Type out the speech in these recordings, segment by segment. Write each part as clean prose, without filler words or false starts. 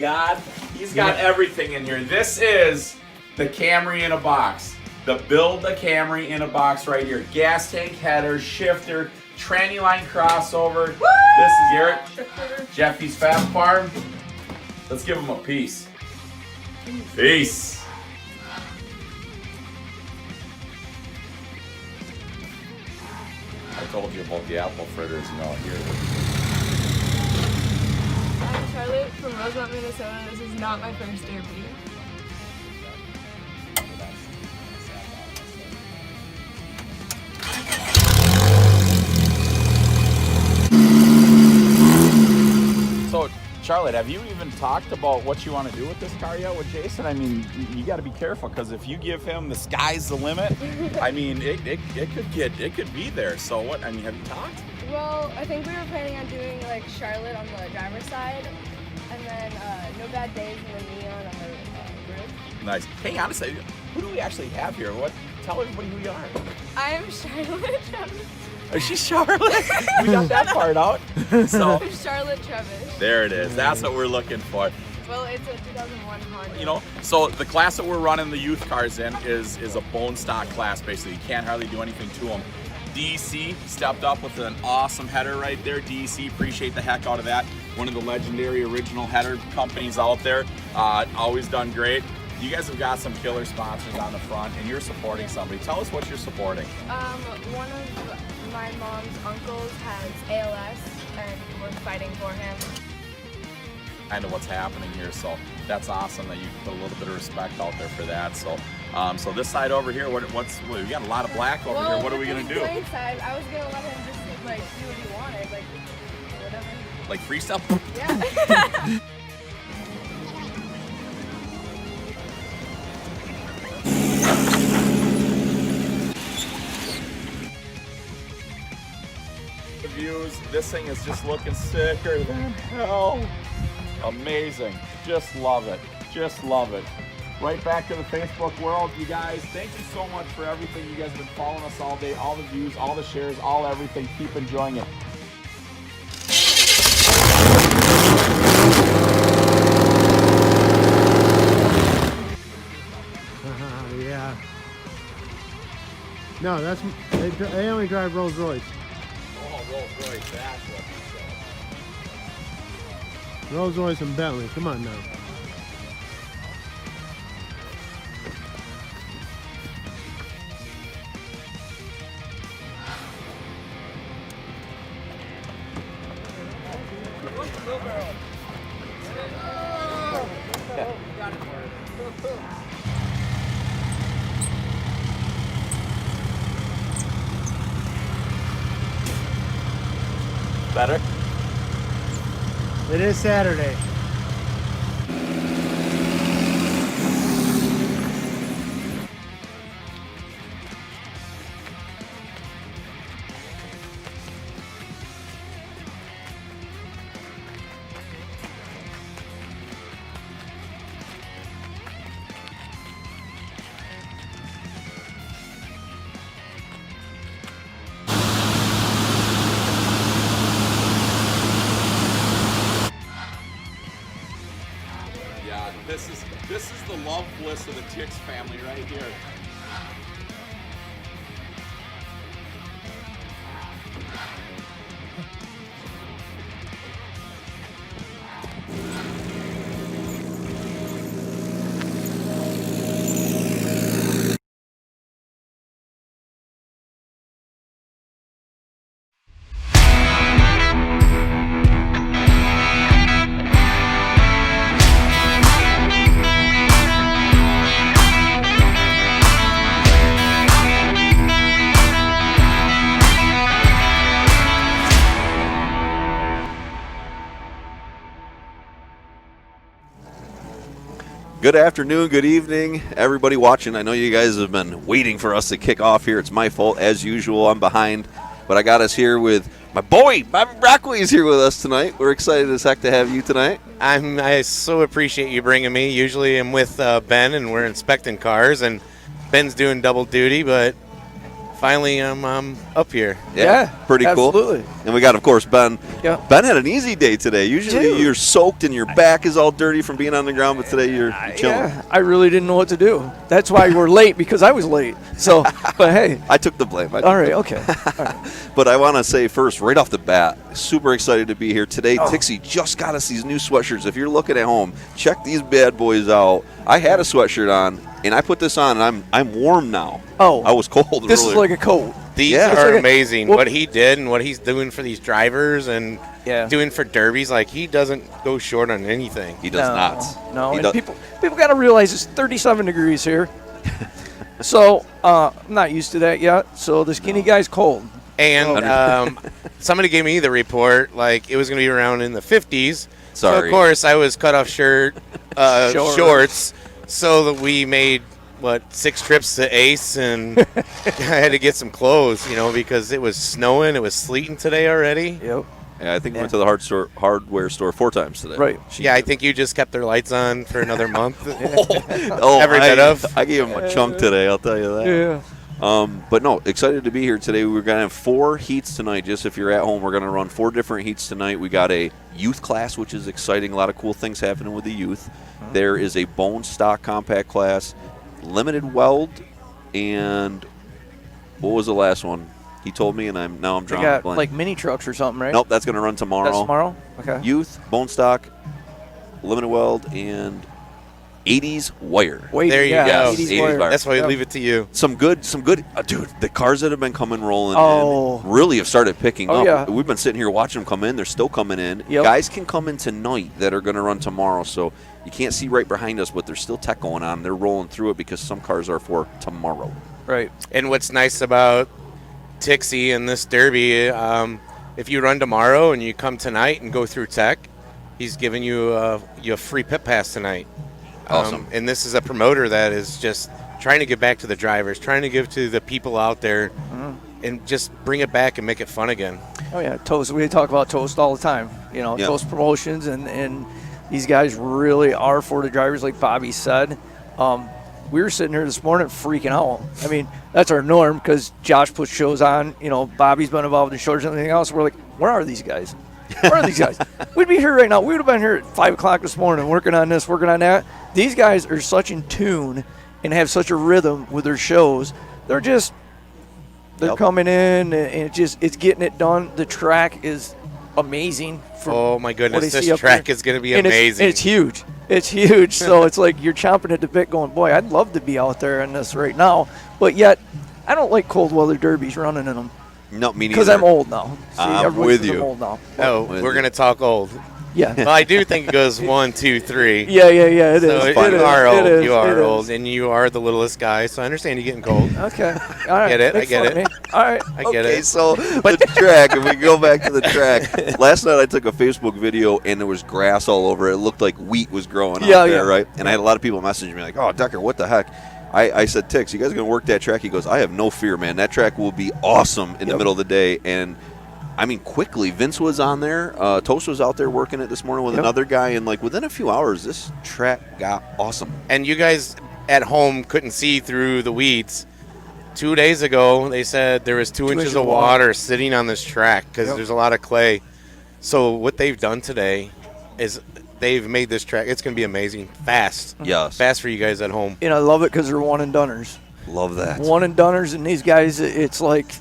God. He's got everything in here. This is the Camry in a box. The Build a Camry in a box right here. Gas tank header, shifter, tranny line crossover. Woo! This is Garrett, Jeffy's Fast Farm. Let's give him a piece. Peace. I told you about the apple fritters, you know, here. I'm Charlotte from Rosemont, Minnesota. This is not my first derby. So, Charlotte, have you even talked about what you want to do with this car yet with Jason? I mean, you got to be careful because if you give him the sky's the limit, I mean, it could be there. So what? I mean, have you talked? Well, I think we were planning on doing like Charlotte on the driver's side, and then No Bad Days and then Neon on the roof. Nice. Hey, honestly, who do we actually have here? What? Tell everybody who you are. I am Charlotte Travis. Is she Charlotte? We got that part out. So I'm Charlotte Trevish. there it is. That's what we're looking for. Well, it's a 2001 Honda. You know, so the class that we're running the youth cars in is a bone stock class. Basically, you can't hardly do anything to them. DEC stepped up with an awesome header right there. DEC, appreciate the heck out of that. One of the legendary original header companies out there. Always done great. You guys have got some killer sponsors on the front, and you're supporting somebody. Tell us what you're supporting. One of my mom's uncles has ALS, and we're fighting for him. Kind of what's happening here, so that's awesome that you put a little bit of respect out there for that. So, so this side over here, we got a lot of black over here. What are we gonna do? Playing side, I was gonna let him just like do what he wanted, like whatever. Like freestyle? Yeah. Views. This thing is just looking sicker than hell. Amazing. Just love it. Just love it. Right back to the Facebook world, you guys. Thank you so much for everything. You guys have been following us all day. All the views, all the shares, all everything. Keep enjoying it. Yeah. No, that's they only drive Rolls Royce. Rolls Royce, that's what he said. Rolls Royce and Bentley. Come on now. Better? It is Saturday. This is the love bliss of the Tix family right here. Good afternoon, good evening, everybody watching. I know you guys have been waiting for us to kick off here. It's my fault, as usual. I'm behind, but I got us here with my boy, Bobby Brockway is here with us tonight. We're excited as heck to have you tonight. I so appreciate you bringing me. Usually I'm with Ben, and we're inspecting cars, and Ben's doing double duty, but finally I'm up here. Yeah, pretty absolutely. cool. And we got, of course, Ben. Yeah. Ben had an easy day today. Usually Dude. you're soaked and your back is all dirty from being on the ground, but today you're chilling. Yeah, I really didn't know what to do. That's why we're late, because I was late. So, but hey. I took the blame. All right, okay. All right. But I want to say first, right off the bat, super excited to be here today. Tixie just got us these new sweatshirts. If you're looking at home, check these bad boys out. I had a sweatshirt on, and I put this on, and I'm warm now. Oh. I was cold This earlier. is like a coat. These Yeah. are like amazing. well- what he did and what he's doing for these drivers and Yeah. doing for derbies, like he doesn't go short on anything. He does not. No, He and does- people got to realize it's 37 degrees here. So I'm not used to that yet. So the skinny guy's cold. And somebody gave me the report, like it was going to be around in the 50s. So Sorry. of course I was cut off shirt, Shorts. shorts, so that we made 6 trips to Ace, and I had to get some clothes, because it was snowing, it was sleeting today already. Yep. Yeah, I think we went to the hardware store 4 times today. Right. Yeah, I think you just kept their lights on for another month. Oh, Every bit of. I gave him a chunk today, I'll tell you that. Yeah. But no, excited to be here today. We're going to have 4 heats tonight. Just if you're at home, we're going to run 4 different heats tonight. We got a youth class, which is exciting. A lot of cool things happening with the youth. There is a bone stock compact class, limited weld, and what was the last one? He told me, and I'm They drawing a got blank. like mini trucks or something, right? Nope, that's going to run tomorrow. That's tomorrow? Okay. Youth, bone stock, limited weld, and 80s wire. Wait, There you yeah, go. 80s 80s wire. wire. That's why I Yep. leave it to you. Some good, dude, the cars that have been coming rolling Oh. in really have started picking Oh, up. yeah. We've been sitting here watching them come in. They're still coming in. Yep. Guys can come in tonight that are going to run tomorrow. So you can't see right behind us, but there's still tech going on. They're rolling through it because some cars are for tomorrow. Right. And what's nice about Tixie and this derby, if you run tomorrow and you come tonight and go through tech, he's giving you a free pit pass tonight. Awesome. And this is a promoter that is just trying to give back to the drivers, trying to give to the people out there, and just bring it back and make it fun again. Oh, yeah. Toast. We talk about Toast all the time. Yep. Toast promotions, and these guys really are for the drivers, like Bobby said. We were sitting here this morning freaking out. I mean, that's our norm because Josh puts shows on. Bobby's been involved in shows and everything else. We're like, where are these guys? Where are these guys? We'd be here right now. We would have been here at 5 o'clock this morning working on this, working on that. These guys are such in tune and have such a rhythm with their shows. They're Yep. coming in and it's getting it done. The track is amazing. Oh my what goodness, I see this up track there. is going to be And amazing. It's huge. It's huge. So it's like you're chomping at the bit going, boy, I'd love to be out there in this right now. But yet, I don't like cold weather derbies running in them No, me neither. because I'm old now. See, I'm everybody with says you. I'm old now. Oh, With we're you. going to talk old. Yeah. Well, I do think it goes 1, 2, 3. Yeah. It is. So It you is. are old. It is. You are It old, is. and you are the littlest guy. So I understand you getting cold. Okay. All right. Get it, Make I get fun it. of me. All right. I get Okay, it. so the track, if we go back to the track, last night I took a Facebook video and there was grass all over it. It looked like wheat was growing Yeah, out there, yeah. right? And I had a lot of people messaging me like, oh, Decker, what the heck? I said, Tix, you guys going to work that track? He goes, I have no fear, man. That track will be awesome in the middle of the day. And I mean, quickly, Vince was on there. Toast was out there working it this morning with another guy. And, like, within a few hours, this track got awesome. And you guys at home couldn't see through the weeds. 2 days ago, they said there was 2 inches of water sitting on this track because there's a lot of clay. So what they've done today is they've made this track. It's going to be amazing. Fast. Yes. Fast for you guys at home. And I love it because they're one and doneers. Love that. One and doneers, and these guys, it's like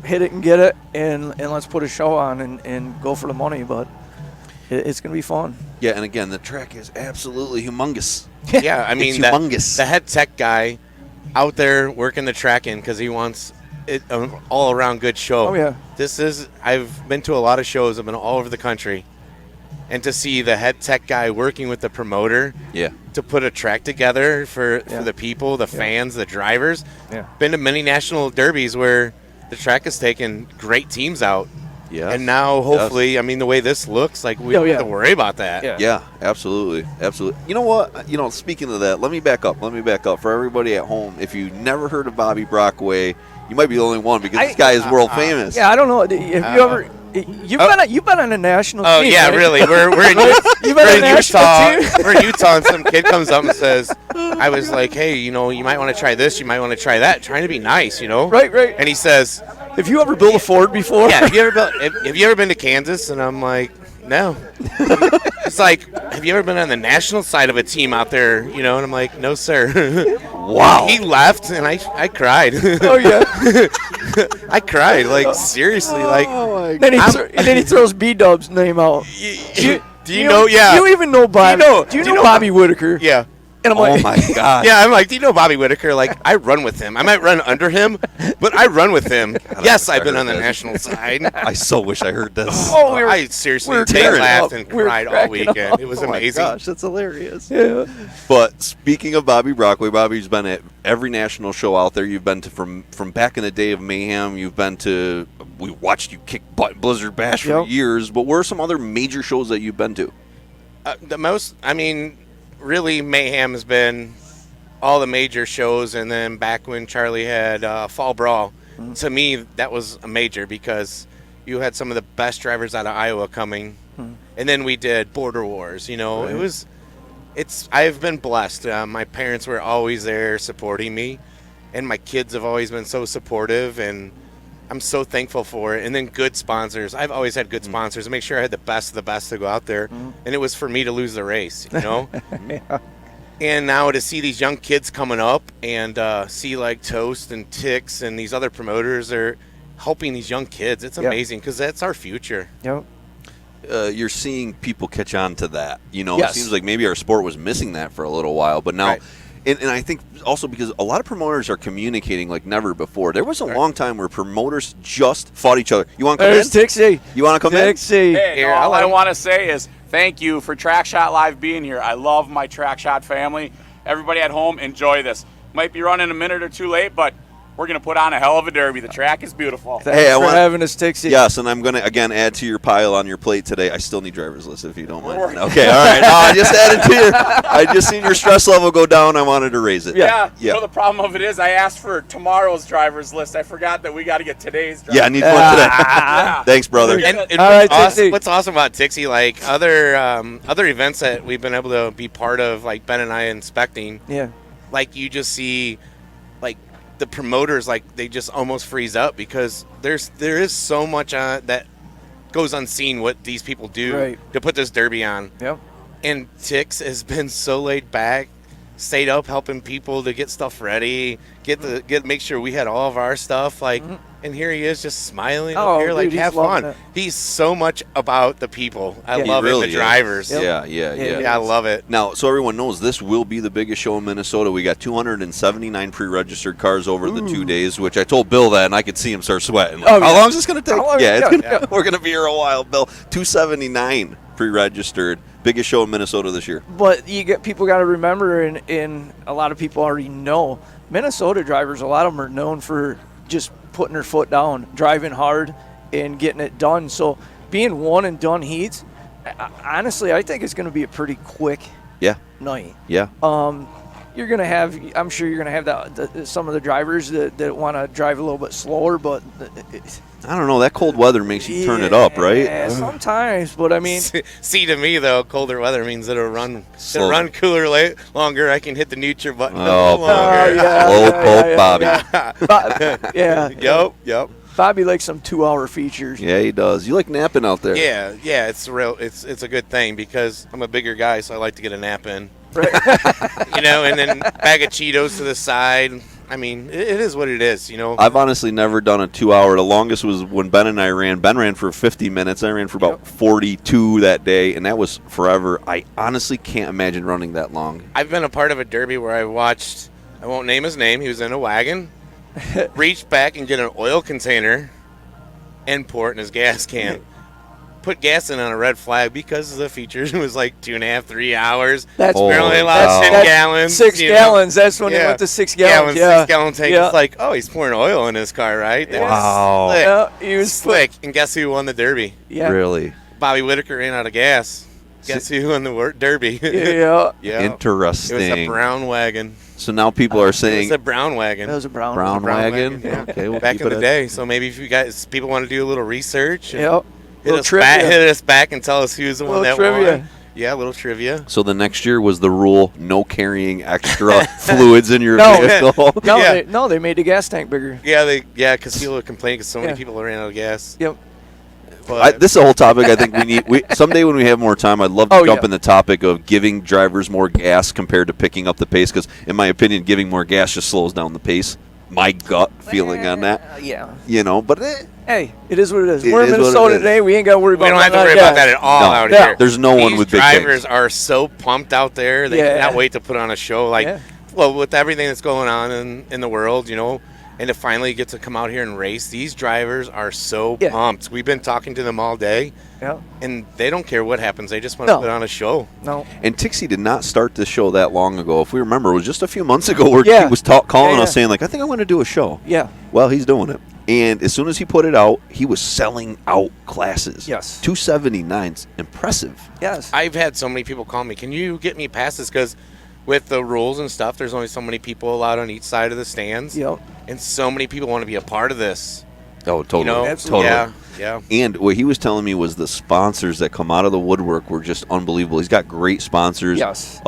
hit it and get it, and let's put a show on and go for the money. But it's going to be fun. Yeah, and again, the track is absolutely humongous. Yeah, I mean, It's humongous. the head tech guy out there working the track in because he wants it an all-around good show. Oh, yeah. I've been to a lot of shows. I've been all over the country. And to see the head tech guy working with the promoter Yeah. to put a track together for the people, the fans, the drivers. Yeah. Been to many national derbies where the track has taken great teams out. Yeah. And now, hopefully, I mean, the way this looks, like we don't have to worry about that. Yeah. Yeah, absolutely. Absolutely. You know what? Speaking of that, let me back up. For everybody at home, if you never heard of Bobby Brockway, you might be the only one because this guy is world famous. Yeah, I don't know. Have you ever? You've been on a national Oh team. yeah, right? really. We're in, You've we're been in on a national Utah. team. We're in Utah, and some kid comes up and says, "I was like, hey, you might want to try this. You might want to try that." Trying to be nice, Right. And he says, Have you ever built a Ford before? "Yeah, have you ever been to Kansas?" And I'm like, "No." It's like, "Have you ever been on the national side of a team out there?" And I'm like, "No, sir." Wow. He left, and I cried. Oh yeah. I cried, like seriously, like. Then he throws B-Dub's name out. Do you know? Yeah. Do you even know Bobby? Do you know Bobby Whitaker? Yeah. And I'm Oh like, my God. Yeah, I'm like, do you know Bobby Whitaker? Like, I run with him. I might run under him, but I run with him. Yes, I've been on the national side. I so wish I heard this. I seriously laughed and cried all weekend. It was Oh my amazing. gosh, that's hilarious. yeah. But speaking of Bobby Brockway, Bobby's been at every national show out there. You've been to from back in the day of Mayhem. You've been to. We watched you kick butt in Blizzard Bash for Yep. years. But what are some other major shows that you've been to? The most, really, Mayhem has been all the major shows, and then back when Charlie had Fall Brawl, to me that was a major because you had some of the best drivers out of Iowa coming, and then we did Border Wars. I've been blessed. My parents were always there supporting me, and my kids have always been so supportive, and I'm so thankful for it. And then good sponsors. I've always had good sponsors. Make sure I had the best of the best to go out there, and it was for me to lose the race. Yeah. And now to see these young kids coming up and see like Toast and Tix and these other promoters are helping these young kids. It's amazing because that's our future. Yep. You're seeing people catch on to that. Yes. It seems like maybe our sport was missing that for a little while, but now, Right. and I think also because a lot of promoters are communicating like never before. There was a long time where promoters just fought each other. You want to come There's in? Tixie. You want to come Tixie. Hey, Here, all I'll- I want to say is thank you for Track Shot Live being here. I love my Track Shot family. Everybody at home, enjoy this. Might be running a minute or two late, but we're going to put on a hell of a derby. The track is beautiful. Thanks I for want- having us, Tixie. in? Yes, and I'm going to again add to your pile on your plate today. I still need driver's list if you don't mind. Okay, all right. No, I just added to your. I just seen your stress level go down. I wanted to raise it. Yeah. Yeah. The problem of it is I asked for tomorrow's driver's list. I forgot that we got to get today's driver's Yeah, I need one today. Thanks, brother. And All right, Tixie. what's awesome about Tixie, like other events that we've been able to be part of, like Ben and I inspecting, Yeah. like you just see, like the promoters, like they just almost freeze up because there is so much that goes unseen what these people do Right. to put this derby on. Yep. And Tix has been so laid back, stayed up helping people to get stuff ready, make sure we had all of our stuff, like. And here he is just smiling Oh, up here, like, dude, he's have loving fun. it. He's so much about the people. I Yeah. love He it, really the is. drivers. Yep. Yeah. Yeah, I love it. Now, so everyone knows, this will be the biggest show in Minnesota. We got 279 pre-registered cars over the 2 days, which I told Bill that, and I could see him start sweating. Like, Oh, how yeah. long is this going to take? How long- Yeah, yeah. we're going to be here a while, Bill. 279 pre-registered. Biggest show in Minnesota this year. But people got to remember, and a lot of people already know, Minnesota drivers, a lot of them are known for just putting their foot down, driving hard, and getting it done. So being one and done heats, honestly, I think it's going to be a pretty quick Yeah, night. yeah. You're going to have, I'm sure you're going to have some of the drivers that want to drive a little bit slower, but I don't know. That cold weather makes you turn it up, right? Yeah, sometimes, but I mean, See, to me though, colder weather means it'll run Slow. cooler longer. I can hit the neutral button a Oh, little longer. Oh, yeah. Low pulp Bobby. yeah. Yep. Bobby likes some 2-hour features. Yeah, he does. You like napping out there? Yeah. It's real. It's a good thing because I'm a bigger guy, so I like to get a nap in. Right. And then bag of Cheetos to the side. I mean, it is what it is. I've honestly never done a 2-hour. The longest was when Ben and I ran. Ben ran for 50 minutes. I ran for about 42 that day, and that was forever. I honestly can't imagine running that long. I've been a part of a derby where I watched, I won't name his name, he was in a wagon, reached back and get an oil container and pour it in his gas can. Put gas in on a red flag because of the features. It was like 2.5, 3 hours. That's Oh, We're only wow. allowed 10 That's gallons. 6 you know. gallons. That's when they Yeah. went to 6 gallons. Yeah, Yeah. 6 gallon tank. Yeah. It's like, oh, he's pouring oil in his car, right? That was Wow. Slick. Yeah, he was Slick. And guess who won the derby? Yeah. Really Bobby Whitaker ran out of gas. Guess who won the derby? Yeah. Yeah. interesting. It was a brown wagon. So now people are It saying was a brown wagon. That was a brown. brown brown wagon. wagon, yeah. Okay, we'll Back keep in it the at- day. So maybe if you guys, people want to do a little research. and Yep. hit us back and tell us who's the one that trivia. won. Yeah, a little trivia. So the next year was the rule: no carrying extra fluids in your No. vehicle. No, Yeah. they made the gas tank bigger. Yeah, because people would complain because so many Yeah. people ran out of gas. Yep. But This is a whole topic. I think we someday when we have more time, I'd love to jump yeah. in the topic of giving drivers more gas compared to picking up the pace. Because in my opinion, giving more gas just slows down the pace. My gut feeling on that, Yeah. but Hey, it is what it is. It We're in is what it Minnesota is. today. We ain't got to worry about we don't have to none of worry about that at all No. out Yeah. here. there's no one These with big drivers tanks. are so pumped out there. They Yeah. cannot wait to put on a show. Well, with everything that's going on in the world, and to finally get to come out here and race, these drivers are so Yeah. pumped. We've been talking to them all day, Yeah. and they don't care what happens. They just want to No. put on a show. No. And Tixie did not start this show that long ago. If we remember, it was just a few months ago where Yeah. he was calling Yeah, us yeah. saying, like, I think I want to do a show. Yeah. Well, he's doing it. And as soon as he put it out, he was selling out classes. Yes. 279's impressive. Yes. I've had so many people call me, can you get me passes? Because with the rules and stuff, there's only so many people allowed on each side of the stands. Yep. And so many people want to be a part of this. Oh, totally. Absolutely. Totally. Yeah. And what he was telling me was the sponsors that come out of the woodwork were just unbelievable. He's got great sponsors. Yes.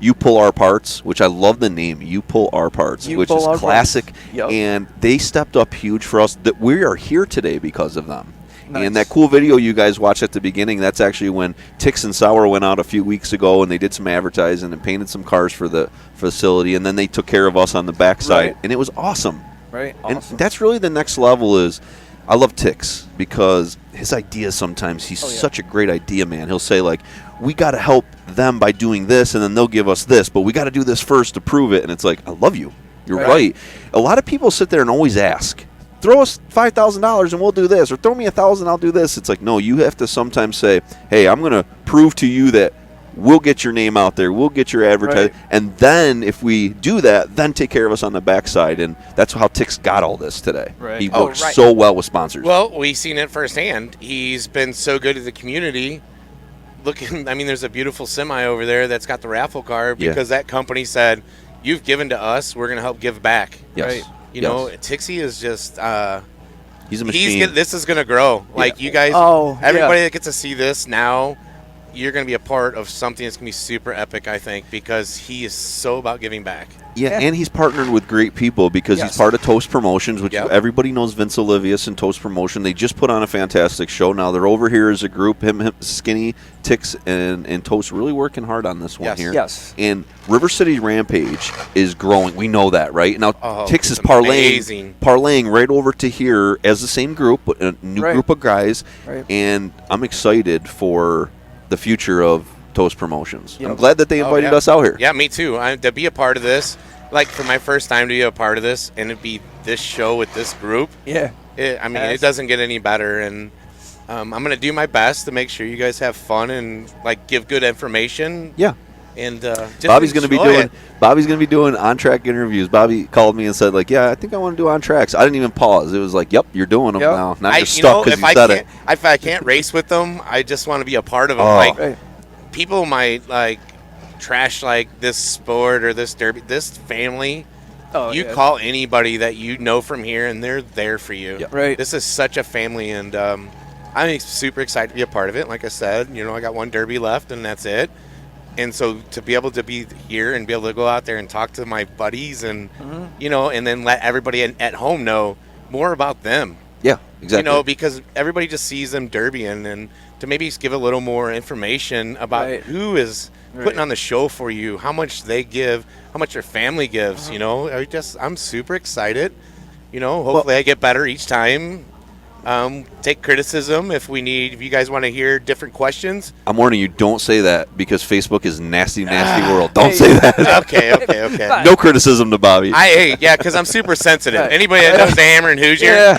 You Pull Our Parts, which I love the name, You Pull Our Parts, You which Pull is Our classic. Parts. Yep. And they stepped up huge for us. That we are here today because of them. Nice. And that cool video you guys watched at the beginning, that's actually when Tix and Sauer went out a few weeks ago and they did some advertising and painted some cars for the facility. And then they took care of us on the backside. Right. And it was awesome. Right. Awesome. And that's really the next level is I love Tix because his ideas sometimes, he's such a great idea man. He'll say, like, we got to help them by doing this, and then they'll give us this, but we got to do this first to prove it. And it's like, I love you. You're right. A lot of people sit there and always ask, throw us $5,000 and we'll do this, or throw me $1,000, I'll do this. It's like, no, you have to sometimes say, hey, I'm going to prove to you that we'll get your name out there, we'll get your advertising, and then if we do that, then take care of us on the backside. And that's how Tix got all this today. Right. He Oh, works so well with sponsors. Well, we've seen it firsthand. He's been so good to the community. There's a beautiful semi over there that's got the raffle car because that company said, you've given to us, we're going to help give back. Yes. Right? Tixie is just... he's a machine. This is going to grow. Like, you guys, everybody that gets to see this now, you're going to be a part of something that's going to be super epic, I think, because he is so about giving back. Yeah, and he's partnered with great people because he's part of Toast Promotions, which everybody knows Vince Olivius and Toast Promotion. They just put on a fantastic show. Now they're over here as a group, him Skinny, Tix, and Toast really working hard on this one here. Yes. And River City Rampage is growing. We know that, right? Now Tix is parlaying right over to here as the same group, but a new group of guys. Right. And I'm excited for the future of Toast Promotions. Yep. I'm glad that they invited us out here. Yeah, me too. To be a part of this, like for my first time to be a part of this, and it'd be this show with this group. Yeah. It doesn't get any better, and I'm going to do my best to make sure you guys have fun and like give good information. Yeah. And just Bobby's going to be enjoy it. doing on-track interviews. Bobby called me and said, like, yeah, I think I want to do on-tracks. I didn't even pause. It was like, yep, you're doing them now. Not just stuck because you said it. If I can't race with them, I just want to be a part of them. People might like trash like this sport or this derby, this family. Call anybody that you know from here, and they're there for you. Yep. Right. This is such a family, and I'm super excited to be a part of it. Like I said, I got one derby left, and that's it. And so to be able to be here and be able to go out there and talk to my buddies and, and then let everybody at home know more about them. Yeah, exactly. Because everybody just sees them derbying, and to maybe just give a little more information about who is putting on the show for you, how much they give, how much their family gives, I'm super excited. Hopefully I get better each time. Take criticism if you guys want to hear different questions. I'm warning you, don't say that because Facebook is nasty world. Don't say that. Okay. No criticism to Bobby. Because I'm super sensitive. Anybody that knows the Hammer and Hoosier,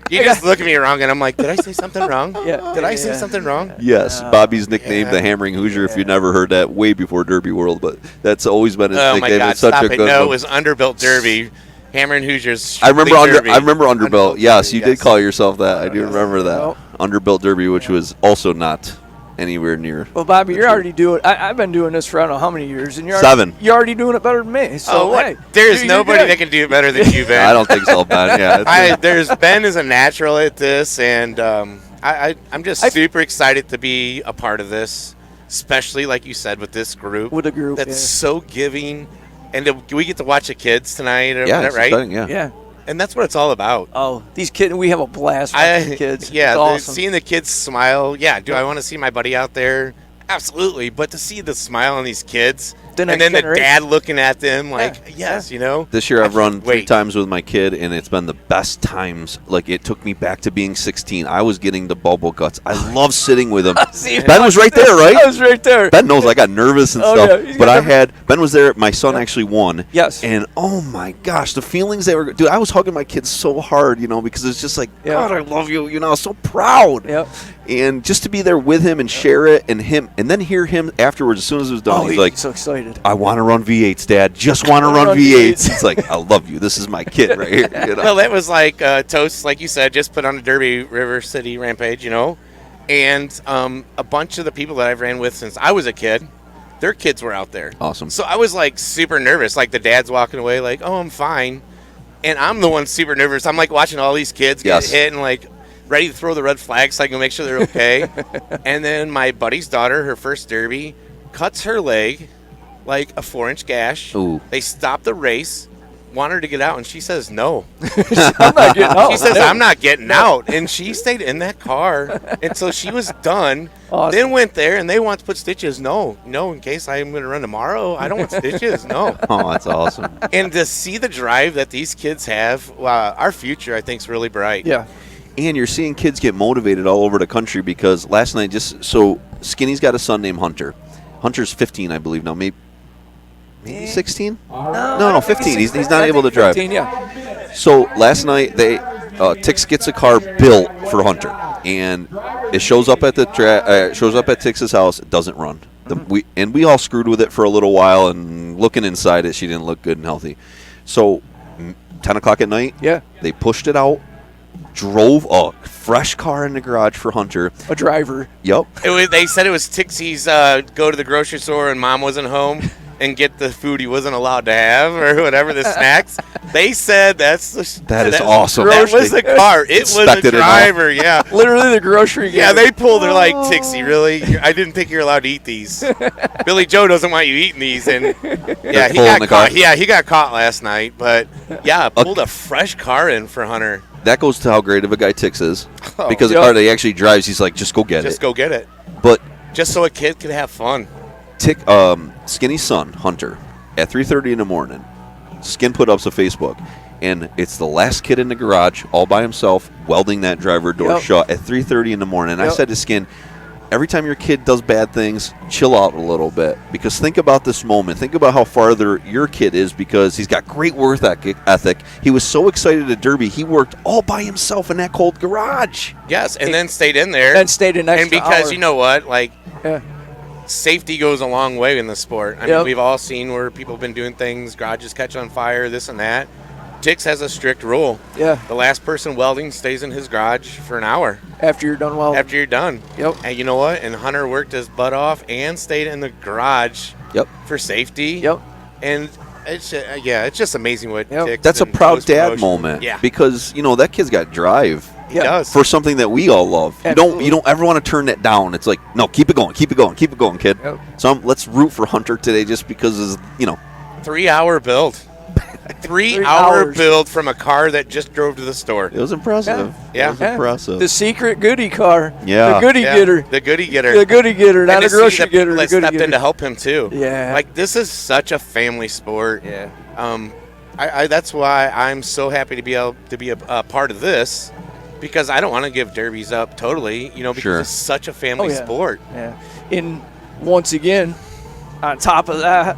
you just look at me wrong, and I'm like, did I say something wrong? Did I say something wrong? Yes, Bobby's nickname, the Hammering Hoosier. If you never heard that, way before Derby World, but that's always been his nickname. Oh my God! It's such Stop a it! good No, one. it was Underbuilt Derby. Hammer and Hoosiers. I remember Underbuilt. Yes, Derby, you did call yourself that. I do remember that. Underbuilt Derby, which was also not anywhere near. Well, Bobby, the you're truth. already doing. I've been doing this for I don't know how many years, and you're 7. You're already doing it better than me. So what? hey, There's you're nobody good. that can do it better than you, Ben. I don't think so, Ben. Yeah. Ben is a natural at this, and I'm just I- super excited to be a part of this, especially like you said with this group. With a group, that's yeah. so giving, and we get to watch the kids tonight, Yeah, it's right? exciting, yeah. Yeah. And that's what it's all about. Oh, these kids, we have a blast with the kids. Yeah, It's awesome. seeing the kids smile. Yeah, do I want to see my buddy out there? Absolutely, but to see the smile on these kids, The and next then generation. the dad looking at them like, Yeah, yes, you know. This year I've run 3 Wait. times with my kid, and it's been the best times. Like, it took me back to being 16. I was getting the bubble guts. I love sitting with him. See, Ben was right there, right? I was right there. Ben knows I got nervous and Oh, stuff, yeah, he's but got Ben was there. My son actually won. Yes. And oh my gosh, the feelings they were, dude, I was hugging my kids so hard, because it's just like, Yeah. God, I love you, I was so proud. Yep. And just to be there with him and share it, and then hear him afterwards, as soon as it was done, Oh, he's like, so excited. I want to run V8s, Dad. Just want to run V8s. It's like, I love you. This is my kid right here. Well, that was like Toast, like you said, just put on a Derby River City Rampage, and a bunch of the people that I've ran with since I was a kid, their kids were out there. Awesome. So I was like super nervous. Like the dad's walking away, like, oh, I'm fine, and I'm the one super nervous. I'm like watching all these kids get Yes. hit and like ready to throw the red flag so I can make sure they're okay. And then my buddy's daughter, her first Derby, cuts her leg, like a 4-inch gash. Ooh. They stop the race, want her to get out, and she says no. I'm not getting out. She says, I'm not getting out. And she stayed in that car until she was done. Awesome. Then went there, and they want to put stitches. No, in case I'm going to run tomorrow, I don't want stitches. No. Oh, that's awesome. And to see the drive that these kids have, wow, our future, I think, is really bright. Yeah. And you're seeing kids get motivated all over the country, because last night, Skinny's got a son named Hunter. Hunter's 15, I believe now. Maybe 16? No, 15. He's not able to drive. 15, yeah. So last night, Tix gets a car built for Hunter, and it shows up at Tix's house. It doesn't run. We all screwed with it for a little while, and looking inside it, she didn't look good and healthy. So 10 o'clock at night, Yeah. they pushed it out, drove a fresh car in the garage for Hunter. A driver. Yep. They said it was Tixie's go to the grocery store and mom wasn't home and get the food he wasn't allowed to have or whatever, the snacks. They said That is awesome. That was the car. It was a Inspected it all. driver, yeah. Literally the grocery. Yeah, guy. they pulled her like, Tixie, really? I didn't think you're allowed to eat these. Billy Joe doesn't want you eating these. And yeah, he full in got the caught. car. Yeah, he got caught last night. But yeah, pulled a fresh car in for Hunter. That goes to how great of a guy Tix is, Oh, because the yep. car that he actually drives, he's like, just go get Just it. go get it. But Just so a kid could have fun. Skinny's son, Hunter, at 3:30 in the morning, Skin put up to Facebook, and it's the last kid in the garage, all by himself, welding that driver door Yep. shut at 3:30 in the morning. And I Yep. said to Skin, every time your kid does bad things, chill out a little bit, because think about this moment. Think about how farther your kid is, because he's got great work ethic. He was so excited at Derby, he worked all by himself in that cold garage. Yes, and then stayed in there. And stayed an extra And because hour. you know what, like Yeah. safety goes a long way in the sport. I mean, Yep. we've all seen where people have been doing things, garages catch on fire, this and that. Tix has a strict rule. Yeah. The last person welding stays in his garage for an hour After you're done well. after you're done. Yep. And you know what? And Hunter worked his butt off and stayed in the garage Yep. for safety. Yep. And it's it's just amazing what Yep. Tix That's a and proud Post dad Promotion- moment, Yeah, because that kid's got drive. he Yeah. does. For something that we all love. Absolutely. You don't ever want to turn that down. It's like, no, keep it going, kid. Yep. So let's root for Hunter today, just because 3-hour build. 3 3 hour hours. build from a car that just drove to the store. it was impressive. Yeah. It was Yeah. impressive. The secret goodie car. Yeah. The goodie Yeah, getter. The goodie getter. The goodie getter, not And a to see grocery that getter. people The that goodie stepped in getter. to help him too. Yeah. Like, this is such a family sport. Yeah. I that's why I'm so happy to be able to be a part of this, because I don't want to give derbies up totally, because Sure. it's such a family Oh, yeah. sport. Yeah. And once again, on top of that,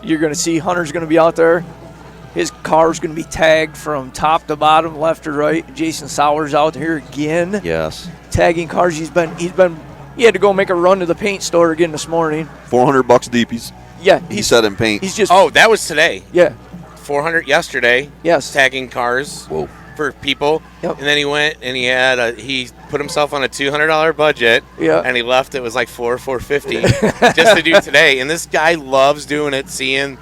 you're going to see Hunter's going to be out there. His car's going to be tagged from top to bottom, left to right. Jason Sauer's out here again, Yes. tagging cars. He had to go make a run to the paint store again this morning. $400 deep. Yeah, He said in paint. he's just Oh, that was today. yeah, 400 yesterday. yes, Tagging cars Whoa. for people. Yep. And then he went and he put himself on a $200 budget. Yeah. And he left. It was like $450 just to do today. And this guy loves doing it, seeing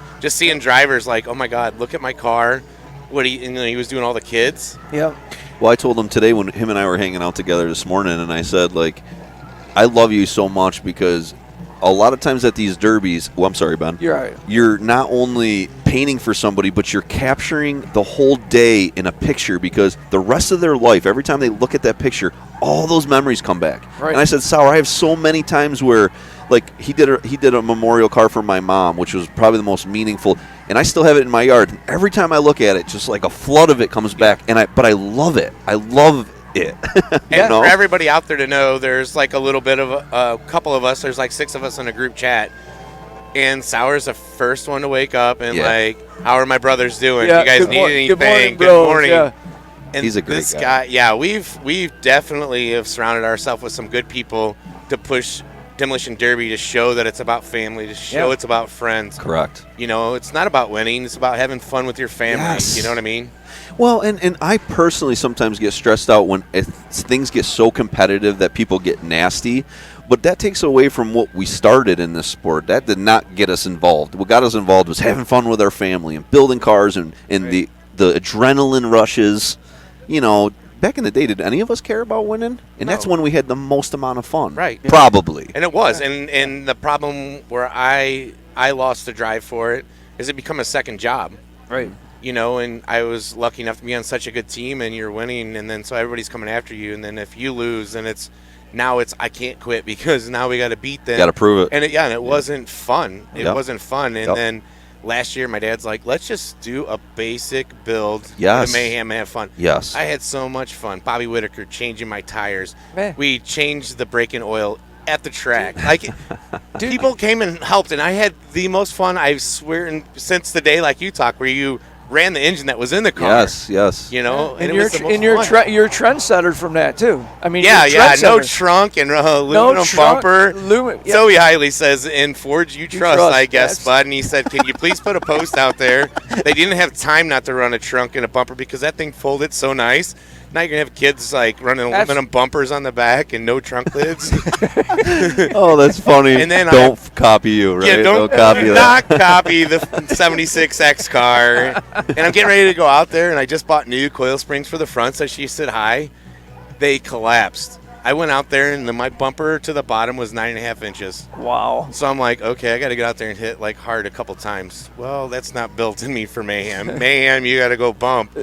drivers like, oh my God, look at my car. He was doing all the kids. Yep. Well, I told him today when him and I were hanging out together this morning, and I said, like, I love you so much because a lot of times at these derbies, I'm sorry, Ben. You're right. You're not only painting for somebody, but you're capturing the whole day in a picture because the rest of their life, every time they look at that picture, all those memories come back. Right. And I said, Sauer, I have so many times where, like, he did a memorial car for my mom, which was probably the most meaningful, and I still have it in my yard. And every time I look at it, just like a flood of it comes back, but I love it. I love it. And for everybody out there to know, there's like a little bit of a couple of us. There's like 6 of us in a group chat, and Sauer's the first one to wake up and like, how are my brothers doing? Yeah, You guys need anything? Good morning. Yeah. And he's a great this guy. Yeah, we've definitely have surrounded ourselves with some good people to push Demolition Derby, to show that it's about family, to show it's about friends. Correct. You know, it's not about winning. It's about having fun with your family. Yes. You know what I mean? Well, and I personally sometimes get stressed out when things get so competitive that people get nasty. But that takes away from what we started in this sport. That did not get us involved. What got us involved was having fun with our family and building cars and the adrenaline rushes. You know, back in the day, did any of us care about winning? And No. that's when we had the most amount of fun. Right. Probably. And it was. And the problem where I lost the drive for it is it become a second job. Right. You know, and I was lucky enough to be on such a good team, and you're winning, and then so everybody's coming after you, and then if you lose, then it's I can't quit because now we got to beat them. Got to prove it. And it wasn't fun. It Yep. wasn't fun. And Yep. then last year, my dad's like, let's just do a basic build. Yes. To mayhem and have fun. Yes. I had so much fun. Bobby Whitaker changing my tires. Man. We changed the braking oil at the track. Like, people came and helped, and I had the most fun, I swear, since the day, like you talk, where you ran the engine that was in the car. Yes. You know, And it you're was the most fun. you're a trendsetter from that too. I mean, Yeah, you're a no trendsetter. trunk and aluminum trunk, bumper. yeah. Zoe Hiley says, in Ford you trust, trust, I guess, yes. bud. And he said, can you please put a post out there? They didn't have time not to run a trunk and a bumper because that thing folded so nice. Now you're going to have kids like running aluminum bumpers on the back and no trunk lids. Oh, that's funny. And then don't copy you, right? Yeah, don't copy that. not copy the 76X car. And I'm getting ready to go out there, and I just bought new coil springs for the front, so she said hi. They collapsed. I went out there, and my bumper to the bottom was 9.5 inches. Wow. So I'm like, okay, I got to get out there and hit like hard a couple times. Well, that's not built in me for mayhem. Mayhem, you got to go bump.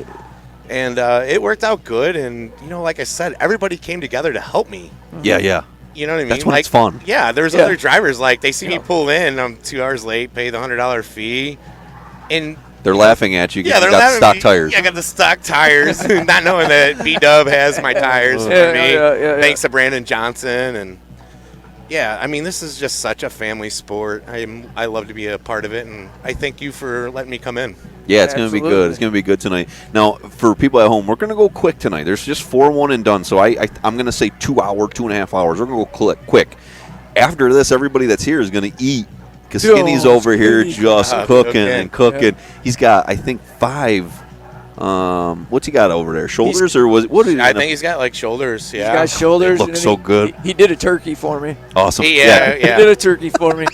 And it worked out good. And, you know, like I said, everybody came together to help me. Yeah. You know what I mean? That's when like, it's fun. Yeah, there's Yeah. other drivers, like, they see me pull in, I'm 2 hours late, pay the $100 fee. And They're laughing at you. yeah, they're got laughing stock at me. tires. Yeah, I got the stock tires, not knowing that B-Dub has my tires for Yeah, me. yeah. Thanks to Brandon Johnson. And yeah, I mean, this is just such a family sport. I love to be a part of it, and I thank you for letting me come in. Yeah, it's going to be good. Absolutely. It's going to be good tonight. Now, for people at home, we're going to go quick tonight. There's just 4, 1, and done. So I'm going to say 2 hour, 2.5 hours. We're going to go quick. After this, everybody that's here is going to eat because Skinny's over here just cooking. Yeah. He's got, I think, 5. What's he got over there? Shoulders or what? Did he I think he's got like shoulders. He's Yeah, got shoulders. They look and so he- good. He did a turkey for me. Awesome. Yeah. He did a turkey for me.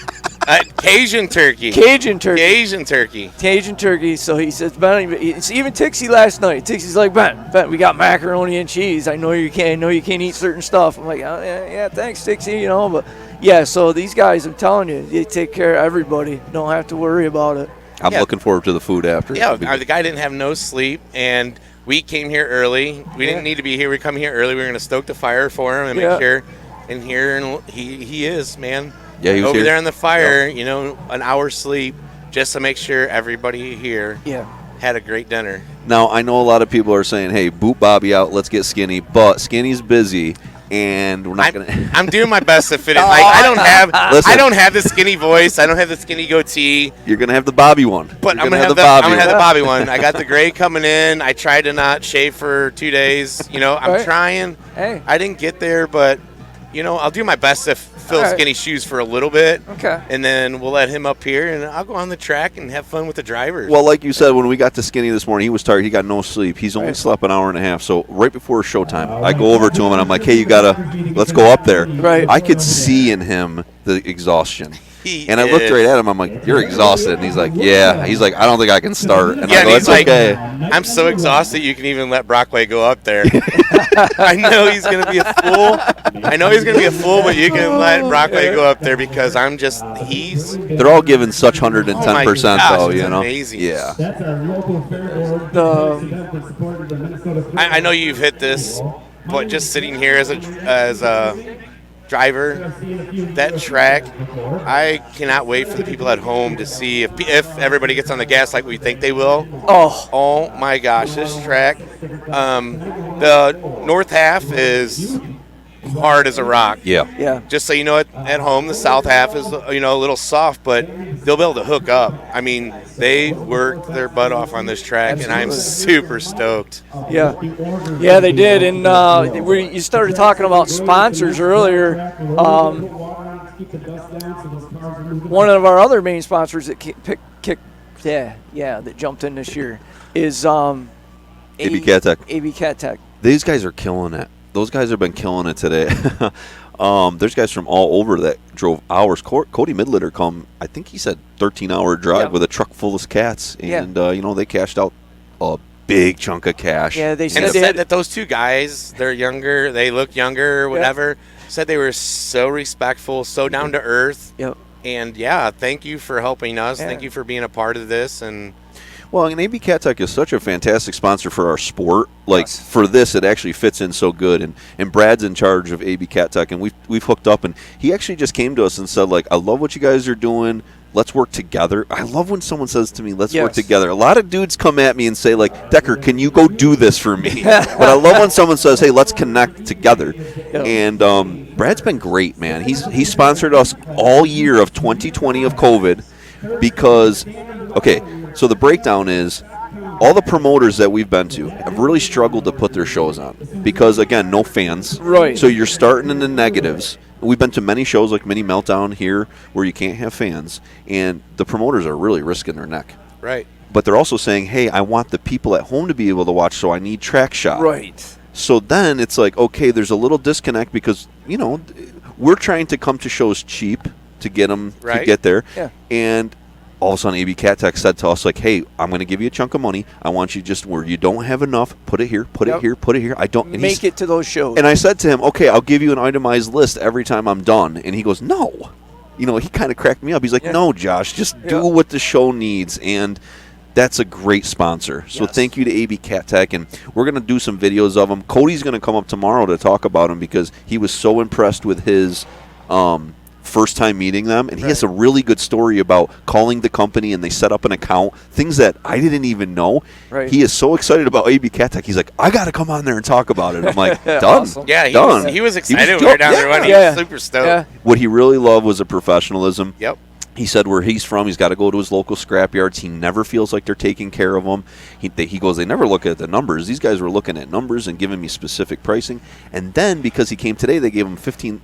Cajun turkey. Cajun turkey. Cajun turkey. Cajun turkey. So he says, Ben, it's even Tixie last night. Tixie's like, Ben, we got macaroni and cheese. I know you can't eat certain stuff. I'm like, oh, yeah, thanks, Tixie, you know. But yeah, so these guys, I'm telling you, they take care of everybody. Don't have to worry about it. I'm Yeah. looking forward to the food after. Yeah, the guy didn't have no sleep, and we came here early. We didn't need to be here. We come here early. We were going to stoke the fire for him and Yeah. make sure. And here, he is, man. Yeah, he was over here. there in the fire. You know, an hour's sleep just to make sure everybody here Yeah. had a great dinner. Now, I know a lot of people are saying, hey, boot Bobby out, let's get Skinny. But Skinny's busy, and we're not going to. I'm doing my best to fit it. Like I don't have the skinny voice. I don't have the skinny goatee. You're going to have the Bobby one. But You're I'm gonna have the Bobby one. I got the gray coming in. I tried to not shave for 2 days. You know, I'm Right. trying. Hey. I didn't get there, but I'll do my best to fill All right. Skinny shoes for a little bit. Okay. And then we'll let him up here, and I'll go on the track and have fun with the drivers. Well, like you said, when we got to Skinny this morning, he was tired. He got no sleep. He's only slept an hour and a half. So right before showtime, I go over to him and I'm like, "Hey, let's go up there." Right. I could see in him the exhaustion. And I looked right at him. I'm like, "You're exhausted." And he's like, "Yeah." He's like, "I don't think I can start." And I go, he's "It's like, okay." I'm so exhausted you can even let Brockway go up there. I know he's going to be a fool. But you can let Brockway go up there because They're all giving such 110%, though, it's you know? amazing. Yeah. I know you've hit this, but just sitting here as a driver, that track, I cannot wait for the people at home to see if everybody gets on the gas like we think they will. Oh my gosh, this track, the north half is hard as a rock. Yeah. Just so you know, at home, the south half is a little soft, but they'll be able to hook up. I mean, they worked their butt off on this track, and I'm super stoked. Yeah, they did. And you started talking about sponsors earlier. One of our other main sponsors that that jumped in this year is AB Cat Tech. AB Cat Tech. These guys are killing it. Those guys have been killing it today. There's guys from all over that drove hours. Cody Midlitter I think he said 13-hour drive with a truck full of cats. And, they cashed out a big chunk of cash. Yeah, they said, that those two guys, they're younger, they look younger, whatever, said they were so respectful, so down to earth. Yep. And, thank you for helping us. Yeah. Thank you for being a part of this. And well, and AB Cat Tech is such a fantastic sponsor for our sport. Like, for this, it actually fits in so good. And Brad's in charge of AB Cat Tech, and we've hooked up. And he actually just came to us and said, like, I love what you guys are doing. Let's work together. I love when someone says to me, let's work together. A lot of dudes come at me and say, like, Decker, can you go do this for me? But I love when someone says, hey, let's connect together. Yeah. And Brad's been great, man. He sponsored us all year of 2020 of COVID because, so the breakdown is all the promoters that we've been to have really struggled to put their shows on because, again, no fans. Right. So you're starting in the negatives. We've been to many shows like Mini Meltdown here where you can't have fans, and the promoters are really risking their neck. Right. But they're also saying, hey, I want the people at home to be able to watch, so I need track shot. Right. So then it's like, okay, there's a little disconnect because, we're trying to come to shows cheap to get them to get there. Yeah. And all of a sudden, AB Cat Tech said to us, like, hey, I'm going to give you a chunk of money. I want you just where you don't have enough, put it here, put it here, put it here. I don't make it to those shows. And I said to him, okay, I'll give you an itemized list every time I'm done. And he goes, no. He kind of cracked me up. He's like, no, Josh, just do what the show needs. And that's a great sponsor. So thank you to AB Cat Tech. And we're going to do some videos of him. Cody's going to come up tomorrow to talk about him because he was so impressed with his first time meeting them, and he has a really good story about calling the company and they set up an account, things that I didn't even know. He is so excited about AB Cat Tech. He's like, I got to come on there and talk about it. I'm like, done. Awesome. Yeah, he was excited. He was we were down there running. He was super stoked. Yeah. What he really loved was the professionalism. Yep. He said where he's from, he's got to go to his local scrap yards. He never feels like they're taking care of him. He goes, they never look at the numbers. These guys were looking at numbers and giving me specific pricing. And then because he came today, they gave him 15%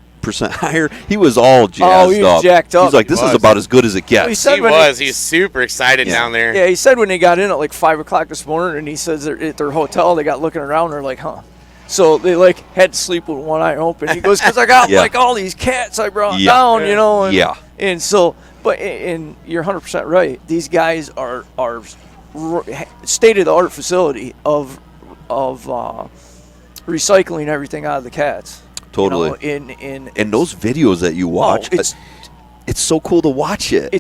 higher. He was all jazzed up. Oh, he was jacked up. He's like, this is about as good as it gets. He's super excited down there. Yeah, he said when they got in at like 5 o'clock this morning, and he says at their hotel, they got looking around, they're like, huh. So they had to sleep with one eye open. He goes, because I got like all these cats I brought down, And, and so, and you're 100% right. These guys are state-of-the-art facility of recycling everything out of the cats. Totally. And those videos that you watch, it's so cool to watch it.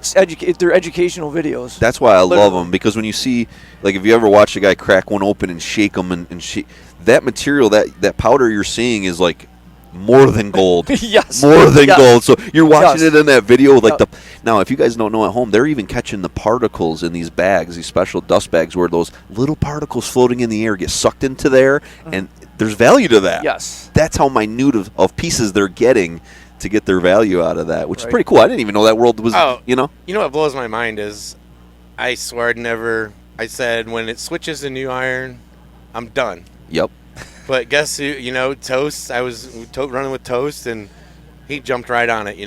They're educational videos. That's why I love them, because when you see, like, if you ever watch a guy crack one open and shake them and shake, that material, that powder you're seeing is like more than gold. More than gold. So you're watching it in that video, like now, if you guys don't know at home, they're even catching the particles in these bags, these special dust bags, where those little particles floating in the air get sucked into there, and there's value to that. Yes. That's how minute of pieces they're getting to get their value out of that, which is pretty cool. I didn't even know that world was, You know what blows my mind is, I swear I said, when it switches to new iron, I'm done. Yep. But guess who, Toast, I was running with Toast, and he jumped right on it,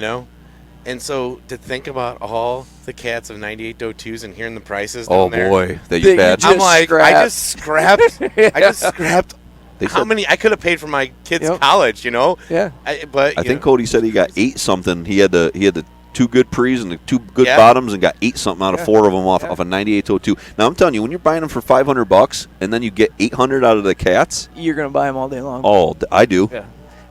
And so to think about all the cats of 9802s and hearing the prices Oh down there, boy, That you you bad. just I'm like, scrapped. I just scrapped. I just scrapped. They How said- many I could have paid for my kids' Yep. college, Yeah. But I think Cody said he got 8 something. He had the 2 good pre's and the 2 good Yeah. bottoms and got 8 something out of Yeah. 4 of them off Yeah. of a 9802. Now I'm telling you, when you're buying them for $500 and then you get 800 out of the cats, You're gonna buy them all day long. oh, I do. Yeah.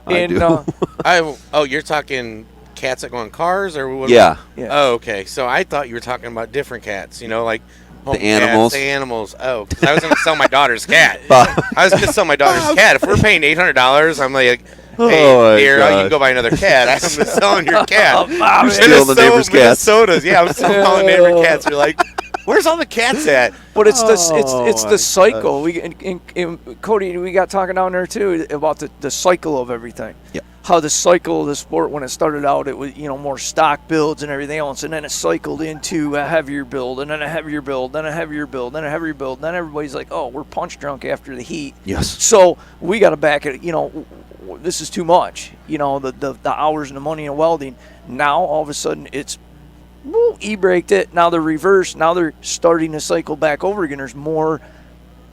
I And, do. you're talking cats that go on cars or what? Yeah. Yeah. Oh, okay. So I thought you were talking about different cats. Like home animals. Cats, the animals. Oh, 'cause I was going to sell my daughter's cat. Bob. I was going to sell my daughter's cat. If we're paying $800, I'm like, Oh, hey, my dear, you gosh. can go buy another cat. I'm selling your cat. You're stealing the neighbor's cats. Minnesota's. Yeah, I'm still calling neighbor cats. You're like, where's all the cats at? But it's Oh, it's my the cycle. And Cody, we got talking down there too about the cycle of everything. Yep. How the cycle of the sport, when it started out, it was more stock builds and everything else, and then it cycled into a heavier build, and then a heavier build, then a heavier build, then a heavier build. Then everybody's like, oh, we're punch drunk after the heat. Yes. So we got to back it. This is too much. The hours and the money in welding. Now all of a sudden it's e-braked it. Now they're reversed. Now they're starting to cycle back over again. There's more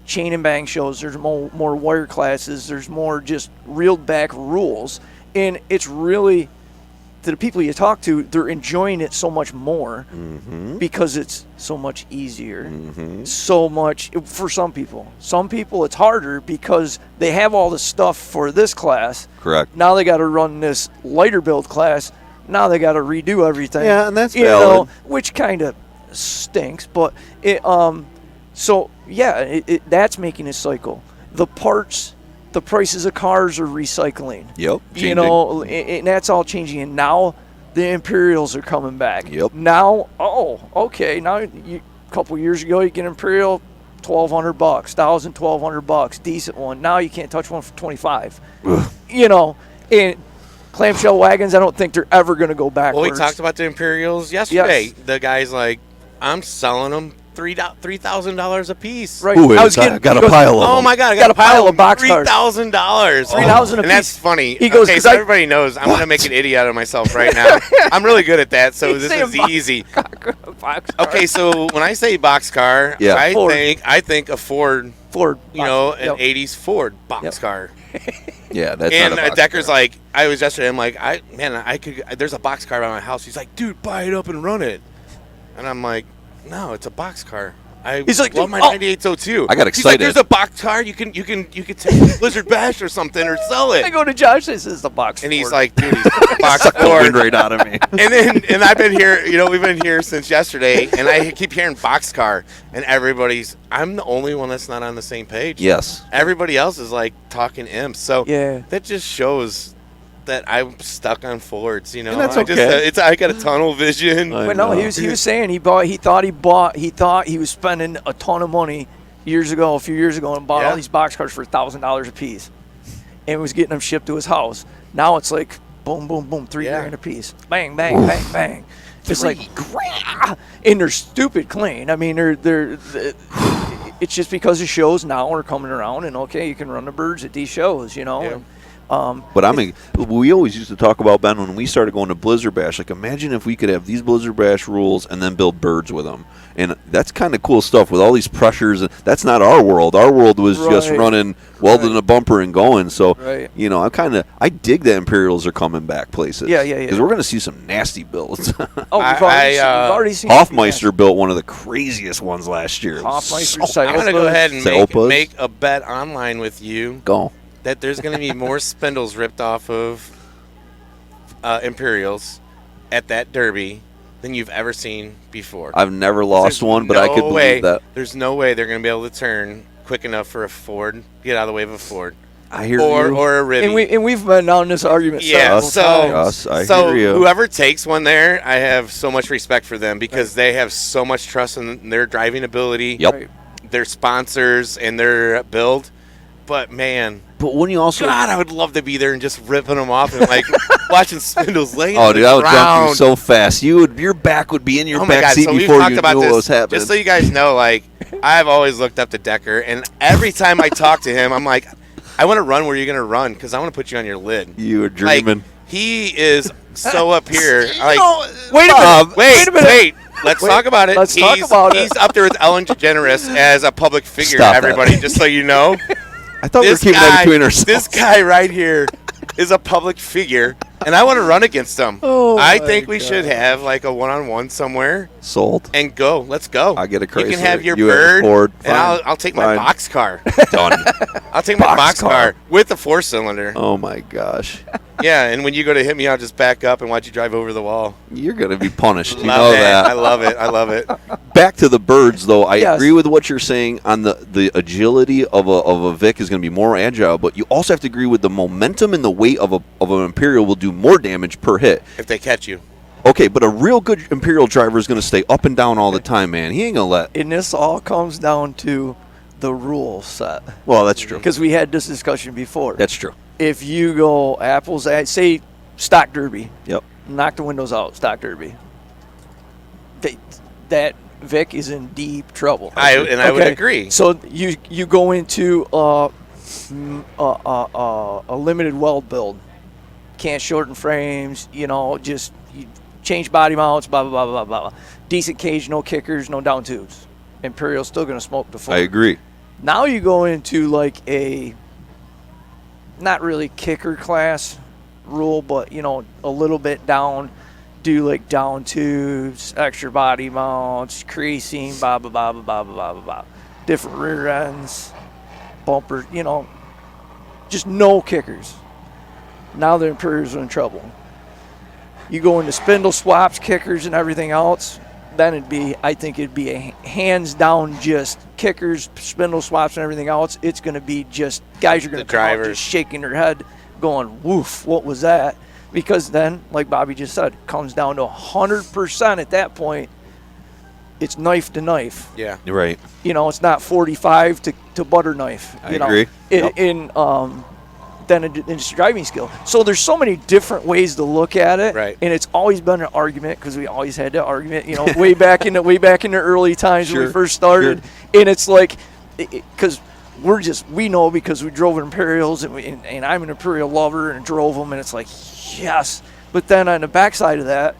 chain and bang shows. There's more wire classes. There's more just reeled back rules. And it's really, to the people you talk to, they're enjoying it so much more because it's so much easier. So much, for some people. Some people it's harder because they have all the stuff for this class. Correct. Now they got to run this lighter build class. Now they got to redo everything. Yeah, and that's valid. Which kind of stinks. But that's making a cycle. The parts, the prices of cars are recycling. Yep. And that's all changing. And now the Imperials are coming back. Yep. Now, okay. Now, a couple years ago, you get an Imperial, $1,200, $1,200, decent one. Now you can't touch one for $25. And clamshell wagons, I don't think they're ever going to go backwards. Well, we talked about the Imperials yesterday. Yes. The guy's like, I'm selling them $3,000 a piece. Right. Ooh, I got a pile of Oh them. my God! I Got a pile of box $3,000. cars. $3,000 $3,000 a and piece. that's funny. He goes, okay, 'cause so I- everybody knows I'm going to make an idiot out of myself right now. I'm really good at that, so He's this saying is easy. Box Okay, so when I say boxcar, Yeah. Ford. I think a Ford, Ford. an Yep. 80s Ford Yep. boxcar. Yeah, that's And not a box Decker's car. like, I was yesterday. I'm like, there's a boxcar by my house. He's like, dude, buy it up and run it. And I'm like, no, it's a boxcar. He's like, love my oh. 9802. I got He's like, excited. there's a boxcar. You can take Blizzard Bash or something or sell I it. go to Josh. This is the box. And he's Ford. like, dude, he's box Sucked the wind Ford. right out of me. And I've been here, we've been here since yesterday, and I keep hearing boxcar, and I'm the only one that's not on the same page. Yes. Everybody else is like talking imps. So Yeah. that just shows that I'm stuck on Fords, And that's okay. I got a tunnel vision. But no, he was saying he thought he was spending a ton of money a few years ago, and bought all these boxcars for $1,000 a piece, and was getting them shipped to his house. Now it's like boom, boom, boom, $3,000 a piece, bang, bang, bang, bang. It's like, and they're stupid clean. I mean, they're it's just because the shows now are coming around, and okay, you can run the birds at these shows, Yeah. And, But we always used to talk about, Ben, when we started going to Blizzard Bash, like imagine if we could have these Blizzard Bash rules and then build birds with them. And that's kind of cool stuff with all these pressures. That's not our world. Our world was just Right. running, welding a bumper and going. So, Right. I dig that Imperials are coming back places. Yeah, yeah, yeah. Because we're going to see some nasty builds. we've already seen Hoffmeister built one of the craziest ones last year. Hoffmeister, So- I'm going to go ahead and Selpas. make a bet online with you Go. that there's going to be more spindles ripped off of Imperials at that Derby than you've ever seen before. I've never lost There's one, but I no could believe way- that. There's no way they're going to be able to turn quick enough for a Ford, get out of the way of a Ford, I hear or you. a Ribby. And we've been on this argument Yeah, several times. so Us, I hear you. whoever takes one there, I have so much respect for them because they have so much trust in their driving ability, Yep. Right. their sponsors, and their build. But man, But when you also God, I would love to be there and just ripping them off and like watching spindles laying. Oh, dude, I would jump around. you so fast. Your back would be in your Oh my back God! seat So we've before talked you about knew this. what was happening. Just so you guys know, like I've always looked up to Decker, and every time I talk to him, I'm like, I want to run where you're gonna run because I want to put you on your lid. You were dreaming. Like, He is so up here. Like, Wait a minute. wait. Let's talk about it. Let's talk about it. He's up there with Ellen DeGeneres as a public figure. Stop that. Everybody, just so you know. I thought we were keeping that between ourselves. This guy right here is a public figure, and I want to run against him. I think we should have like a one-on-one somewhere. Sold. And go. Let's go. I'll get a Chrysler. You can have your You have a bird, Ford. and Fine. I'll take Fine. my box car. Done. I'll take my box car with the 4-cylinder. Oh my gosh. Yeah, and when you go to hit me, I'll just back up and watch you drive over the wall. You're going to be punished. You Love know it. that. I love it. I love it. Back to the birds, though. I Yes. agree with what you're saying on the agility of a Vic is going to be more agile, but you also have to agree with the momentum and the weight of an Imperial will do more damage per hit. If they catch you. Okay, but a real good Imperial driver is going to stay up and down all the time, man. He ain't going to let. And this all comes down to the rule set. Well, that's true. Because we had this discussion before. That's true. If you go apples, say stock derby, Yep. knock the windows out, stock derby. That Vic is in deep trouble. I would agree. So you go into a limited weld build, can't shorten frames, just you change body mounts, blah blah blah blah blah. Decent cage, no kickers, no down tubes. Imperial's still going to smoke the floor. I agree. Now you go into like a not really kicker class rule, but a little bit down. Do like down tubes, extra body mounts, creasing, blah blah blah blah blah blah blah blah. Different rear ends, bumpers, just no kickers. Now the Imperials are in trouble. You go into spindle swaps, kickers, and everything else. Then I think it'd be a hands down just kickers, spindle swaps, and everything else. It's going to be just guys are going to come out just shaking their head, going, "Woof, what was that?" Because then, like Bobby just said, it comes down to 100% at that point. It's knife to knife. Yeah. You're right. It's not 45 to butter knife. I agree. Then it's driving skill. So there's so many different ways to look at it. Right. And it's always been an argument because we always had that argument, way back in the early times when we first started. Sure. And it's like, because we know because we drove Imperials and I'm an Imperial lover and drove them, and it's like, yes. But then on the backside of that,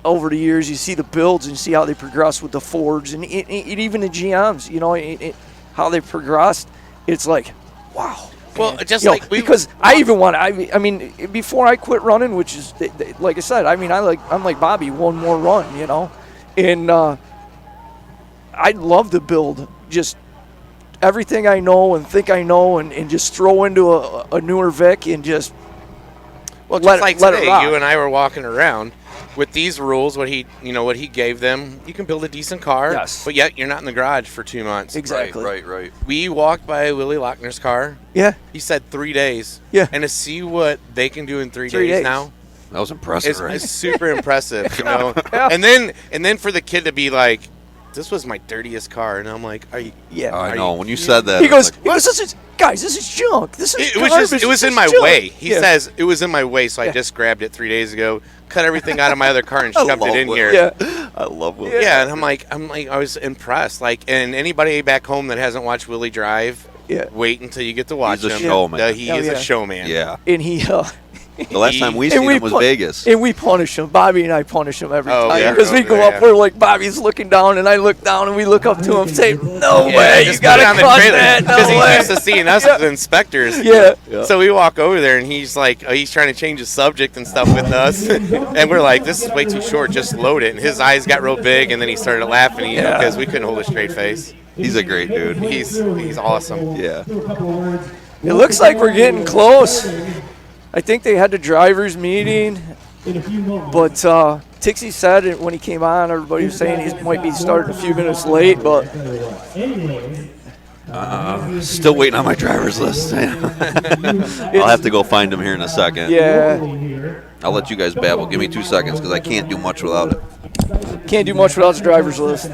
over the years, you see the builds and you see how they progress with the Fords and even the GMs, how they progressed. It's like, wow. Well, just because I even want. I mean, before I quit running, which is like I said, I'm like Bobby, one more run, and I'd love to build just everything I know and think I know, and just throw into a newer Vic and just let it rock. You and I were walking around with these rules. What he gave them, you can build a decent car. Yes. But yet you're not in the garage for 2 months. Exactly. Right. We walked by Willie Lochner's car. Yeah. He said 3 days. Yeah. And to see what they can do in 3 3 days days now, That was impressive, right? it's super impressive, Yeah. And then for the kid to be like, "This was my dirtiest car," and I'm like, "Are you?" Yeah. I know. When you said that, He goes, like, "This is guys. This is junk. This is It was in my way. He Yeah. says it was in my way, so I just grabbed it 3 days ago, cut everything out of my other car, and shoved it in here. Yeah. I love Will. Yeah, and I'm like, I was impressed. Like, and anybody back home that hasn't watched Willie drive, wait until you get to watch He's a him. showman. He is a showman. Yeah. And he. The last time we seen him was Vegas. And we punish him. Bobby and I punish him every time. yeah. Because we go up, we're like, Bobby's looking down, and I look down, and we look up to him and say, no way, you just got to put it on the cut trailer. that. No Because he's way. used to seeing us as inspectors. Yeah. So we walk over there, and he's like, he's trying to change the subject and stuff with us. And we're like, this is way too short, just load it. And his eyes got real big, and then he started laughing because we couldn't hold a straight face. He's a great dude. He's awesome. Yeah. It looks like we're getting close. I think they had the drivers' meeting, but Tixie said when he came on, everybody was saying he might be starting a few minutes late, but Still waiting on my driver's list. I'll have to go find him here in a second. yeah, I'll let you guys babble. Give me 2 seconds because I can't do much without it. can't do much without the driver's list.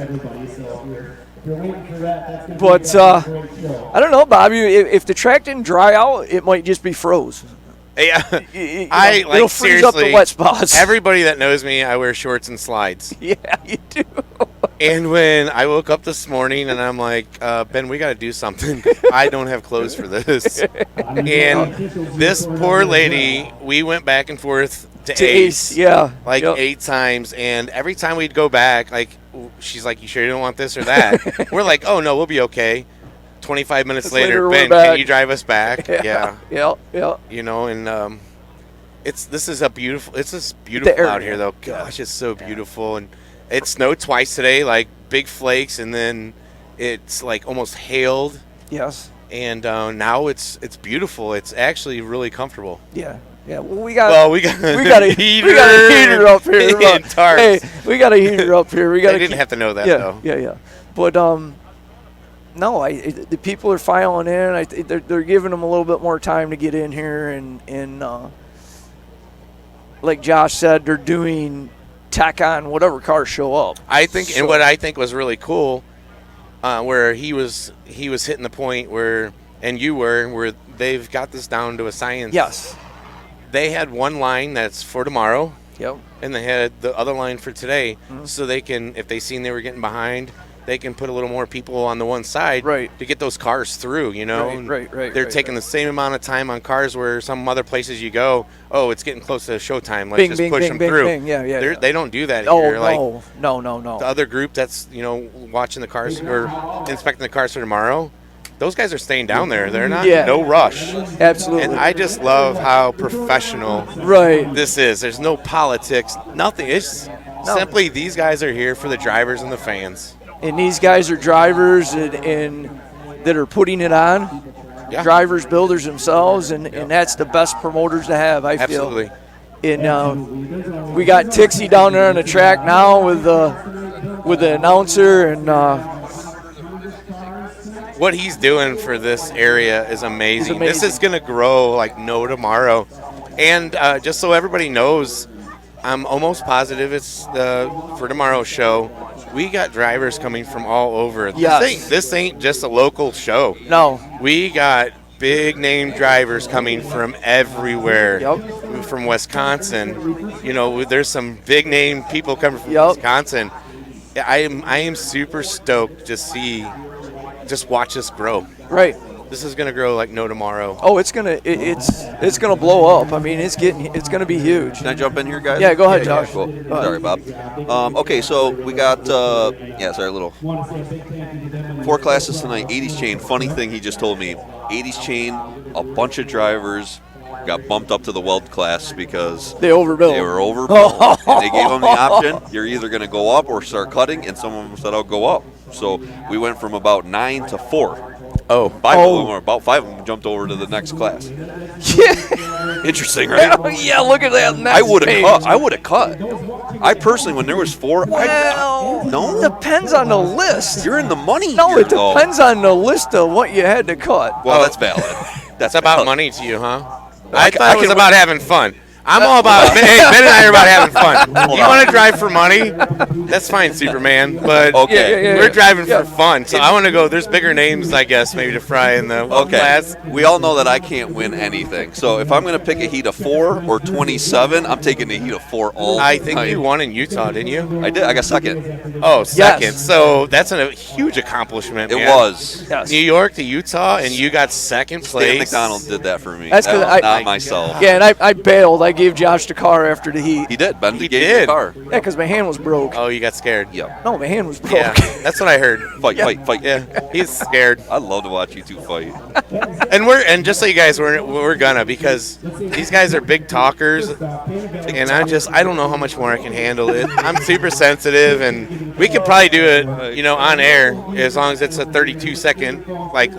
But I don't know, Bobby. If the track didn't dry out, it might just be froze. Yeah, It'll freeze up the seriously, wet spots. Everybody that knows me, I wear shorts and slides. Yeah, you do. And when I woke up this morning and I'm like, Ben, we got to do something. I don't have clothes for this. And this poor lady, we went back and forth to Ace. Yeah. Like 8 times. And every time we'd go back, like, she's like, you sure you don't want this or that? We're like, oh, no, we'll be okay. 25 minutes later, we're Ben, back. can you drive us back? Yeah. Yeah. You know, and it's just beautiful out here, though. Gosh, it's so beautiful. And it snowed twice today, like big flakes, and then it's like almost hailed. Yes. And now it's beautiful. It's actually really comfortable. Yeah. Yeah. Well, we got a heater. We got a heater up here. And tarps. Hey, we got a heater up here. We got. I didn't have to know that though. Yeah. But no, the people are filing in. They're giving them a little bit more time to get in here, and like Josh said, they're doing tack on whatever cars show up. I think, and what I think was really cool, where he was hitting the point where they've got this down to a science. Yes. They had one line that's for tomorrow. Yep. And they had the other line for today, Mm-hmm. so they can, if they seen they were getting behind, they can put a little more people on the one side Right. to get those cars through, you know? Right. They're taking the same amount of time on cars where some other places you go, oh, it's getting close to showtime. Let's Bing, just bing, push bing, them bing, through. bing. Yeah. They don't do that Oh, here. Like no. the other group that's, watching the cars or inspecting the cars for tomorrow, those guys are staying down there. They're not, no rush. Absolutely. And I just love how professional Right. this is. There's no politics, nothing. It's simply these guys are here for the drivers and the fans. And these guys are drivers and that are putting it on. Yeah. Drivers, builders themselves, and that's the best promoters to have, I feel. Absolutely. And we got Tixie down there on the track now with the announcer, and what he's doing for this area is amazing. This is going to grow like no tomorrow. And just so everybody knows, I'm almost positive it's for tomorrow's show. We got drivers coming from all over. Yes. This ain't just a local show. No. We got big name drivers coming from everywhere. Yep. From Wisconsin. There's some big name people coming from Wisconsin. I am super stoked to watch this grow. Right. This is gonna grow like no tomorrow. Oh, it's gonna blow up. I mean, it's gonna be huge. Can I jump in here, guys? Yeah, go ahead, Josh. Cool. Sorry, Bob. Okay, so we got a little 4 classes tonight. 80s chain. Funny thing he just told me. 80s chain. A bunch of drivers got bumped up to the weld class because they overbuilt. They were overbuilt. And they gave them the option. You're either going to go up or start cutting, and some of them said, I'll go up. So we went from about 9 to 4. Five of them, or about 5 of them, jumped over to the next class. Yeah. Interesting, right? Yeah, look at that. I would have cut. I personally, when there was 4, no. Depends on the list. You're in the money. No, it depends on the list of what you had to cut. Well, that's valid. That's about money to you, huh? I thought it was about having fun. I'm all about Ben and I are about having fun. You want to drive for money? That's fine, Superman. But we're driving for fun. So I want to go. There's bigger names, I guess, maybe to fry in the class. We all know that I can't win anything. So if I'm going to pick a heat of 4 or 27, I'm taking a heat of 4 all the time. I think you won in Utah, didn't you? I did. I got second. Oh, second. Yes. So that's a huge accomplishment. It was. Yes. New York to Utah, and you got second place. Stan McDonald did that for me. That's not myself. Yeah, and I bailed. I gave Josh the car after the heat. He did. Ben He gave me did. the car. Yeah, because my hand was broke. Oh, you got scared. Yeah. No, my hand was broke. Yeah, that's what I heard. Fight. Yeah, he's scared. I love to watch you 2 fight. And just so you guys, we're gonna, because these guys are big talkers, and I don't know how much more I can handle it. I'm super sensitive, and we could probably do it, on air as long as it's a 32-second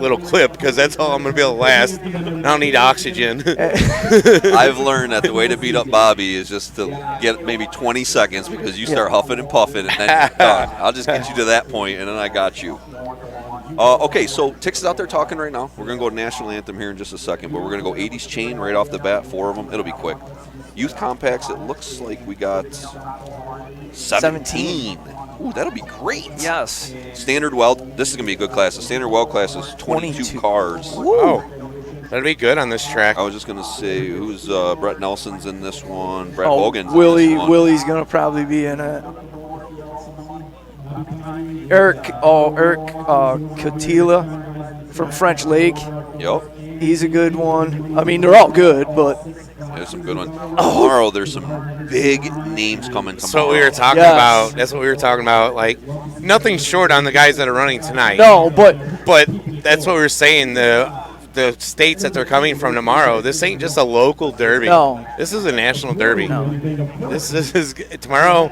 little clip, because that's all I'm gonna be able to last. I don't need oxygen. I've learned that the way to beat up Bobby is just to get maybe 20 seconds, because you start huffing and puffing, and then you're done. I'll just get you to that point, and then I got you. Okay, so Tix is out there talking right now. We're going to go National Anthem here in just a second, but we're going to go 80s chain right off the bat, 4 of them. It'll be quick. Youth compacts, it looks like we got 17. Ooh, that'll be great. Yes. Standard weld, this is going to be a good class. The standard weld class is 22 cars. Wow. That'll be good on this track. I was just going to say, who's Brett Nelson's in this one? Brett Bogan's Willie, in this one. Willie's going to probably be in it. Eric Catila from French Lake. Yep. He's a good one. I mean, they're all good, but There's some good ones. Tomorrow, there's some big names coming tomorrow. That's what we were talking Yes. about. That's what we were talking about. Like, nothing short on the guys that are running tonight. no, but But that's what we were saying. The states that they're coming from tomorrow. This ain't just a local derby. No. This is a national derby. No. This is tomorrow.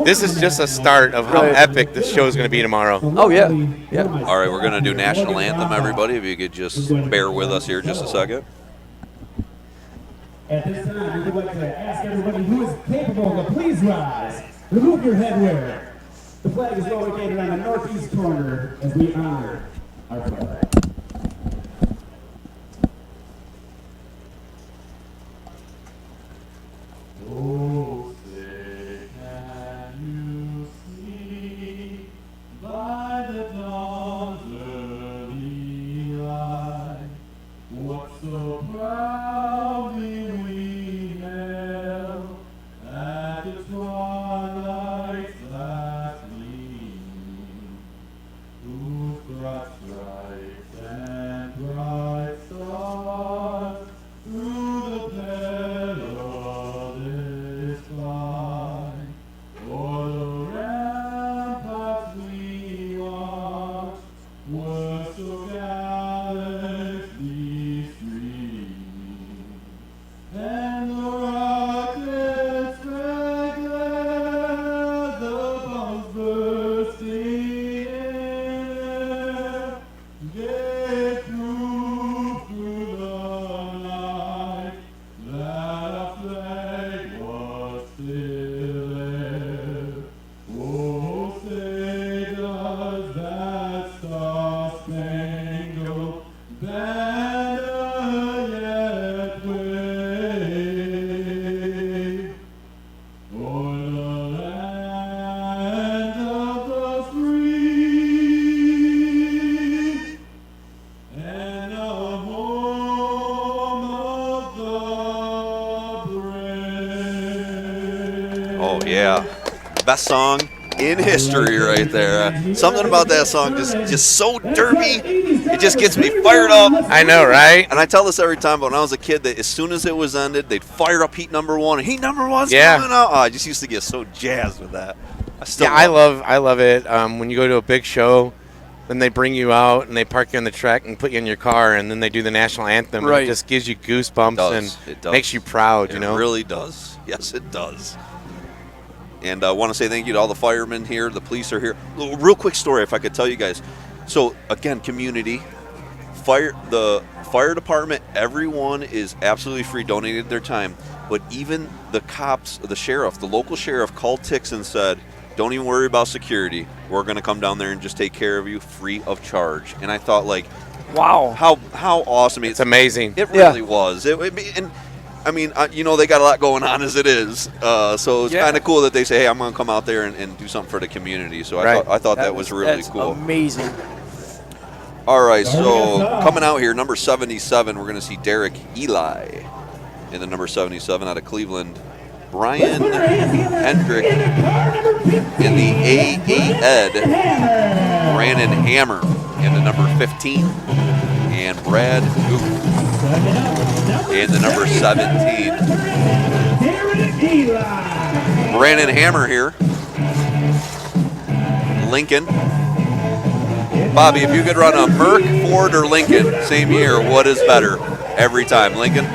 This is just a start of how Right. epic this show is going to be tomorrow. oh yeah, yeah. All right, we're going to do national anthem, everybody. If you could just bear with us here just a second. At this time, we would like to ask everybody who is capable to please rise. Remove your headwear. The flag is located on the northeast corner as we honor our flag. Oh, say can you see by the dawn's early light what so proudly we hailed at the twilight's last gleam, whose broad stripes and bright stars through the perilous fight o'er the ramparts we watched were so gallantly streaming, and the rockets spread glare, the bombs bursting in air, gave proof through the night that our flag was still there. Oh, say does that star-spangled banner yet wave o'er the land of the free and the home of the brave? Oh, yeah. Best song in history right there. Something about that song just so derby. It just gets me fired up. I know, right? And I tell this every time, but when I was a kid, that as soon as it was ended, they'd fire up heat number one. And heat number one's Yeah. coming out. Oh, I just used to get so jazzed with that. I still Yeah, I love it. When you go to a big show, then they bring you out and they park you on the track and put you in your car, and then they do the national anthem. Right. And it just gives you goosebumps It does. makes you proud. It You know. really does. Yes, it does. And I want to say thank you to all the firemen here. The police are here. Real quick story, if I could tell you guys. So again, community, the fire department, everyone is absolutely free, donated their time. But even the cops, the sheriff, the local sheriff called Tix and said, "Don't even worry about security. We're going to come down there and just take care of you free of charge." And I thought, like, Wow. how awesome! It's amazing. It Yeah. really was. And I mean, they got a lot going on as it is. So it's Yeah. kind of cool that they say, "Hey, I'm going to come out there and do something for the community." So Right. I thought that was really that's cool. Amazing. All right, so coming out here, number 77, we're going to see Derek Eli in the number 77 out of Cleveland. Brian Hendrick in the A8 Ed. Brandon Hammer in the number 15. And Brad Goop in the number 17. Brandon Hammer here. Lincoln. Bobby, if you could run a Merc, Ford, or Lincoln same year, what is better every time? Lincoln?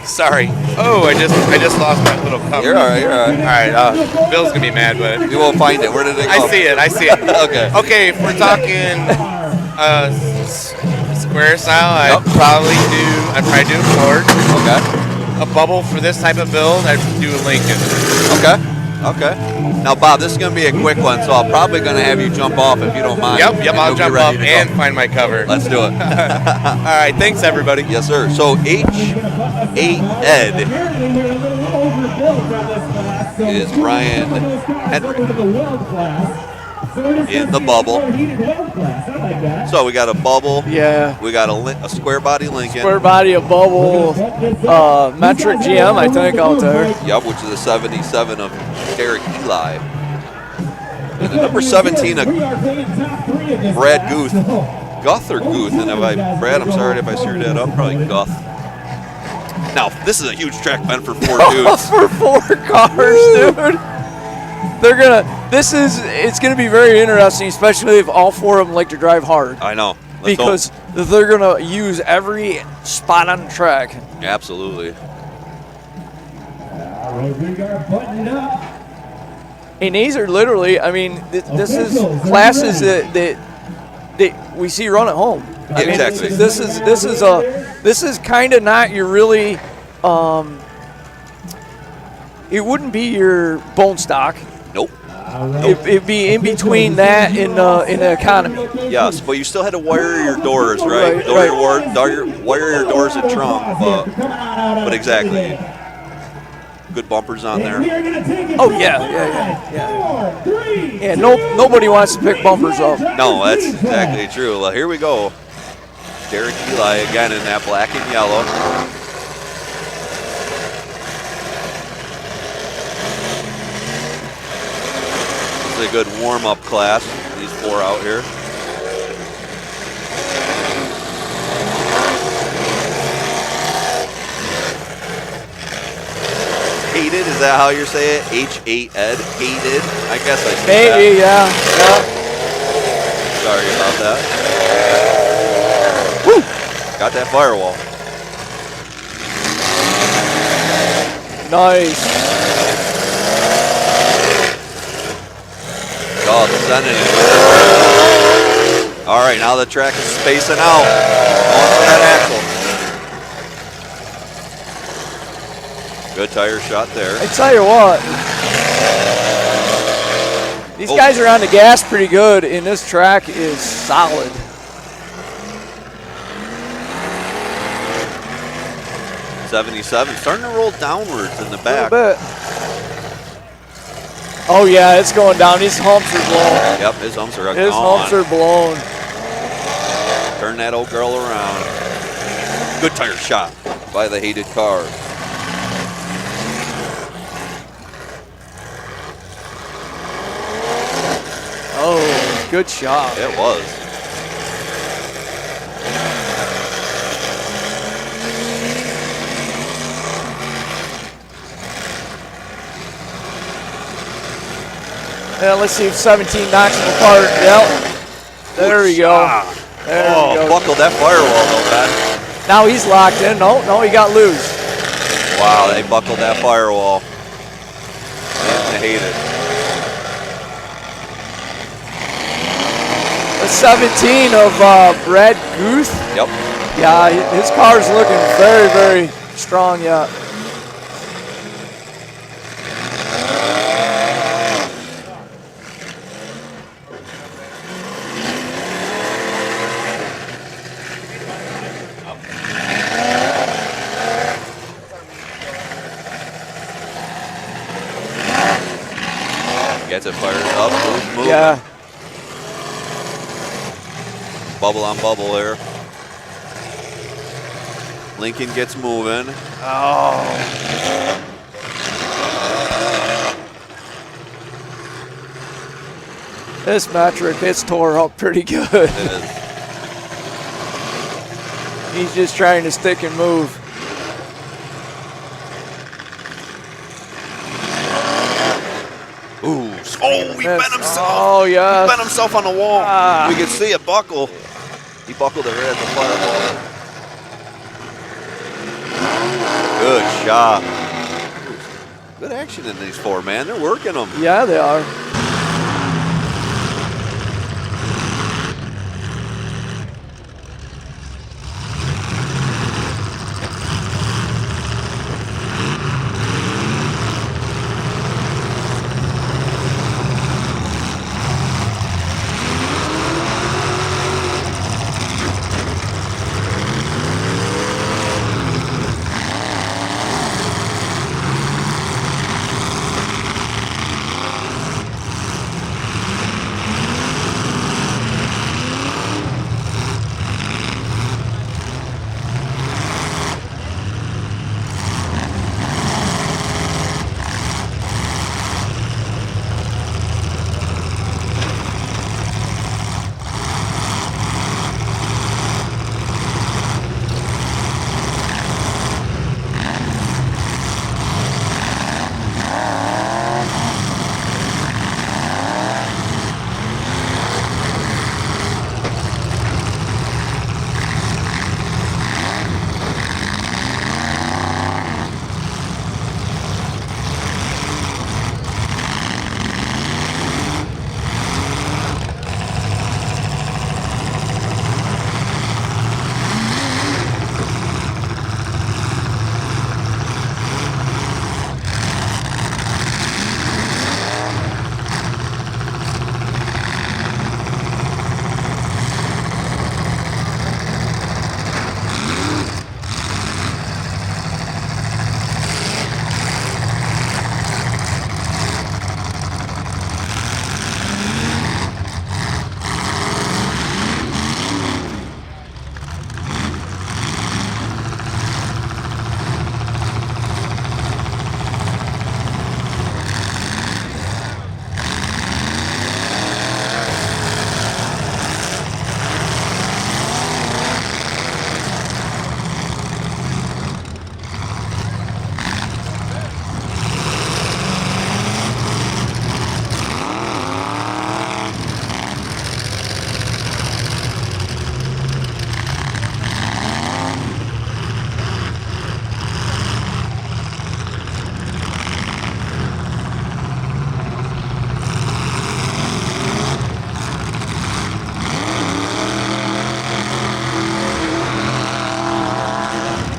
Sorry. Oh, I just lost my little cover. You're all right, you're all right. All right. Bill's gonna be mad, but You won't find it. Where did it go? I see it. Okay. Okay, if we're talking square style, I'd Yep. probably do Ford. Okay. A bubble for this type of build, I'd do Lincoln. Okay. Now, Bob, this is going to be a quick one, so I'm probably going to have you jump off if you don't mind. Yep, And I'll you'll be jump ready up to go. and find my cover. Let's do it. All right, thanks everybody. Yes, sir. So H8 Ed is Brian Hendrick in the bubble. So we got a bubble. Yeah. We got a square body Lincoln. Square body, a bubble, metric GM, I think, out there. Yep, which is the 77 of Derek Eli. And the number 17 of We are paying top 3 of this Brad class, Guth. so- Guth or Guth? And Brad, I'm sorry if I screwed that up. Probably Guth. Now, this is a huge track, Ben, for 4 dudes. For 4 cars, dude. They're gonna. It's gonna be very interesting, especially if all 4 of them like to drive hard, I know. Let's because they're gonna use every spot on the track. hope. Absolutely. All right, we are buttoned up. And these are literally, I mean, this is classes that we see run at home. I mean, Exactly. This is kind of not your really. It wouldn't be your bone stock. Nope. It'd be in between that and the economy. Yes, but you still had to wire your doors, right? Right, Wire your doors and trunk, but exactly. Good bumpers on there. Oh yeah. Yeah, nobody wants to pick bumpers up. No, that's exactly true. Well, here we go. Derek Eli again in that black and yellow. This is a good warm-up class. These 4 out here. Hated, is that how you say it? H-A-Ed, hated. I guess I say that. Hey, yeah. Sorry about that. Woo! Got that firewall. Nice. Oh, sending it. All right, now the track is spacing out. Going for that axle. Good tire shot there. I tell you what, these guys are on the gas pretty good, and this track is solid. '77 starting to roll downwards in the A back. little bit. Oh yeah, it's going down. His humps are blown. Yep, his humps are His humps are blown. Turn that old girl around. Good tire shot by the hated car. Oh, good shot. It was. Yeah, let's see if 17 knocks him apart. Yep. There we go. There we go. Buckled that firewall though, man. Now he's locked in. No, he got loose. Wow, they buckled that firewall. They hate it. The 17 of Brad Guth. Yep. Yeah, his car's looking very, very strong yet. Gets it fired up. Move. Yeah. Bubble on bubble there. Lincoln gets moving. Oh. This metric, it's tore up pretty good. It is. He's just trying to stick and move. Ooh. Oh, he bent himself. Oh, yeah. He bent himself on the wall. Ah. We can see it buckle. He buckled it right at the firewall. Good shot. Good action in these 4, man. They're working them. Yeah, they are.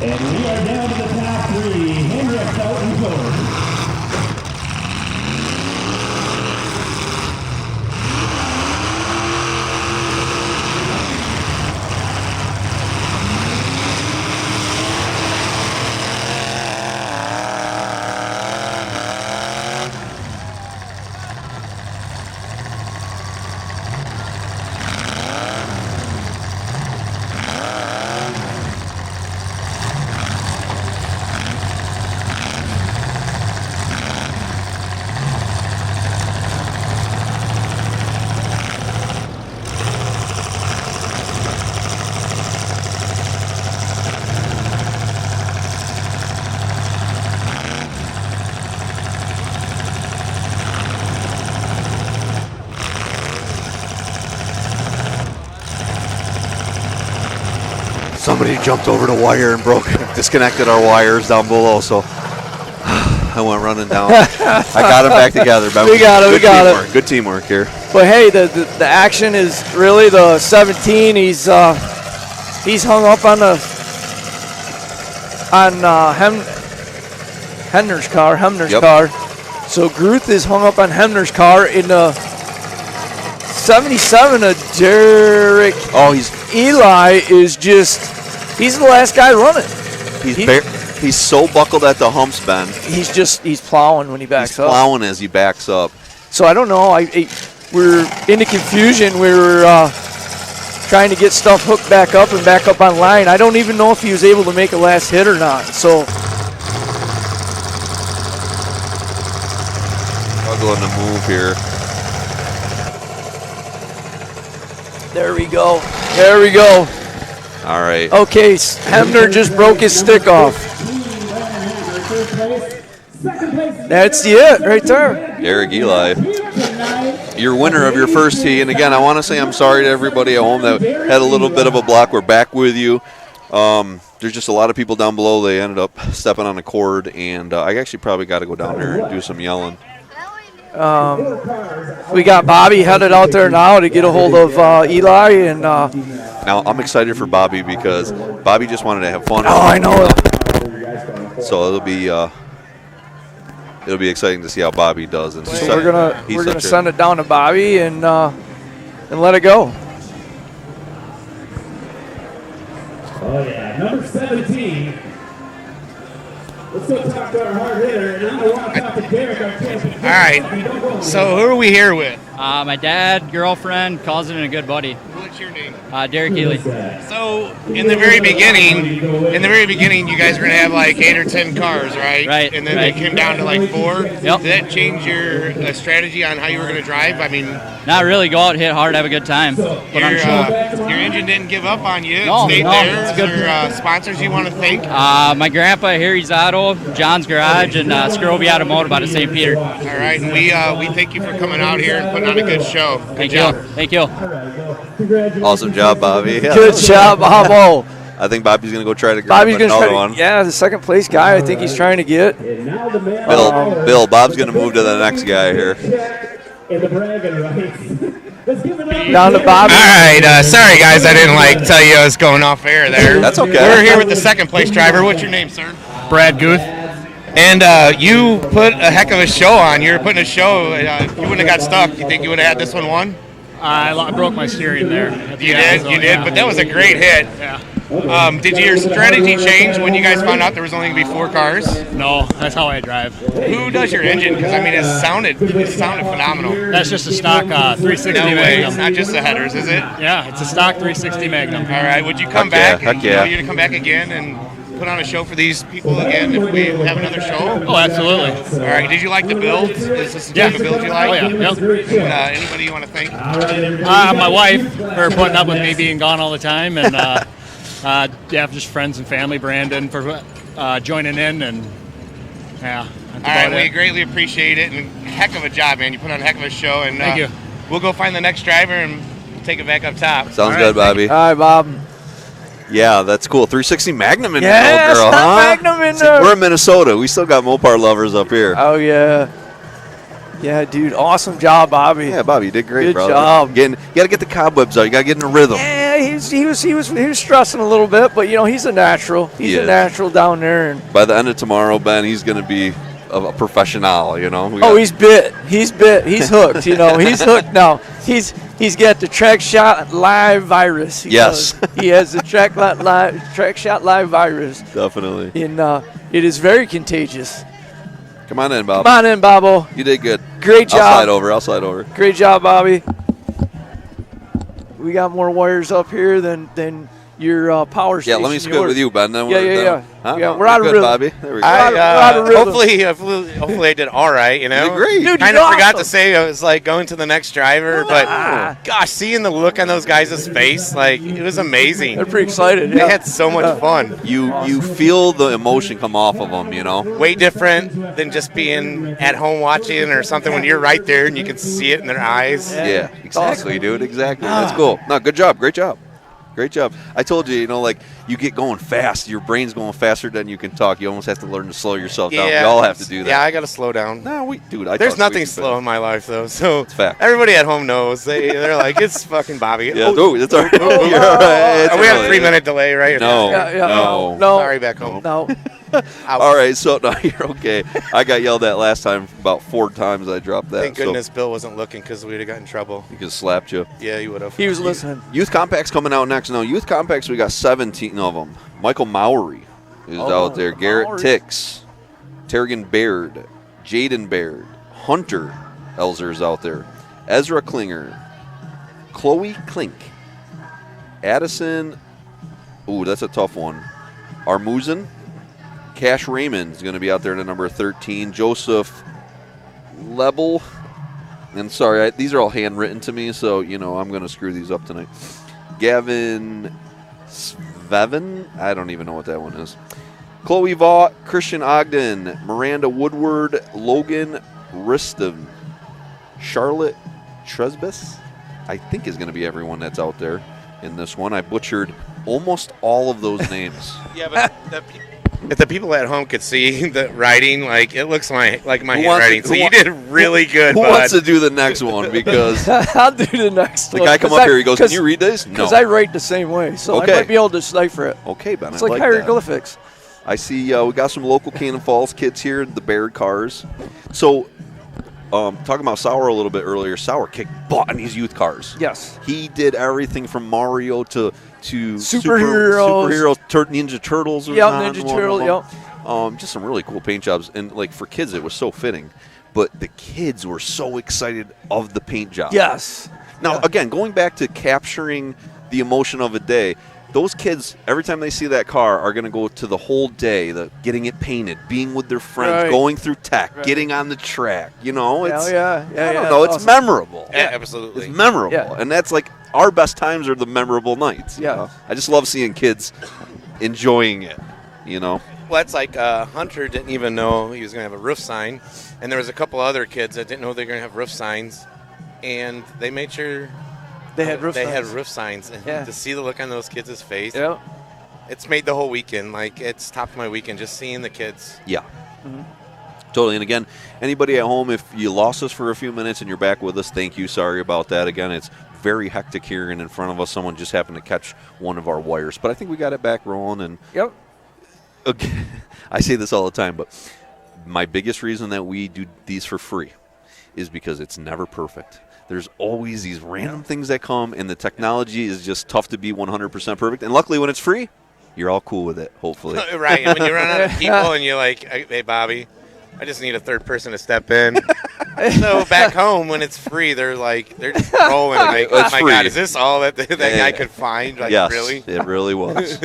And we are down to the top three. Hendricks out in fourth. Somebody jumped over the wire and disconnected our wires down below, so I went running down. I got them back together. But We got it. teamwork. Good teamwork here. But hey, the action is really the 17. He's hung up on Hemner's car. So Gruth is hung up on Hemner's car in the 77 of Derek. Oh, Eli is he's the last guy running. He's so buckled at the humps, Ben. He's plowing when he backs up. He's plowing as he backs up. So I don't know. We're into confusion. We were trying to get stuff hooked back up and back up online. I don't even know if he was able to make a last hit or not. So Struggling to move here. there we go. There we go. All right. Okay, Hemner just broke his stick off. That's it right there. Derek Eli, your winner of your first tee. And again, I want to say I'm sorry to everybody at home that had a little bit of a block. We're back with you. There's just a lot of people down below. They ended up stepping on a cord, and I actually probably got to go down there and do some yelling. We got Bobby headed out there now to get a hold of Eli. And now I'm excited for Bobby because Bobby just wanted to have fun. Oh, I know. So it'll be exciting to see how Bobby does. And So we're gonna send it down to Bobby and let it go. Oh yeah, number 17. Let's go talk to our hard hitter, and I'm going to walk out to Derek, our champion. All right. So who are we here with? My dad, girlfriend, cousin, and a good buddy. What's your name? Derek Healy. So in the very beginning, you guys were gonna have like 8 or 10 cars, right? Right. And then right. they came down to like 4. Yep. Did that change your strategy on how you were gonna drive? I mean, Not really. Go out, hit hard, have a good time. Put on a show. your engine didn't give up on you. It No, stayed no, there. it's Is good. there sponsors you want to thank? My grandpa, Harry's Auto, John's Garage, and Scroby Automotive out of St. Peter. All right, and we thank you for coming out here and putting on a good show. Good Thank job. you. Thank you. Awesome job, Bobby. Yeah. Good job, Bobo. I think Bobby's going to go try to grab Bobby's gonna another try one. Yeah, the second place guy. I think he's trying to get. Bill, Bob's going to move to the next guy here. In the bragging rights. Down to Bobby. All right, sorry guys, I didn't tell you I was going off air there. That's okay. We're here with the second place driver. What's your name, sir? Brad Guth. And you put a heck of a show on. You were putting a show. If you wouldn't have got stuck, you think you would have had this one won? I broke my steering there. You did. But that was a great hit. Yeah. Did your strategy change when you guys found out there was only going to be 4 cars? No, that's how I drive. Who does your engine? Because I mean, it sounded phenomenal. That's just a stock 360 No way. Magnum. It's not just the headers, is it? Yeah, it's a stock 360 Magnum. All right. Would you come Heck yeah, back? heck And, yeah. you're going to come back again and put on a show for these people again if we have another show? Oh, absolutely. All right. Did you like the build? Is this the type of build you like? Oh, yeah. Yep. And, anybody you want to thank? My wife for putting up with me being gone all the time, and just friends and family, Brandon for joining in, and yeah. That's All right, about we it. greatly appreciate it, and heck of a job, man. You put on a heck of a show, and Thank you. We'll go find the next driver and take it back up top. Sounds good, Bobby. All right, Bob. Yeah, that's cool. 360 Magnum in Yeah, there, girl, stop huh? Magnum in there. We're in Minnesota. We still got Mopar lovers up here. Oh yeah. Yeah, dude. Awesome job, Bobby. Yeah, Bobby, you did great, Good brother. job. You got to get the cobwebs out. You got to get in a rhythm. Yeah, he was stressing a little bit, but he's a natural. He's a natural down there. And by the end of tomorrow, Ben, he's going to be a professional. He's bit. He's hooked. He's hooked now. He's got the track shot live virus. He has the track shot live virus. Definitely. And it is very contagious. Come on in, Bob. Come on in, Bobo. You did good. Great job. I'll slide over. Great job, Bobby. We got more wires up here than your power station. Yeah, let me scoot with you, Ben. Then Yeah. Huh? We're out of rhythm. Bobby. There we go. We're out of rhythm. Hopefully I did all right. You did great. Dude, kind you of did forgot awesome. to say I was like going to the next driver, but gosh, seeing the look on those guys' face, like it was amazing. They're pretty excited. They had so much fun. You feel the emotion come off of them, Way different than just being at home watching or something when you're right there and you can see it in their eyes. Yeah, exactly, dude. Exactly. That's cool. No, good job. Great job. Great job. I told you, like you get going fast. Your brain's going faster than you can talk. You almost have to learn to slow yourself down. We all have to do that. Yeah, I got to slow down. No, There's nothing slow in my life, though. So it's fact. Everybody at home knows. They're like, it's fucking Bobby. Yeah, it's all right. You're all right. We have a 3-minute delay, right? No. Sorry, back home. No. All right, so no, you're okay. I got yelled at last time about 4 times. I dropped that. Thank goodness Bill wasn't looking because we would have got in trouble. He could have slapped you. Yeah, he would have. He was listening. Youth Compact's coming out next. No, Youth Compacts, we got 17 of them. Michael Mowry is out there. Garrett Tix, Terrigan Baird, Jaden Baird, Hunter Elzer's out there. Ezra Klinger, Chloe Klink, Addison. Ooh, that's a tough one. Armuzin. Cash Raymond's going to be out there at number 13. Joseph Lebel. And sorry, these are all handwritten to me, so, I'm going to screw these up tonight. Gavin Sveven. I don't even know what that one is. Chloe Vaught, Christian Ogden, Miranda Woodward, Logan Riston, Charlotte Tresbis, I think is going to be everyone that's out there in this one. I butchered almost all of those names. Yeah, but if the people at home could see the writing, like it looks like my handwriting. So you did really good. Who wants to do the next one? Because I'll do the next one. The guy come up here, he goes, "Can you read this?" No, because I write the same way, so I might be able to decipher it. Okay, Ben. It's like hieroglyphics. I see. We got some local Cannon Falls kids here, the Baird cars. So, talking about Sauer a little bit earlier. Sauer kicked butt in these youth cars. Yes, he did everything from Mario to superheroes, Ninja Turtles. Ninja Turtles. Yep. Just some really cool paint jobs, and like for kids, it was so fitting. But the kids were so excited of the paint job. Yes. Now, again, going back to capturing the emotion of a day, those kids, every time they see that car, are going to go to the whole day, getting it painted, being with their friends, going through tech, getting on the track. It's, I don't know, it's memorable. Yeah, absolutely. It's memorable. Yeah. And that's like our best times are the memorable nights. Yeah. I just love seeing kids enjoying it, Well, that's like Hunter didn't even know he was going to have a roof sign. And there was a couple other kids that didn't know they were going to have roof signs. And they made sure they had roof signs. And to see the look on those kids' face, it's made the whole weekend. Like, it's topped my weekend just seeing the kids. Yeah. Mm-hmm. Totally. And again, anybody at home, if you lost us for a few minutes and you're back with us, thank you. Sorry about that. Again, it's very hectic here, and in front of us, someone just happened to catch one of our wires. But I think we got it back rolling. And okay, I say this all the time, but my biggest reason that we do these for free is because it's never perfect. There's always these random things that come, and the technology is just tough to be 100% perfect. And luckily, when it's free, you're all cool with it, hopefully. Right. And when you run out of people and you're like, hey, Bobby, I just need a third person to step in. So back home, when it's free, they're just rolling. Like, oh, my God, is this all that guy could find? Like, yes, really? It really was.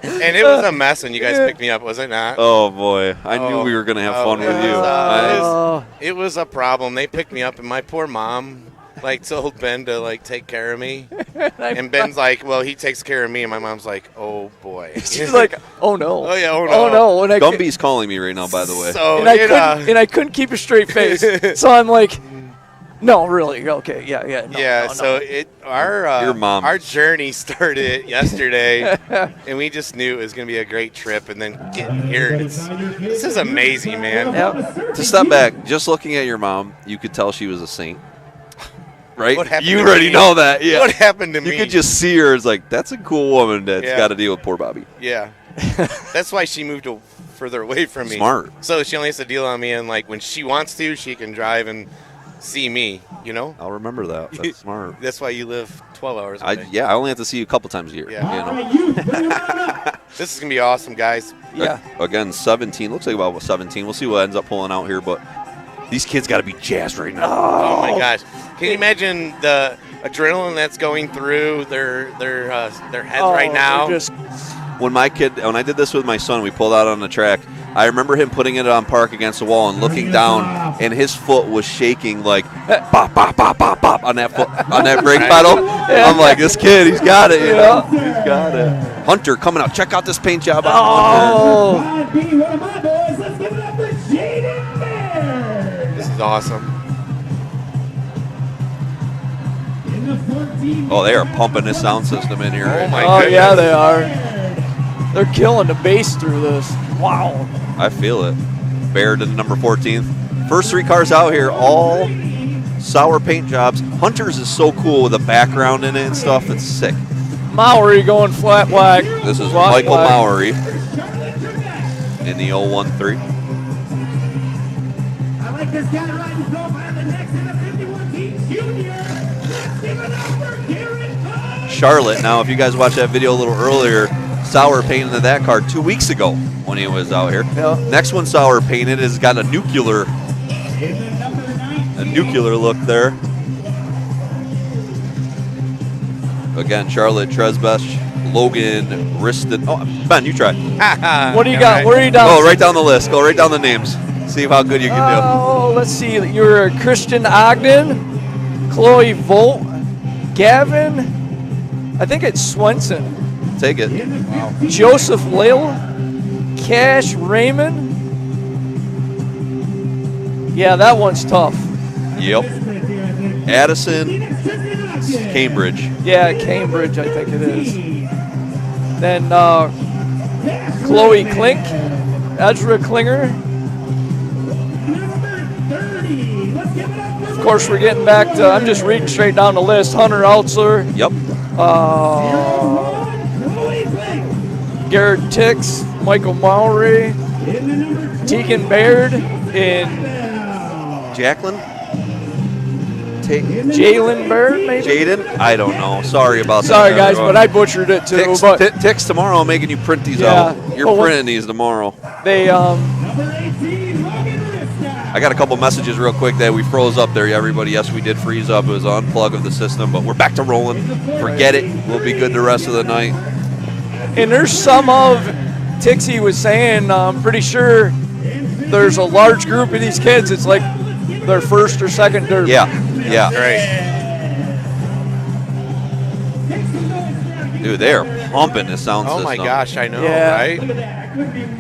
And it was a mess when you guys picked me up, was it not? Oh, boy. I knew we were going to have fun with you. It was a problem. They picked me up, and my poor mom told Ben to take care of me. And Ben's like, well, he takes care of me, and my mom's like, oh boy. She's like, oh no. Oh yeah, oh no. Oh no. And Gumby's calling me right now, by the way. So and I couldn't keep a straight face. So I'm like, no, really, okay, yeah. So our mom. journey started yesterday, and we just knew it was going to be a great trip. And then getting here, this is amazing, man. Yep. To step back, just looking at your mom, you could tell she was a saint. Right? What happened You to already me? know that. Yeah. What happened to me? You could just see her. It's like, that's a cool woman that's Yeah. got to deal with poor Bobby. Yeah. That's why she moved further away from me. Smart. So she only has to deal on me, and like when she wants to, she can drive and see me. You know. I'll remember that. That's smart. That's why you live 12 hours away. I only have to see you a couple times a year. Yeah. You know? This is gonna be awesome, guys. Yeah. Again, 17. Looks like about 17. We'll see what ends up pulling out here, but these kids got to be jazzed right now. Oh my gosh! Can you imagine the adrenaline that's going through their heads right now? When I did this with my son, we pulled out on the track. I remember him putting it on park against the wall and looking down, and his foot was shaking like bop bop bop bop bop on that brake pedal. I'm like, this kid, he's got it. You know? He's got it. Hunter coming out. Check out this paint job. This is awesome. Oh, they are pumping this sound system in here. Oh my goodness. Yeah, they are. They're killing the bass through this. Wow. I feel it. Baird in number 14th. First 3 cars out here, all sour paint jobs. Hunter's is so cool with the background in it and stuff. It's sick. Maury going flat whack. This is Flat Michael whack. Maury in the 013. I like this guy riding profile the next in the 51 team junior. Let's give it up for Garrett Cole. Charlotte. Now, if you guys watched that video a little earlier, sour painted that car 2 weeks ago when he was out here. Yeah. Next one sour painted has got a nuclear look there. Again, Charlotte Tresbesh, Logan Riston. Oh, Ben, you try. What do you got? Where are you down? Go right down the list. Go right down the names. See how good you can Oh, let's see. You're Christian Ogden, Chloe Volt, Gavin. I think it's Swenson. do. Take it. Joseph Lale, Cash Raymond. Yeah, that one's tough. Yep. Addison, Cambridge. Yeah, Cambridge, I think it is. Then Chloe Klink, Ezra Klinger. Of course, we're getting back to, I'm just reading straight down the list. Hunter Altsler. Yep. Garrett Tix, Michael Maury, Tegan Baird, and Jacqueline? Jalen Baird, maybe? Jaden? I don't know. Sorry about that. Sorry, guys, everyone. but I butchered it too. Ticks, But ticks tomorrow. I'm making you print these Yeah. out. You're Well, printing these tomorrow. they, I got a couple messages real quick that we froze up there. Everybody, yes, we did freeze up. It was an unplug of the system, but we're back to rolling. Forget it. We'll be good the rest of the night. and there's some of, Tixie was saying, I'm pretty sure there's a large group of these kids. It's like their first or second derby. Yeah, yeah. Right. Dude, they are pumping the sound Oh system. my gosh, I know, Yeah. right?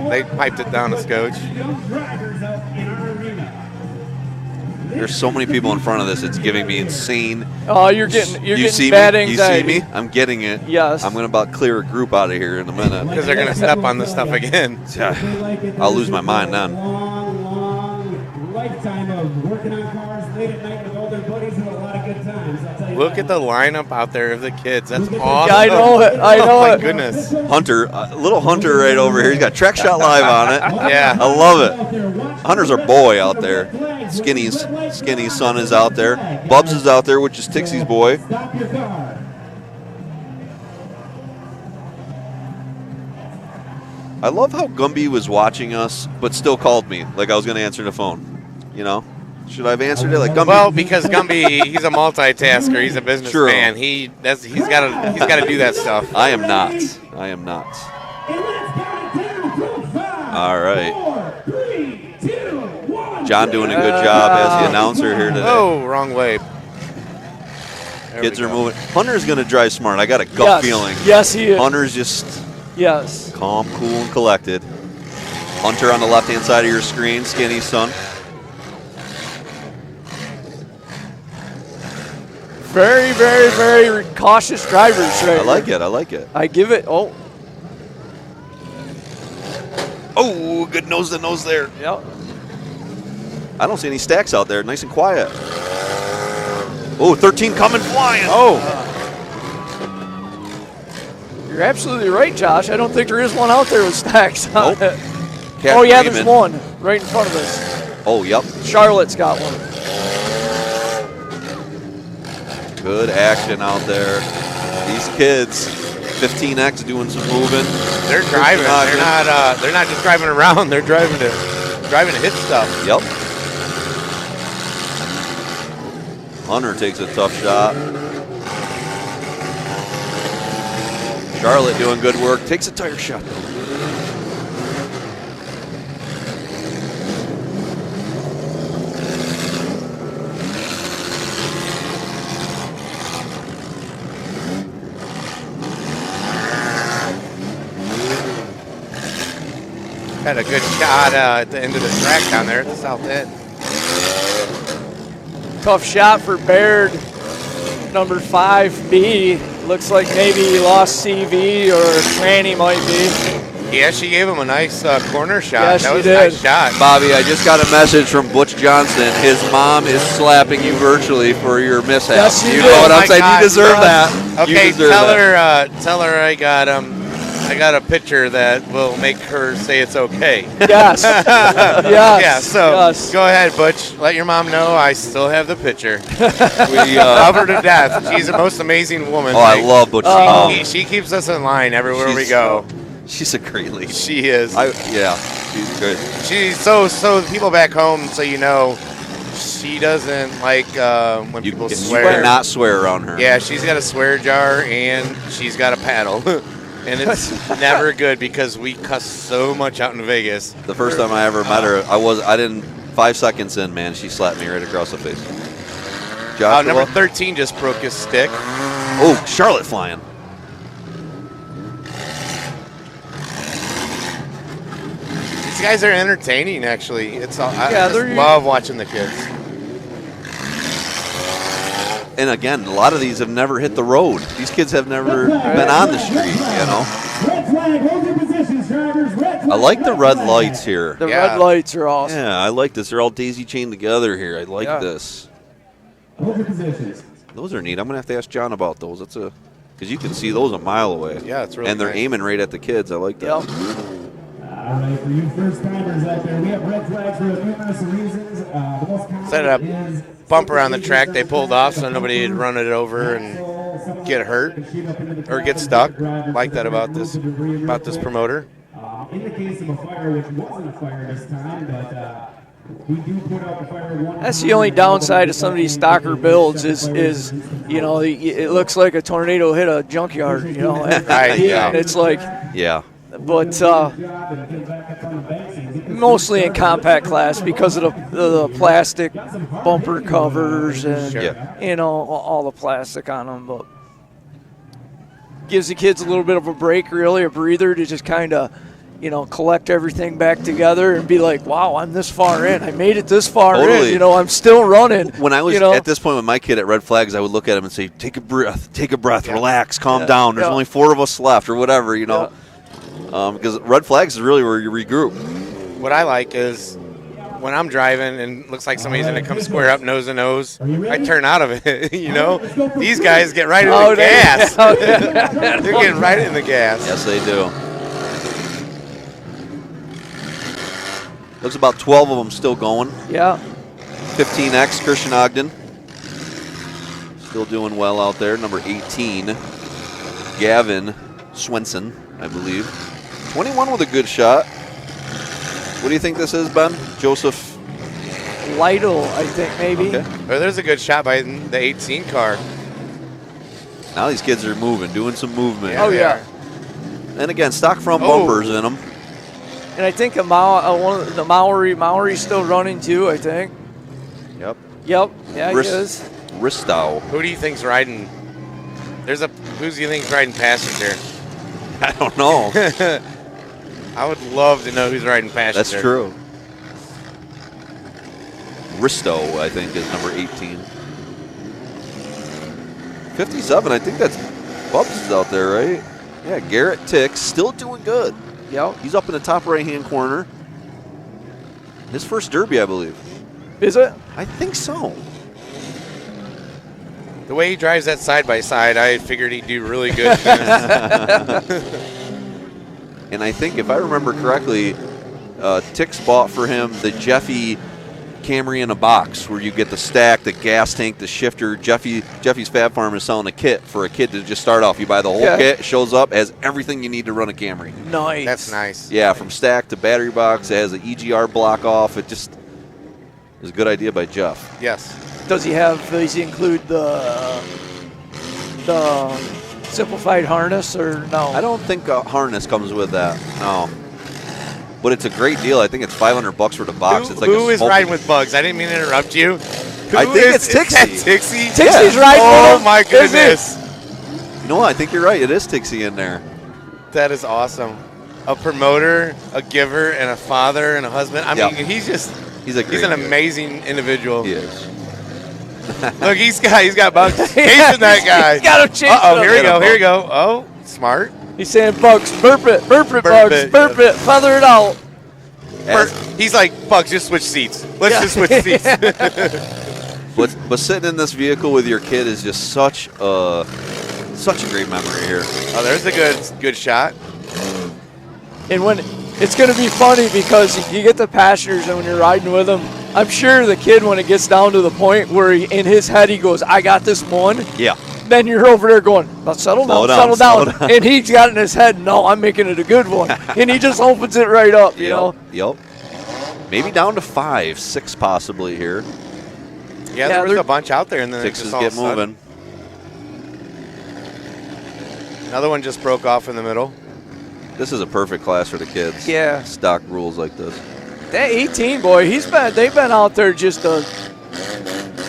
They piped it down a scotch. There's so many people in front of this. It's giving me insane. Oh, you're getting see bad me? anxiety. You see me? I'm getting it. Yes. I'm going to about clear a group out of here in a minute. Because they're going to step on this stuff again. I'll lose my mind then. Long lifetime of working on cars late at night with all their buddies and a lot of good times. I'll tell you Look that. at the lineup out there of the kids. That's awesome. Yeah, I know it. I know Oh my it. goodness. Hunter, little Hunter right over here. He's got Track Shot Live on it. Yeah. I love it. Hunter's our boy out there. Skinny's son is out there. Bubs is out there, which is Tixie's boy. Stop your car. I love how Gumby was watching us, but still called me like I was going to answer the phone. You know, should I have answered it like Gumby? Well, because Gumby, he's a multitasker. He's a businessman. True. He's got to do that stuff. I am not. I am not. And let's count it down from 5, All right. 4, 3, 2, 1. John doing a good job as the announcer here today. Oh, wrong way. There Kids we are go. moving. Hunter's going to drive smart. I got a gut Yes. feeling. Yes, he is. Hunter's just Yes. calm, cool, and collected. Hunter on the left-hand side of your screen, Skinny's son. Very, very, very cautious drivers right I like it. I like it. I give it, oh, Oh, good nose to nose there. yeah. I don't see any stacks out there. Nice and quiet. Oh, 13 coming flying. Oh, You're absolutely right, Josh. I don't think there is one out there with stacks on Nope. it. Cash Oh, yeah, Raymond. there's one right in front of us. Oh, yep. Charlotte's got one. Good action out there. These kids, 15X doing some moving. they're driving. They're not just driving around. They're driving to hit stuff. Yep. Hunter takes a tough shot. Charlotte doing good work. Takes a tire shot, though. Had a good shot at the end of the track down there at the south end. Tough shot for Baird, number 5B. Looks like maybe he lost CV or Franny might be. Yeah, she gave him a nice corner shot. Yeah, that she was did. a nice shot. Bobby, I just got a message from Butch Johnson. His mom is slapping you virtually for your mishap. Yes, she you did. know what Oh I'm my saying? God, You deserve yes. that. You Okay, deserve that. tell her I got a picture that will make her say it's okay. Yes. Yes. Yeah, so Yes. go ahead, Butch. Let your mom know I still have the picture. We, Love her to death. She's the most amazing woman. oh, I love Butch. She keeps us in line everywhere we She's- go. She's a great lady. She is. Yeah, she's good. She's so people back home, so you know, she doesn't like when people You swear. cannot swear around her. Yeah, she's got a swear jar and she's got a paddle. And it's never good because we cuss so much out in Vegas. The first time I ever met her, 5 seconds in, man, she slapped me right across the face. Joshua. Number 13 just broke his stick. Oh, Charlotte flying. These guys are entertaining, actually. I just they're- love watching the kids. And again, a lot of these have never hit the road. These kids have never been on the street, you know. Red flag, hold your positions, drivers. Red flag, I like the red flag. lights here. The Yeah. red lights are awesome. Yeah, I like this. They're all daisy chained together here. I like Yeah. this. Hold your positions. Those are neat. I'm gonna have to ask John about those. Because you can see those a mile away. Yeah, it's really And they're nice. aiming right at the kids. I like that. Yep. All right, for you first timers out there, we have red flags for numerous reasons. The most common Set a is bumper on the track they pulled off so nobody would run it over and get hurt or get stuck. Like that about this promoter. In the case of a fire, which wasn't a fire this time, but we do put out the fire one. That's the only downside of some of these stocker builds is you know, it looks like a tornado hit a junkyard, you know. And, Right, yeah. and it's like, Yeah. but mostly in compact class because of the plastic bumper covers and Sure. Yeah. you know, all the plastic on them, but gives the kids a little bit of a break, really, a breather to just kind of, you know, collect everything back together and be like, wow, I'm this far in. I made it this far Totally. in. You know, I'm still running. When I was you know? at this point with my kid at Red Flags, I would look at him and say, take a breath, relax, calm Yeah. down. There's Yeah. only 4 of us left or whatever, you know. Because Red Flags is really where you regroup. What I like is when I'm driving and looks like somebody's going to come square up nose to nose, I turn out of it, you know. These guys get right in the gas. They're getting right in the gas. Yes, they do. Looks about 12 of them still going. Yeah. 15X, Christian Ogden. Still doing well out there. Number 18, Gavin Swenson, I believe. 21 with a good shot. What do you think this is, Ben? Joseph Lytle, I think, maybe. Okay. Well, there's a good shot by the 18 car. Now these kids are moving, doing some movement. Yeah, Oh, they yeah. are. And again, stock front Oh. bumpers in them. And I think one of the Maori's still running, too, I think. Yep. Yep. Yeah, he Wrist- is. Ristow. Who do you think's riding? Who do you think's riding passenger? I don't know. I would love to know who's riding passenger. That's true. Ristow, I think, is number 18. 57, I think that's Bubs out there, right? Yeah, Garrett Tix, still doing good. Yep. He's up in the top right-hand corner. His first derby, I believe. Is it? I think so. The way he drives that side by side, I figured he'd do really good. And I think, if I remember correctly, Tix bought for him the Jeffy Camry in a box, where you get the stack, the gas tank, the shifter. Jeffy's Fab Farm is selling a kit for a kid to just start off. You buy the whole kit, shows up, has everything you need to run a Camry. Nice. That's nice. Yeah, from stack to battery box. It has an EGR block off. It just is a good idea by Jeff. Yes. Does he include the simplified harness or no? I don't think a harness comes with that. No. But it's a great deal. I think it's $500 for the box. It's like who is riding with Bugs? I didn't mean to interrupt you. I think it's Tixie. Is that Tixie? Tixie's riding with him? Oh, my goodness. You know what? I think you're right. It is Tixie in there. That is awesome. A promoter, a giver, and a father and a husband. I mean, he's an amazing individual. He is. Look, he's got Bugs chasing that guy. He's got him chasing Uh-oh, him. here we go. Oh, smart. He's saying, Bugs, burp it, Bugs, burp it, feather it out. He's like, Bugs, just switch seats. Let's just switch seats. But sitting in this vehicle with your kid is just such a great memory here. Oh, there's a good shot. And when it's going to be funny because you get the passengers and when you're riding with them, I'm sure the kid, when it gets down to the point where in his head he goes, I got this one. Yeah. Then you're over there going, now settle down. And he's got in his head, no, I'm making it a good one. And he just opens it right up, you know? Yep. Maybe down to 5, 6 possibly here. Yeah, there was a bunch out there, and then Sixes just all get of a sudden, moving. Another one just broke off in the middle. This is a perfect class for the kids. Yeah. Stock rules like this. That 18 boy, they've been out there just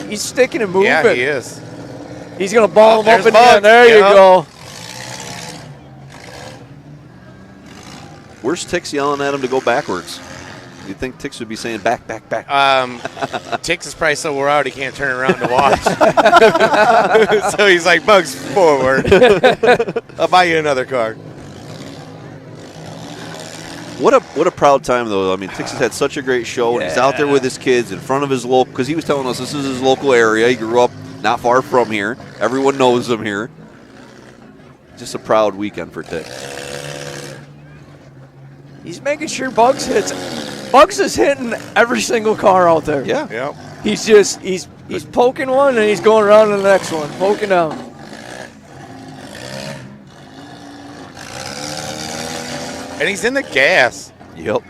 he's sticking and moving. Yeah, he is. He's going to ball him up there's and down. Bugs. There you go. Where's Tix yelling at him to go backwards? You'd think Tix would be saying back, back, back. Tix is probably so wore out he can't turn around to watch. So he's like, Bugs, forward. I'll buy you another car. What a proud time, though. I mean, Tix has had such a great show, and he's out there with his kids in front of his local, because he was telling us this is his local area. He grew up not far from here. Everyone knows him here. Just a proud weekend for Tix. He's making sure Bugs hits. Bugs is hitting every single car out there. Yeah. Yep. He's poking one and he's going around to the next one, poking down. And he's in the gas. Yep.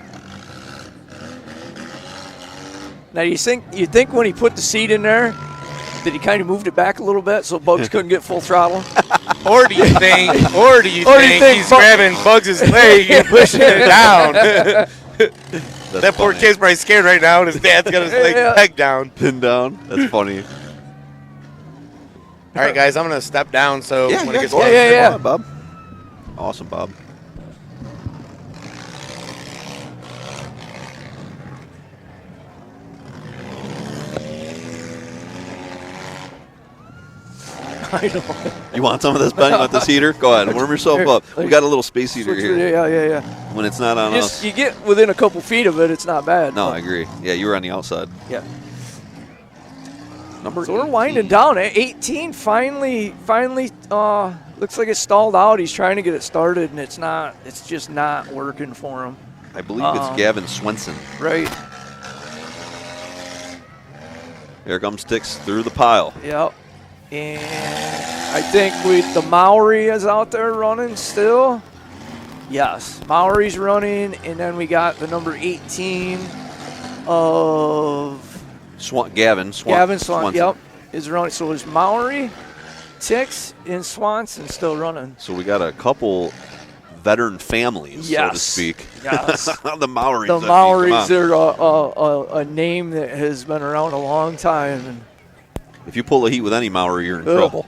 Now you think when he put the seat in there that he kind of moved it back a little bit so Bugs couldn't get full throttle? Or do you think he's grabbing Bugs' leg and pushing it down? That poor kid's probably scared right now, and his dad's got his leg pegged down. Pinned down. That's funny. All right, guys, I'm going to step down so when it gets Go on, Bob. Awesome, Bob. I know. You want some of this, Ben? You want this heater? Go ahead. Warm yourself up. We got a little space heater here. Yeah. When it's not on us. You get within a couple feet of it, it's not bad. No, I agree. Yeah, you were on the outside. Yeah. So we're winding down. 18 finally looks like it stalled out. He's trying to get it started, and it's just not working for him. I believe it's Gavin Swenson. Right. Here comes Tix through the pile. Yep. And I think the Maori is out there running still. Yes, Maori's running, and then we got the number 18 of Gavin Swanson. Yep, is running. So there's Maori, Tix, and Swanson still running. So we got a couple veteran families, so to speak. Yes. The Maoris. The Maoris are a name that has been around a long time. And if you pull a heat with any Maori, you're in trouble.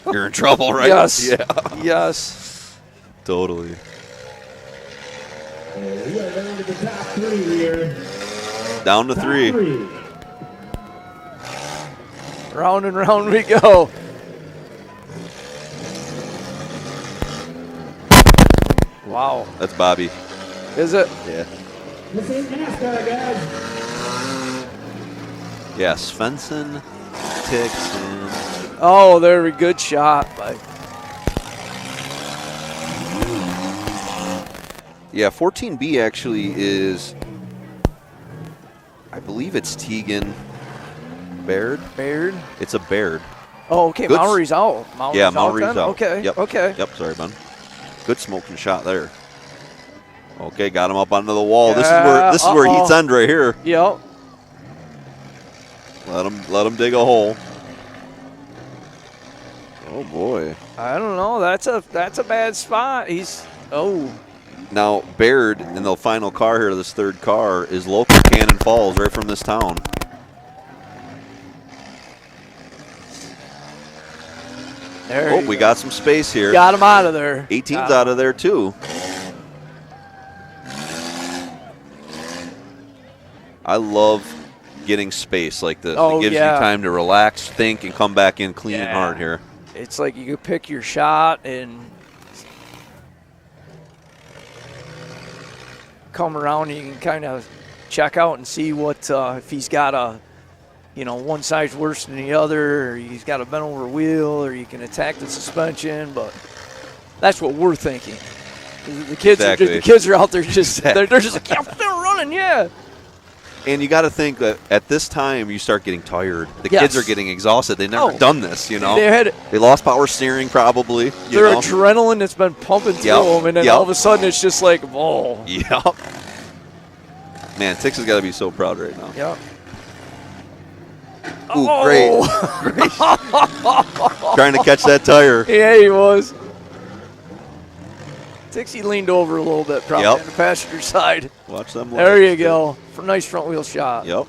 You're in trouble, right? Yes. Yeah. Yes. Totally. We are down to the top 3 here. Down to 3. Round and round we go. Wow. That's Bobby. Is it? Yeah. This ain't NASCAR, guys. Yeah, Svensson, ticks. And Oh, there we good shot. But yeah, 14B actually is, I believe it's Tegan Baird. Baird. It's a Baird. Oh, okay. Good. Maury's out. Yeah, Maury's then? out. Okay. Yep. Okay. Yep, sorry, bud. Good smoking shot there. Okay, got him up onto the wall. Yeah, This is where heat's end right here. Yep. Let him dig a hole. Oh boy. I don't know. That's a bad spot. Now Baird in the final car here, this third car, is local Cannon Falls, right from this town. There We got some space here. Got him out of there. 18's out of there too. I love getting space like this. Oh, it gives yeah. you time to relax, think, and come back in clean and hard here. It's like you can pick your shot and come around and you can kind of check out and see what if he's got a, one side's worse than the other, or he's got a bent over wheel, or you can attack the suspension. But that's what we're thinking. The kids are out there just they're just like, yeah, I'm still running, yeah. And you got to think that at this time you start getting tired. The kids are getting exhausted. They've never done this, They lost power steering probably. Their adrenaline that's been pumping through them, and then all of a sudden it's just like, whoa. Yep. Man, Tix has got to be so proud right now. Yep. Ooh, great. Trying to catch that tire. Yeah, he was. Tixie leaned over a little bit, probably on the passenger side. Watch them. There you go. For a nice front wheel shot. Yep.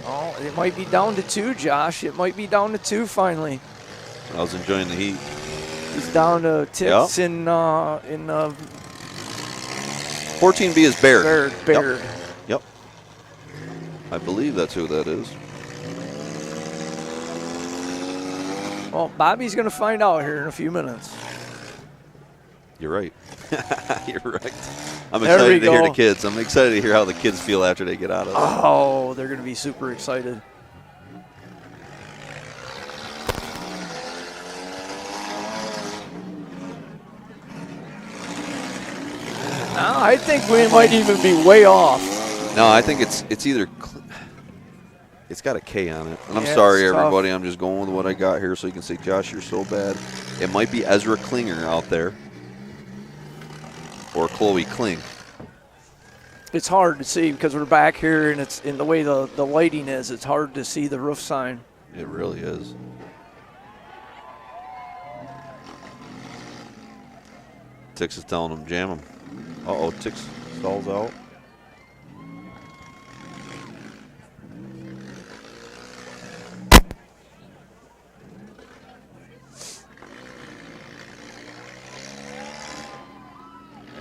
Oh, it might be down to 2, Josh. It might be down to 2 finally. I was enjoying the heat. He's down to Tix in 14B is Baird. Baird. Yep. I believe that's who that is. Well, Bobby's going to find out here in a few minutes. You're right. You're right. I'm excited to hear the kids. I'm excited to hear how the kids feel after they get out of it. Oh, they're going to be super excited. No, I think we might even be way off. No, I think it's either it's got a K on it. And I'm sorry, everybody. I'm just going with what I got here so you can say, Josh, you're so bad. It might be Ezra Klinger out there. Or Chloe Kling. It's hard to see because we're back here and it's in the way the lighting is. It's hard to see the roof sign. It really is. Tix is telling him, jam him. Uh-oh, Tix stalls out.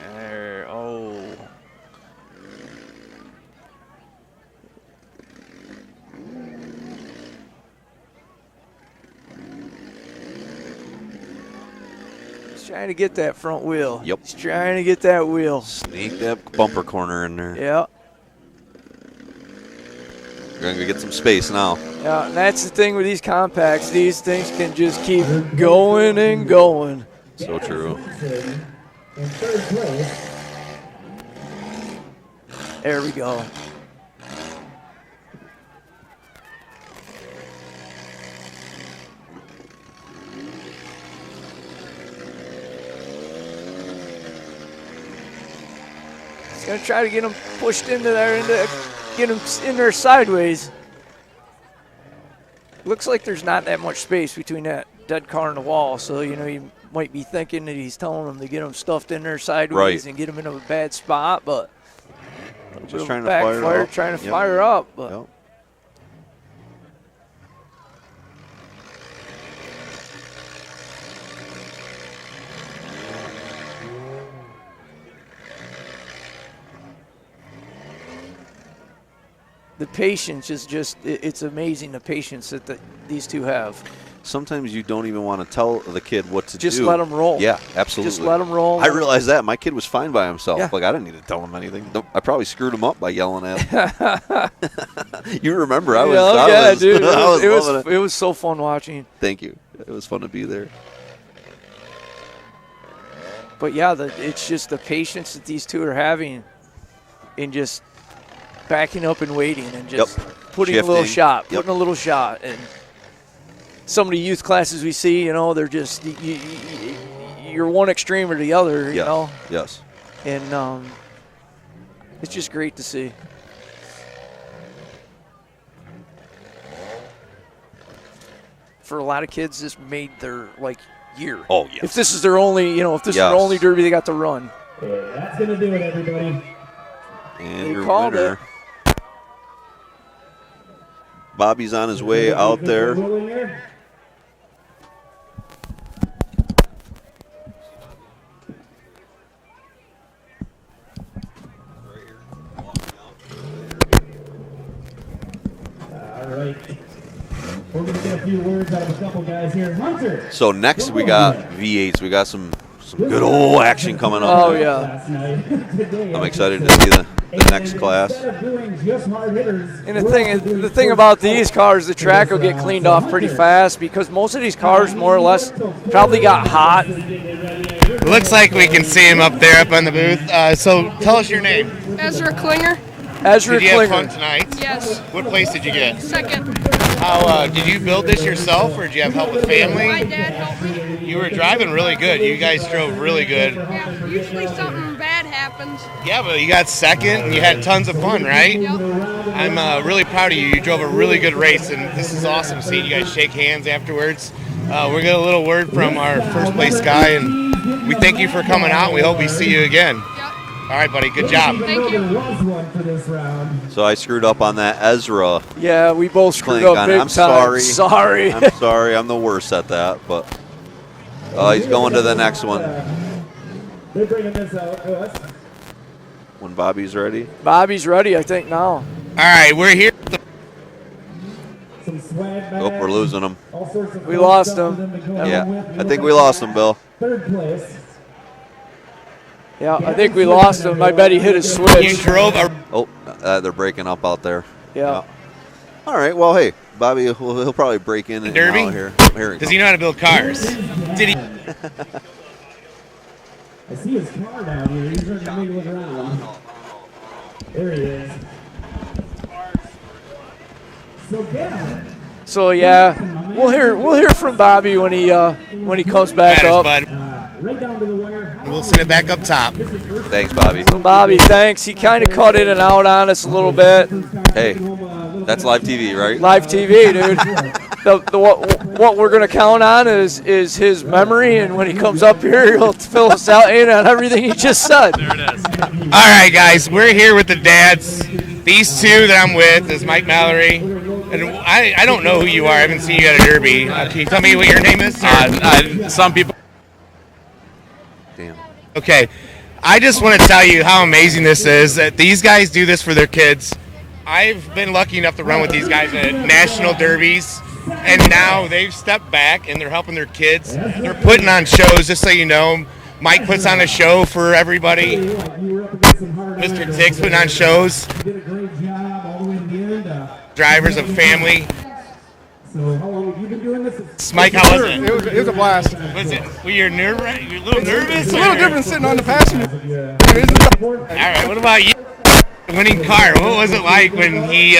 There, oh. He's trying to get that front wheel. Yep. He's trying to get that wheel. Sneak that bumper corner in there. Yeah. You're going to get some space now. Yeah, and that's the thing with these compacts. These things can just keep going and going. So true. In third place, There we go. He's going to try to get him pushed into there, get him in there sideways. Looks like there's not that much space between that dead car and the wall, so, you might be thinking that he's telling him to get him stuffed in there sideways and get him in a bad spot, but just trying to fire up. Trying to fire up. But. Yep. The patience is just, it's amazing the patience that these two have. Sometimes you don't even want to tell the kid what to do. Just let them roll. Yeah, absolutely. Just let them roll. I realized that. My kid was fine by himself. Yeah. Like, I didn't need to tell him anything. I probably screwed him up by yelling at him. You remember, I was dude. I was loving It was so fun watching. Thank you. It was fun to be there. But, yeah, it's just the patience that these two are having in just backing up and waiting and just putting a little shot, putting a little shot. And some of the youth classes we see, you know, they're just you're one extreme or the other, you know. Yes. And it's just great to see. For a lot of kids, this made their year. Oh yeah. If this is their only, if this is their only derby they got to run. Yeah, that's gonna do it, everybody. And They your called winner. Bobby's on his way out there. All right. We're going to get a few words out of a couple guys here. Hunter. So next we got V8s. We got some good old action coming up. Oh, yeah. I'm excited to see the next class. And the thing about these cars, the track will get cleaned off pretty fast because most of these cars more or less probably got hot. Looks like we can see him up there, up on the booth. So tell us your name. Ezra Klinger. Ezra Did you have Klinger. fun tonight? Yes. What place did you get? Second. How did you build this yourself, or did you have help with family? My dad helped me. You were driving really good. You guys drove really good. Yeah, usually something bad happens. Yeah, but you got second, and you had tons of fun, right? Yep. I'm really proud of you. You drove a really good race, and this is awesome seeing you guys shake hands afterwards. We got a little word from our first place guy, and we thank you for coming out. We hope we see you again. All right, buddy. Good job. Thank you. So I screwed up on that Ezra. Yeah, we both screwed clink up on it. big I'm time. sorry. I'm sorry. I'm the worst at that. But he's going to the next one. They're bringing this out to us. When Bobby's ready. Bobby's ready, I think, now. All right, we're here. Some swag Oh, we're losing him. all sorts of We fun lost stuff him. for them to go Yeah, with. I think we lost him, Bill. Third place. Yeah, I think we lost him. I bet he hit his You switch. drove a Oh, they're breaking up out there. Yeah. All right. Well, hey, Bobby, he'll probably break in and Derby? out here. Here he Does he know how to build cars? Did he? I see his car down here. He's ready to wiggle it around. There he is. So, yeah. So yeah, we'll hear from Bobby when he comes back Got us, up. bud. Right down to the wire. We'll send it back up top. Thanks, Bobby. So Bobby, thanks. He kind of cut in and out on us a little bit. Hey, that's live TV, right? Live TV, dude. What we're gonna count on is his memory, and when he comes up here, he'll fill us out in on everything he just said. There it is. All right, guys, we're here with the dads. These two that I'm with is Mike Mallory, and I don't know who you are. I haven't seen you at a derby. Can you tell me what your name is? Some people. Damn. Okay, I just want to tell you how amazing this is, that these guys do this for their kids. I've been lucky enough to run with these guys at national derbies, and now they've stepped back and they're helping their kids. They're putting on shows, just so you know. Mike puts on a show for everybody. Mr. Tick's putting on shows. Did a great job all the way to the end. Drivers of family. So, how long have you been doing this? Mike, how was it? It was a blast. Was it? Were you nervous? You're a little nervous? It's a little different sitting on the passenger. All right, what about you? Winning car. What was it like when he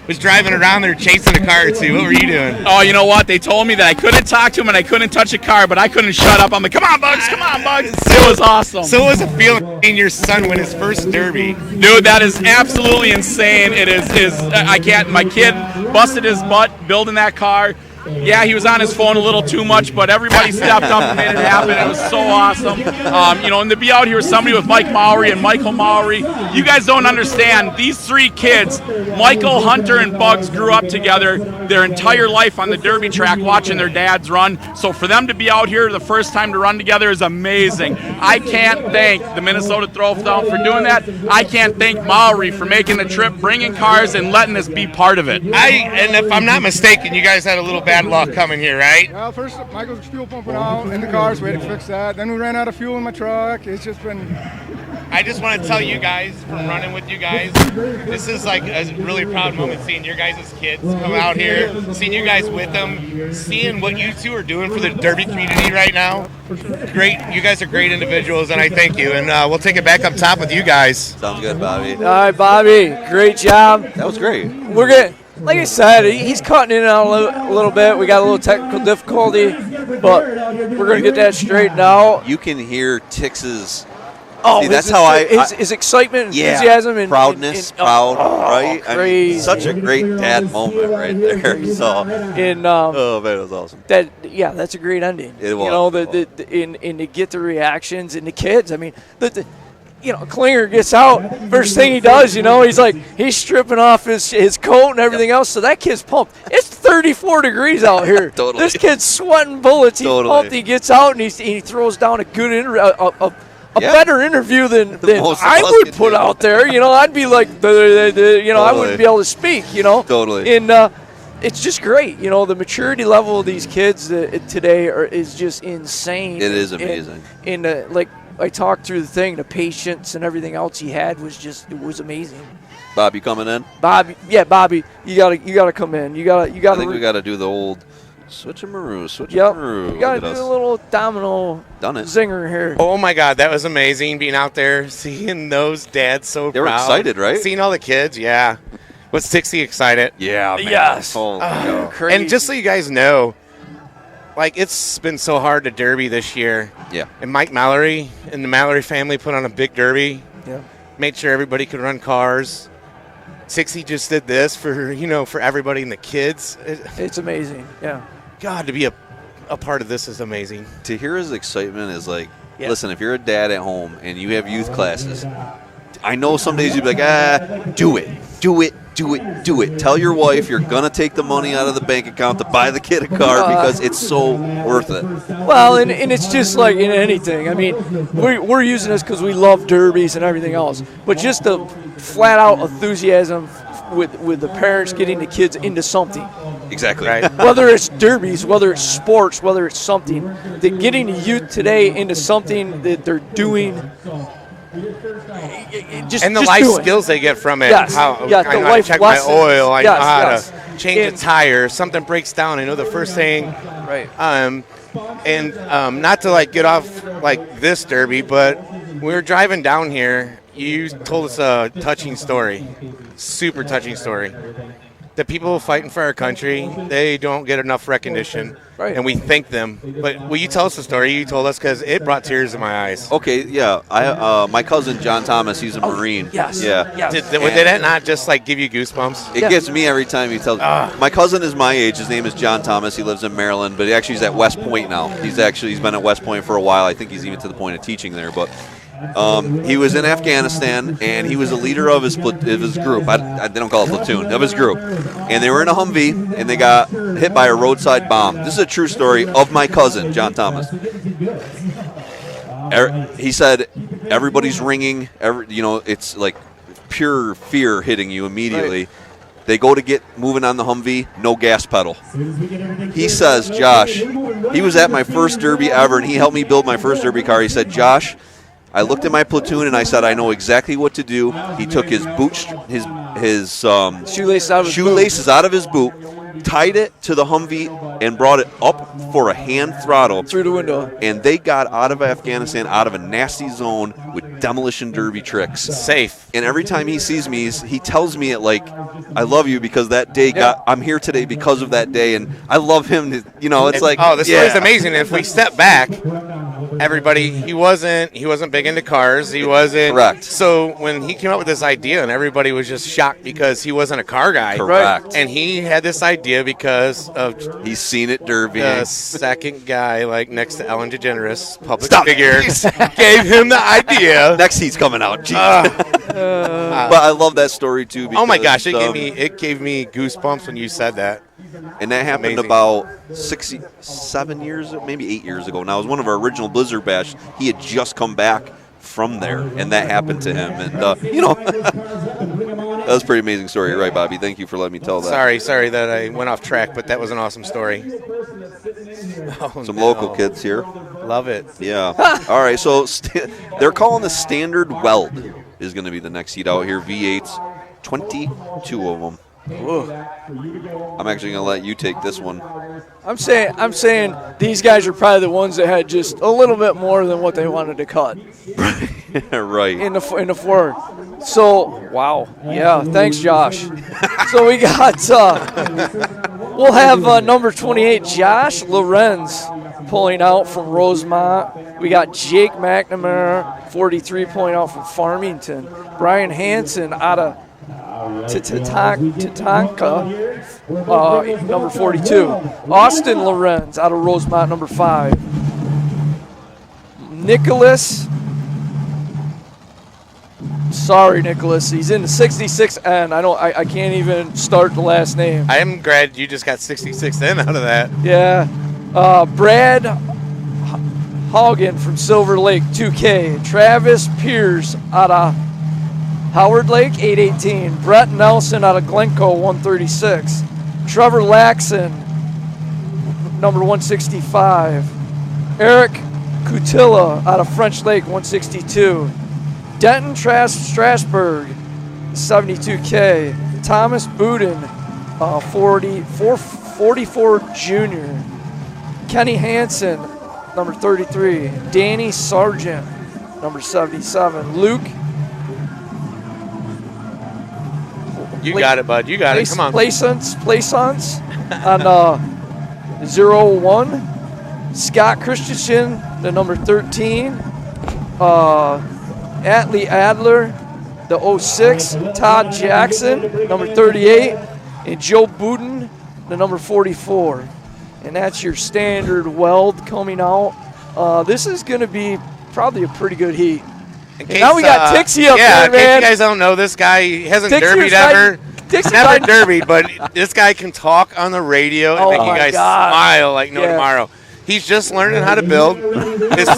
was driving around there chasing a car or two? What were you doing? Oh, you know what? They told me that I couldn't talk to him and I couldn't touch a car, but I couldn't shut up. I'm like, come on, Bugs, come on, Bugs. It was awesome. So what was it feeling seeing your son win his first derby? Dude, that is absolutely insane. It is I can't, my kid busted his butt building that car. Yeah, he was on his phone a little too much, but everybody stepped up and made it happen. It was so awesome. And to be out here with somebody with Mike Mowry and Michael Mowry, you guys don't understand. These three kids, Michael, Hunter, and Bugs, grew up together their entire life on the derby track watching their dads run. So for them to be out here the first time to run together is amazing. I can't thank the Minnesota Throwdown for doing that. I can't thank Mowry for making the trip, bringing cars, and letting us be part of it. And if I'm not mistaken, you guys had a little bad luck coming here, right? Well, first Michael's fuel pumping out in the car, so we had to fix that. Then we ran out of fuel in my truck. It's just been. I just want to tell you guys, from running with you guys, this is like a really proud moment seeing your guys' kids come out here, seeing you guys with them, seeing what you two are doing for the Derby community right now. Great, you guys are great individuals, and I thank you. And we'll take it back up top with you guys. Sounds good, Bobby. All right, Bobby, great job. That was great. We're good. Like I said, he's cutting in and out a little bit. We got a little technical difficulty, but we're going to get that straightened out. You can hear Tix's. Oh, see, that's how his excitement, enthusiasm, and proudness, right? Crazy. I mean, such a great dad moment right there. So, oh man, it was awesome. That's a great ending. It was. You know, and to get the reactions and the kids. I mean, Klinger gets out. First thing he does, he's stripping off his coat and everything else. So that kid's pumped. It's 34 degrees out here. Totally. This kid's sweating bullets. He's pumped. He gets out and he throws down a good better interview than I would put out there. I'd be like, I wouldn't be able to speak. Totally. And it's just great. The maturity level of these kids today is just insane. It is amazing. And like I talked through the thing, the patience and everything else he had was amazing. Bobby coming in. Bobby, you gotta come in. You gotta. I think we gotta do the old. Switcheroo. You gotta do a little domino zinger here. Oh my God, that was amazing being out there, seeing those dads so They proud. were excited, right? Seeing all the kids, yeah. Was Tixie excited? Yeah, man. Yes. Crazy. And just so you guys know, it's been so hard to Derby this year. Yeah. And Mike Mallory and the Mallory family put on a big Derby. Yeah. Made sure everybody could run cars. Tixie just did this for everybody and the kids. It's amazing. Yeah. God, to be a part of this is amazing. To hear his excitement is like, listen, if you're a dad at home and you have youth classes, I know some days you'd be like, do it. Tell your wife you're going to take the money out of the bank account to buy the kid a car because it's so worth it. Well, and it's just like in anything. I mean, we're using this because we love derbies and everything else. But just the flat-out enthusiasm with the parents getting the kids into something. Exactly. Right. Whether it's derbies, whether it's sports, whether it's something, that getting the youth today into something that they're doing. And the life skills they get from it. Yes. I know how to check my oil. I know how to change a tire. Something breaks down. I know the first thing. Right. And not to get off this derby, but we were driving down here. You told us a touching story, super touching story. The people fighting for our country, they don't get enough recognition, and we thank them. But will you tell us the story you told us, because it brought tears in my eyes? Okay, yeah. My cousin John Thomas, he's a Marine. Yes. Yeah. Yes. Did that not just give you goosebumps? It gets me every time he tells. My cousin is my age. His name is John Thomas. He lives in Maryland, but he's at West Point now. He's been at West Point for a while. I think he's even to the point of teaching there, but. He was in Afghanistan, and he was a leader of his group. They don't call it platoon, of his group. And they were in a Humvee, and they got hit by a roadside bomb. This is a true story of my cousin, John Thomas. He said, everybody's ringing. It's like pure fear hitting you immediately. Right. They go to get moving on the Humvee, no gas pedal. He says, Josh, he was at my first Derby ever, and he helped me build my first Derby car. He said, Josh, I looked at my platoon and I said, I know exactly what to do. He took his shoelaces out of his boot, tied it to the Humvee, and brought it up for a hand throttle through the window. And they got out of Afghanistan, out of a nasty zone with demolition derby tricks. Safe. And every time he sees me, he tells me it I love you because that day I'm here today because of that day, and I love him. It's the story's amazing. If we step back, everybody, he wasn't big into cars. He wasn't. Correct. So when he came up with this idea, and everybody was just shocked because he wasn't a car guy. Correct. And he had this idea because of he's seen it derby. The second guy, next to Ellen DeGeneres, public figure, gave him the idea. Next heat's coming out. But I love that story too. Because, oh my gosh, it gave me goosebumps when you said that. And that happened about 7 years, maybe 8 years ago. Now, it was one of our original Blizzard Bash. He had just come back from there, and that happened to him. And, That was a pretty amazing story. You're right, Bobby. Thank you for letting me tell that. Sorry that I went off track, but that was an awesome story. Some local kids here. Love it. Yeah. All right, so they're calling the standard weld is going to be the next heat out here. V8s, 22 of them. Ooh. I'm actually going to let you take this one. I'm saying these guys are probably the ones that had just a little bit more than what they wanted to cut. Right. In the Ford. So, wow. Yeah, thanks, Josh. So we got, we'll have number 28, Josh Lorenz, pulling out from Rosemont. We got Jake McNamara, 43, pulling out from Farmington. Brian Hansen out of Tatanka, number 42. Austin Lorenz out of Rosemont, number 5. Nicholas. Sorry, Nicholas. He's in the 66N. I can't even start the last name. I am glad you just got 66N out of that. Yeah. Brad Haugen from Silver Lake, 2K. Travis Pierce out of Howard Lake, 818. Brett Nelson out of Glencoe, 136. Trevor Laxon, number 165. Eric Cutilla out of French Lake, 162. Denton Strasburg, 72K. Thomas Budin, 44 Junior. Kenny Hansen, number 33. Danny Sargent, number 77. Luke. You got it, bud. You got it. Come on. Plaisance on 01. Scott Christensen, the number 13. Atlee Adler, the 06. Todd Jackson, number 38. And Joe Budin, the number 44. And that's your standard weld coming out. This is going to be probably a pretty good heat. And now we got Tixie up there, man. Yeah, you guys don't know, this guy hasn't derbied ever. Never derbied, but this guy can talk on the radio and make you guys smile like no tomorrow. He's just learning how to build. His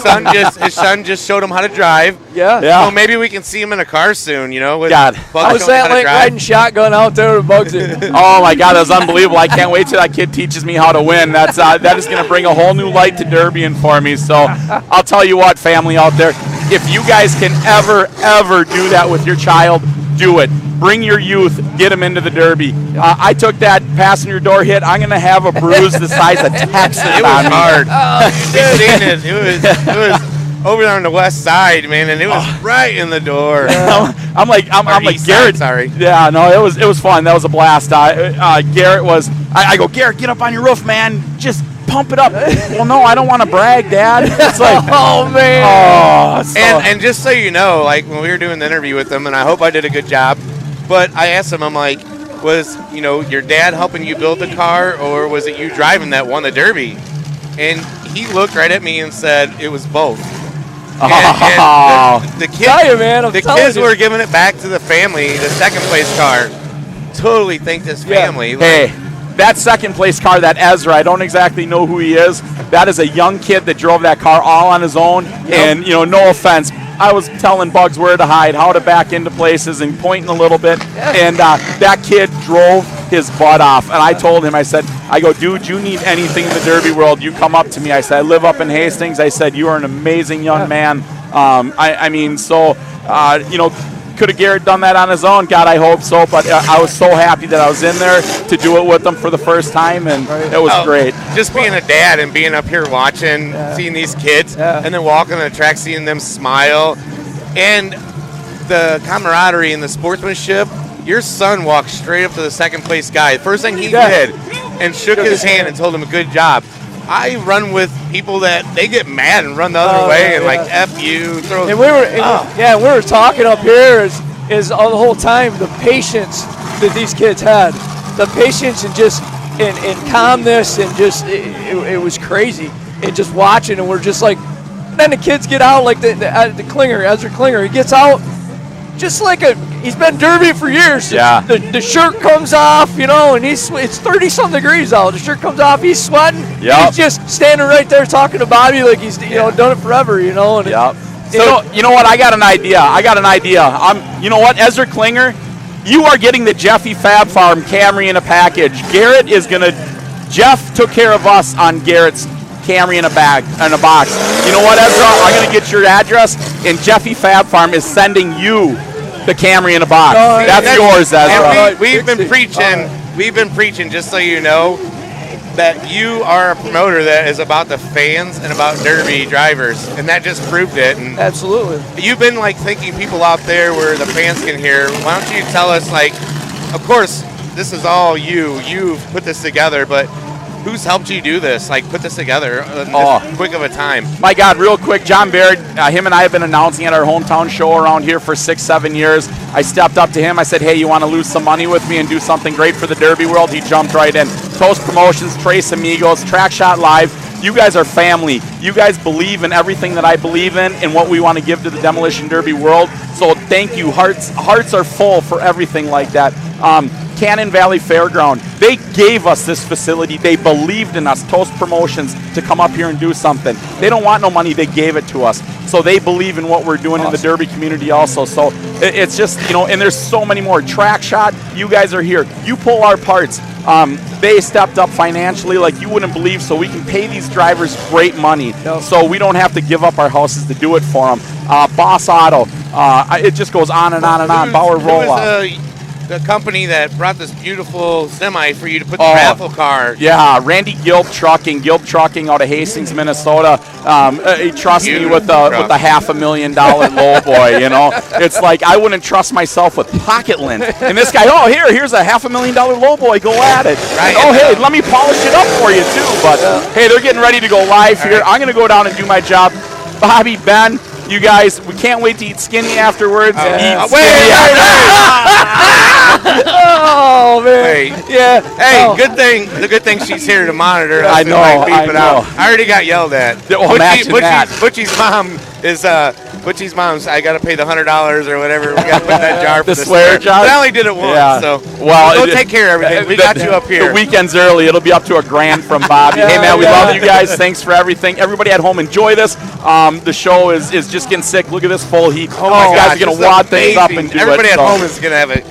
son just showed him how to drive. Yeah. So maybe we can see him in a car soon, you know. With God. I was that like riding shotgun out there with Bugsy. Oh my God, that was unbelievable. I can't wait till that kid teaches me how to win. That is going to bring a whole new light to derbying for me. So I'll tell you what, family out there, if you guys can ever do that with your child, do it. Bring your youth, get them into the Derby. I took that passenger door hit. I'm going to have a bruise the size of Texas. It was hard. It was over there on the west side, man, and it was right in the door. I'm like Garrett. Sorry. Yeah, no, it was fun. That was a blast. Garrett was. I go, Garrett, get up on your roof, man. Just pump it up. Well, no, I don't want to brag, Dad. It's like, oh man. Oh, and just so you know, like when we were doing the interview with them, and I hope I did a good job. But I asked him, I'm like, was your dad helping you build the car, or was it you driving that won the Derby? And he looked right at me and said it was both. And the kids were giving it back to the family. The second place car totally thanked his family. Hey, that second place car, that Ezra, I don't exactly know who he is. That is a young kid that drove that car all on his own. Yep. And no offense, I was telling Bugs where to hide, how to back into places, and pointing a little bit. Yeah. And that kid drove his butt off. And I told him, I said, dude, you need anything in the Derby world, you come up to me. I said, I live up in Hastings. I said, you are an amazing young man. Could have Garrett done that on his own? God, I hope so. But I was so happy that I was in there to do it with them for the first time, and it was great. Just being a dad and being up here watching, seeing these kids, and then walking on the track, seeing them smile, and the camaraderie and the sportsmanship. Your son walked straight up to the second place guy. The first thing he did, and shook his hand and told him a good job. I run with people that they get mad and run the other way and like F you. And we were talking up here is all the whole time the patience that these kids had, the patience and just in calmness, and just it was crazy. And just watching, and we're just like, then the kids get out like the Klinger, Ezra Klinger, he gets out just like he's been derby for years. Yeah. The shirt comes off, and it's 30-something degrees out. The shirt comes off, he's sweating. Yep. He's just standing right there talking to Bobby like he's done it forever, And yep. So you know what? I got an idea. You know what? Ezra Klinger, you are getting the Jeffy Fab Farm Camry in a package. Garrett is gonna. Jeff took care of us on Garrett's Camry in a box. You know what, Ezra? I'm gonna get your address, and Jeffy Fab Farm is sending you the Camry in a box. That's yours, Ezra. And we've been preaching. We've been preaching, just so you know, that you are a promoter that is about the fans and about Derby drivers, and that just proved it. And absolutely, you've been like thinking people out there where the fans can hear. Why don't you tell us, like, of course, this is all you. You've put this together, but who's helped you do this? Like, put this together in this quick of a time? My God, real quick, John Baird, him and I have been announcing at our hometown show around here for 6-7 years. I stepped up to him. I said, hey, you want to lose some money with me and do something great for the Derby world? He jumped right in. Toast Promotions, Tres Amigos, Track Shot Live. You guys are family. You guys believe in everything that I believe in and what we want to give to the Demolition Derby world. So thank you. Hearts are full for everything like that. Cannon Valley Fairground, they gave us this facility. They believed in us, Toast Promotions, to come up here and do something. They don't want no money. They gave it to us. So they believe in what we're doing in the Derby community also. So it's just, you know, and there's so many more. Track Shot, you guys are here. You pull our parts. They stepped up financially like you wouldn't believe, so we can pay these drivers great money. So we don't have to give up our houses to do it for them. Boss Auto, it just goes on and on and on. Bauer Roll-Up. The company that brought this beautiful semi for you to put the raffle car. Yeah, Randy Gilb Trucking out of Hastings, Minnesota. He trusts me with the $500,000 lowboy. You know, it's like I wouldn't trust myself with pocket lint. And this guy, here's a $500,000 lowboy. Go at it. Right. And, hey, let me polish it up for you too. But hey, they're getting ready to go live here. I'm gonna go down and do my job. Bobby, Ben, you guys, we can't wait to eat skinny afterwards. Oh man! Wait. Yeah. Hey, good thing. The good thing she's here to monitor us. I know. Beep it out. I already got yelled at. Butchie's mom is Butchie's mom's. I got to pay the $100 or whatever. We got to put in that jar for the swear jar. I only did it once. Yeah. So well, go take care of everything. We got you up here. The weekend's early. It'll be up to $1,000 from Bobby. Hey man, we love you guys. Thanks for everything. Everybody at home, enjoy this. The show is just getting sick. Look at this full heat. Oh my guys are gonna wad things up and do Everybody it. at home is gonna have a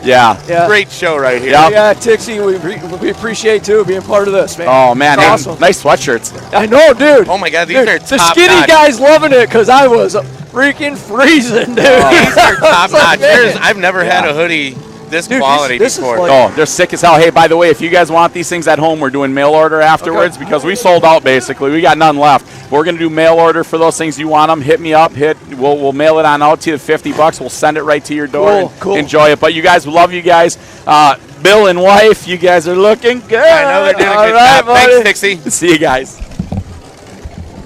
great show right here. Yep. Yeah, Tixie, we appreciate too being part of this, man. Oh man, awesome. Nice sweatshirts. I know, dude. Oh my God, these are top the skinny guys loving it because I was freaking freezing, dude. These are top notch. I've never had a hoodie this quality before. They're sick as hell. Hey, by the way, if you guys want these things at home, we're doing mail order afterwards because we sold out basically. We got none left. We're gonna do mail order for those things. You want them? Hit me up. We'll mail it on out to you. $50. We'll send it right to your door. Cool. Enjoy it. But you guys, we love you guys. Bill and wife, you guys are looking good. I know they're doing a good job. Buddy. Thanks, Tixie. See you guys.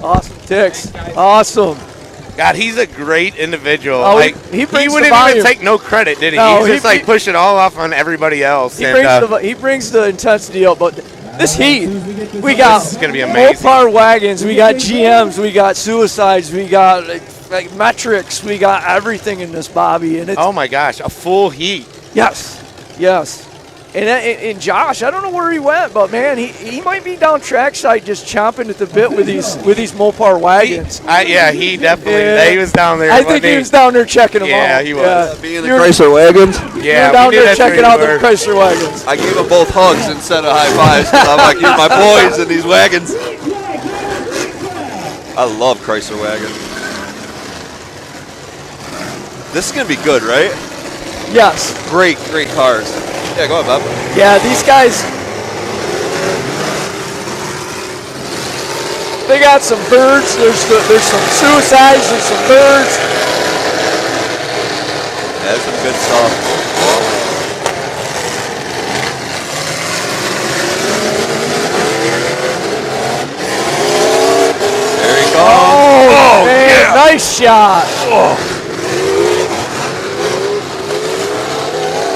Awesome, Tix. Awesome. God, he's a great individual. Oh, like he brings wouldn't the even volume. take no credit, did he? No, He's just like push it all off on everybody else. He brings the intensity up, but this heat, we got this is gonna be amazing. Mopar wagons, we got GMs, we got suicides, we got like metrics, we got everything in this, Bobby, and it's oh my gosh, a full heat. Yes. And Josh, I don't know where he went, but man, he might be down trackside just chomping at the bit with these Mopar wagons. He definitely. He was down there. I think he was down there checking them out. Yeah, he was. Being the Chrysler wagons. Yeah, down there checking out the Chrysler wagons. I gave them both hugs instead of high fives. I'm like, you're my boys in these wagons. I love Chrysler wagons. This is gonna be good, right? Yes. Great cars. Yeah, go ahead, Bob. Yeah, these guys, they got some birds. There's some suicides. There's some birds. That's some good stuff. There he goes. Oh man, yeah. Nice shot. Oh.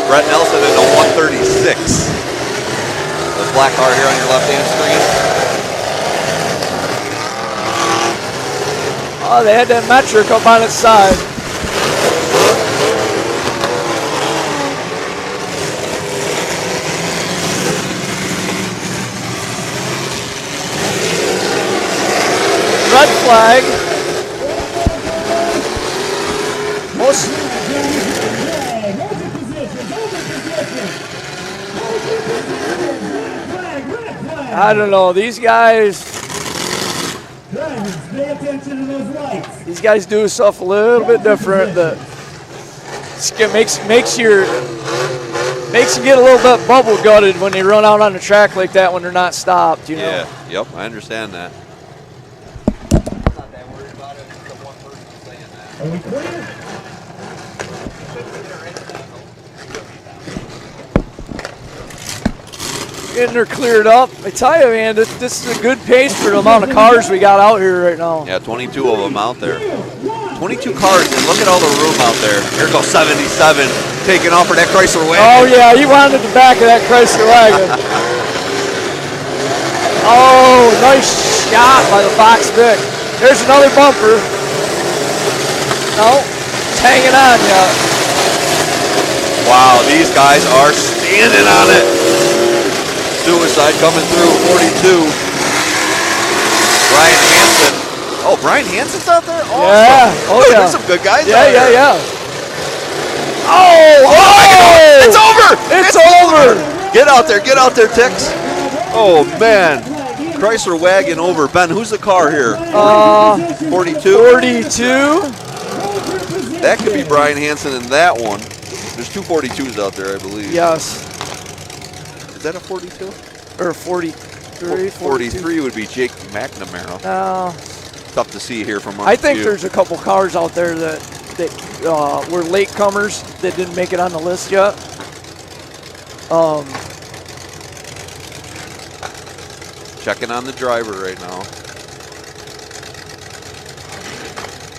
Brett Nelson in a 136. The black car here on your left-hand screen. Oh, they had that metric up on its side. Red flag. I don't know. These guys. Drivers, pay attention to those lights. These guys do stuff a little bit different that makes you get a little bit bubble gutted when they run out on the track like that when they're not stopped. You know. Yeah. Yep. I understand that. Are we clear? Getting her cleared up. I tell you, man, this is a good pace for the amount of cars we got out here right now. Yeah, 22 of them out there. 22 cars, and look at all the room out there. Here goes 77, taking off for that Chrysler wagon. Oh, yeah, he wanted the back of that Chrysler wagon. Oh, nice shot by the Fox Vic. There's another bumper. No, it's hanging on yet. Wow, these guys are standing on it. Suicide coming through, 42. Brian Hansen. Oh, Brian Hansen's out there? Awesome. Yeah. Oh, Dude, yeah. there's some good guys Yeah, out there. yeah. Oh, It's over! It's over! Get out there, Tix. Oh, man. Chrysler wagon over. Ben, who's the car here? 42? 42. That could be Brian Hansen in that one. There's two 42s out there, I believe. Yes. Is that a 42? Or 43. 43 would be Jake McNamara. No. Tough to see here from our I think view. there's a couple cars out there that were latecomers that didn't make it on the list yet. Checking on the driver right now.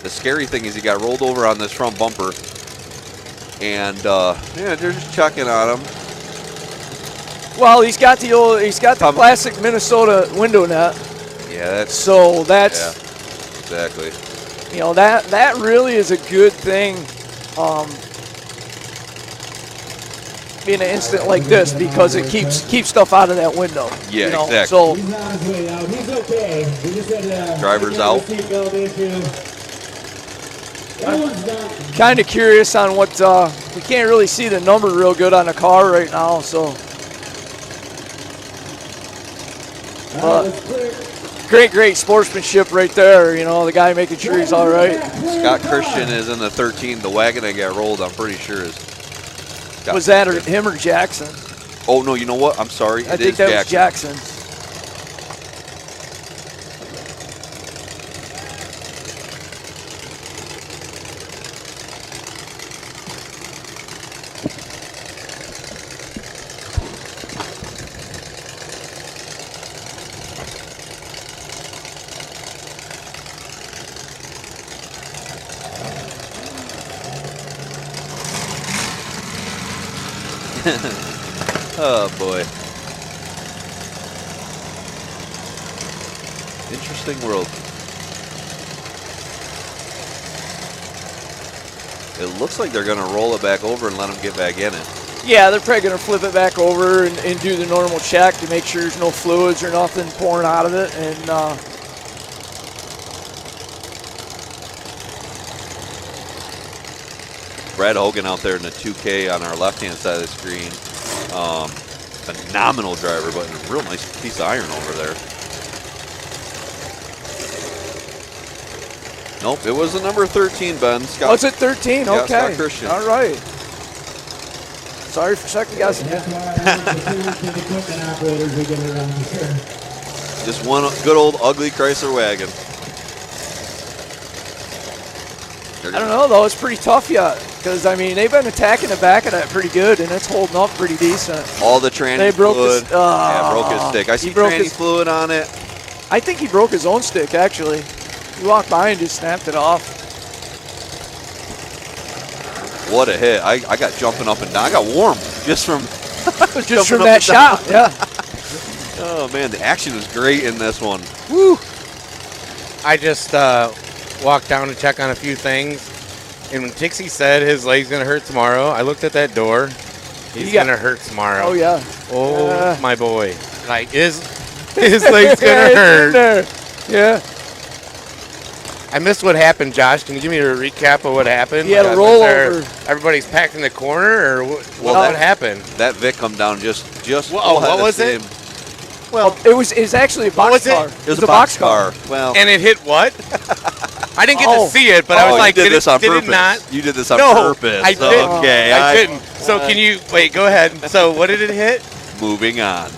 The scary thing is he got rolled over on this front bumper. And yeah, they're just checking on him. Well, he's got the classic Minnesota window net. Yeah, that's that's yeah, exactly. You know, that really is a good thing in an incident like this because it keeps stuff out of that window. Yeah, you know? exactly. So He's on his way out. He's okay. We just had Driver's out. seatbelt issue. Everyone's done. kind of curious on what we can't really see the number real good on the car right now. So great sportsmanship right there. You know, the guy making sure he's all right. Scott Christian is in the 13. The wagon that got rolled, I'm pretty sure is. Scott Was that Christian. him or Jackson? Oh no, you know what? I'm sorry. I think that was Jackson. Oh boy. Interesting world. It looks like they're going to roll it back over and let them get back in it. Yeah, they're probably going to flip it back over and do the normal check to make sure there's no fluids or nothing pouring out of it. And Brad Hogan out there in the 2K on our left-hand side of the screen. Phenomenal driver, but a real nice piece of iron over there. Nope, it was the number 13, Ben. Scott. Was it 13? Yeah, Okay. Scott Christian. All right. Sorry for second guessing you. Just one good old ugly Chrysler wagon. I don't know, though. It's pretty tough yet. Because, I mean, they've been attacking the back of that pretty good, and it's holding up pretty decent. All the tranny They broke fluid. his, yeah, broke his stick. I see broke tranny his- fluid on it. I think he broke his own stick, actually. He walked by and just snapped it off. What a hit. I got jumping up and down. I got warm just from Just from that shot, yeah. Oh, man, the action was great in this one. Woo! I just walked down to check on a few things. And when Tixie said his leg's going to hurt tomorrow, I looked at that door. He's going to hurt tomorrow. Oh, yeah. Oh, my boy. Like, his leg's going to hurt. Yeah. I missed what happened, Josh. Can you give me a recap of what happened? He had a rollover. Everybody's packed in the corner, or what Well, happened? That Vic come down just Whoa, ahead what of was it? Sam. Well, it was actually a box was it? car. It It was a box car. Well, And it hit what? I didn't get to see it, but I was you like, did this on did purpose. it not? You did this on No, purpose. I didn't. Okay, I didn't. So can you wait? Go ahead. So what did it hit? Moving on.